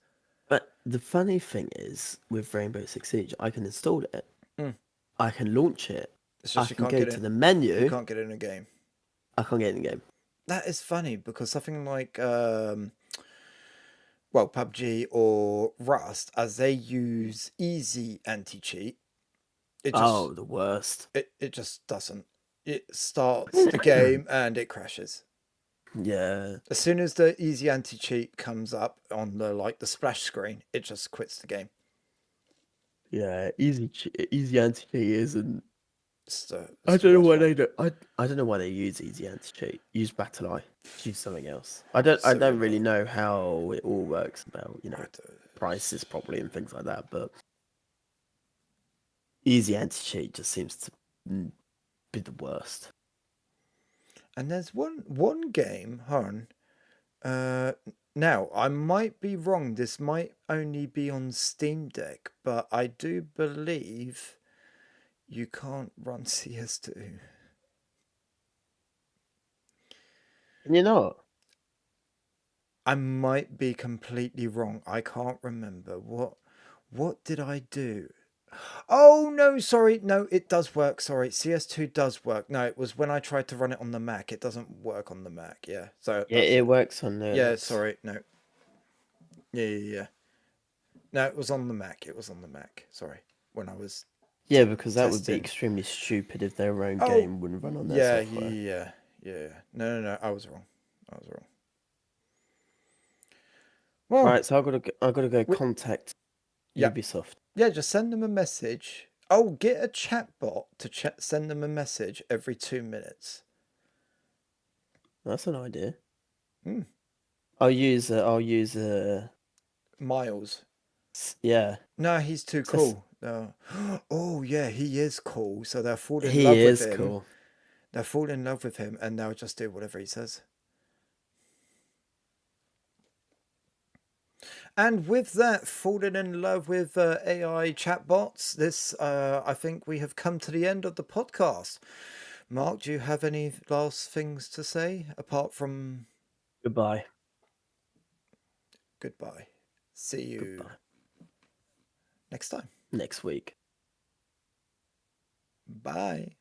But the funny thing is, with Rainbow Six Siege, I can install it, Mm. I can launch it, It's I just you can can't go get to in. the You menu, can't get in a game. I can't get in the game. That is funny because something like, well, PUBG or Rust, as they use easy anti cheat, it just Oh, the worst. it just doesn't. It starts the game and it crashes. Yeah, As soon as the easy anti-cheat comes up on the splash screen, it just quits the game. yeah. Easy anti cheat isn't. It's I the don't know worst why one. they do. I don't know why they use easy anti cheat. Use battle eye. Use something else. I So don't really know how it all works about I don't- prices probably and things like that. But easy anti cheat just seems to mm, be the worst. and there's one game, hon. Uh, Now I might be wrong. This might only be on Steam Deck, but I do believe you can't run CS2. And you're not. I might be completely wrong. I can't remember what did I do? Oh no, sorry. No, it does work. Sorry. CS2 does work. No, it was when I tried to run it on the Mac. It doesn't work on the Mac. Yeah. So Yeah, that's it it. works on Yeah, Linux. sorry. No. Yeah. No, it was on the Mac. It was on the Mac. Sorry. When I was Yeah, because that would be testing. extremely stupid if their own Oh, game wouldn't run on their yeah, software. yeah, yeah. No. I was wrong. I was wrong. Well, Right, so I gotta go we, contact yeah. Ubisoft. Yeah, just send them a message. Oh, get a chatbot to send them a message every 2 minutes. That's an idea. Hmm. I'll use Miles. yeah. No, he's too Just, cool. No. Oh, yeah, he is cool. So they'll fall in he love with is him. cool. They'll fall in love with him and they'll just do whatever he says. And with that, falling in love with AI chatbots, I think we have come to the end of the podcast. Mark, do you have any last things to say apart from Goodbye. goodbye? See you Goodbye. next time. Next week. Bye.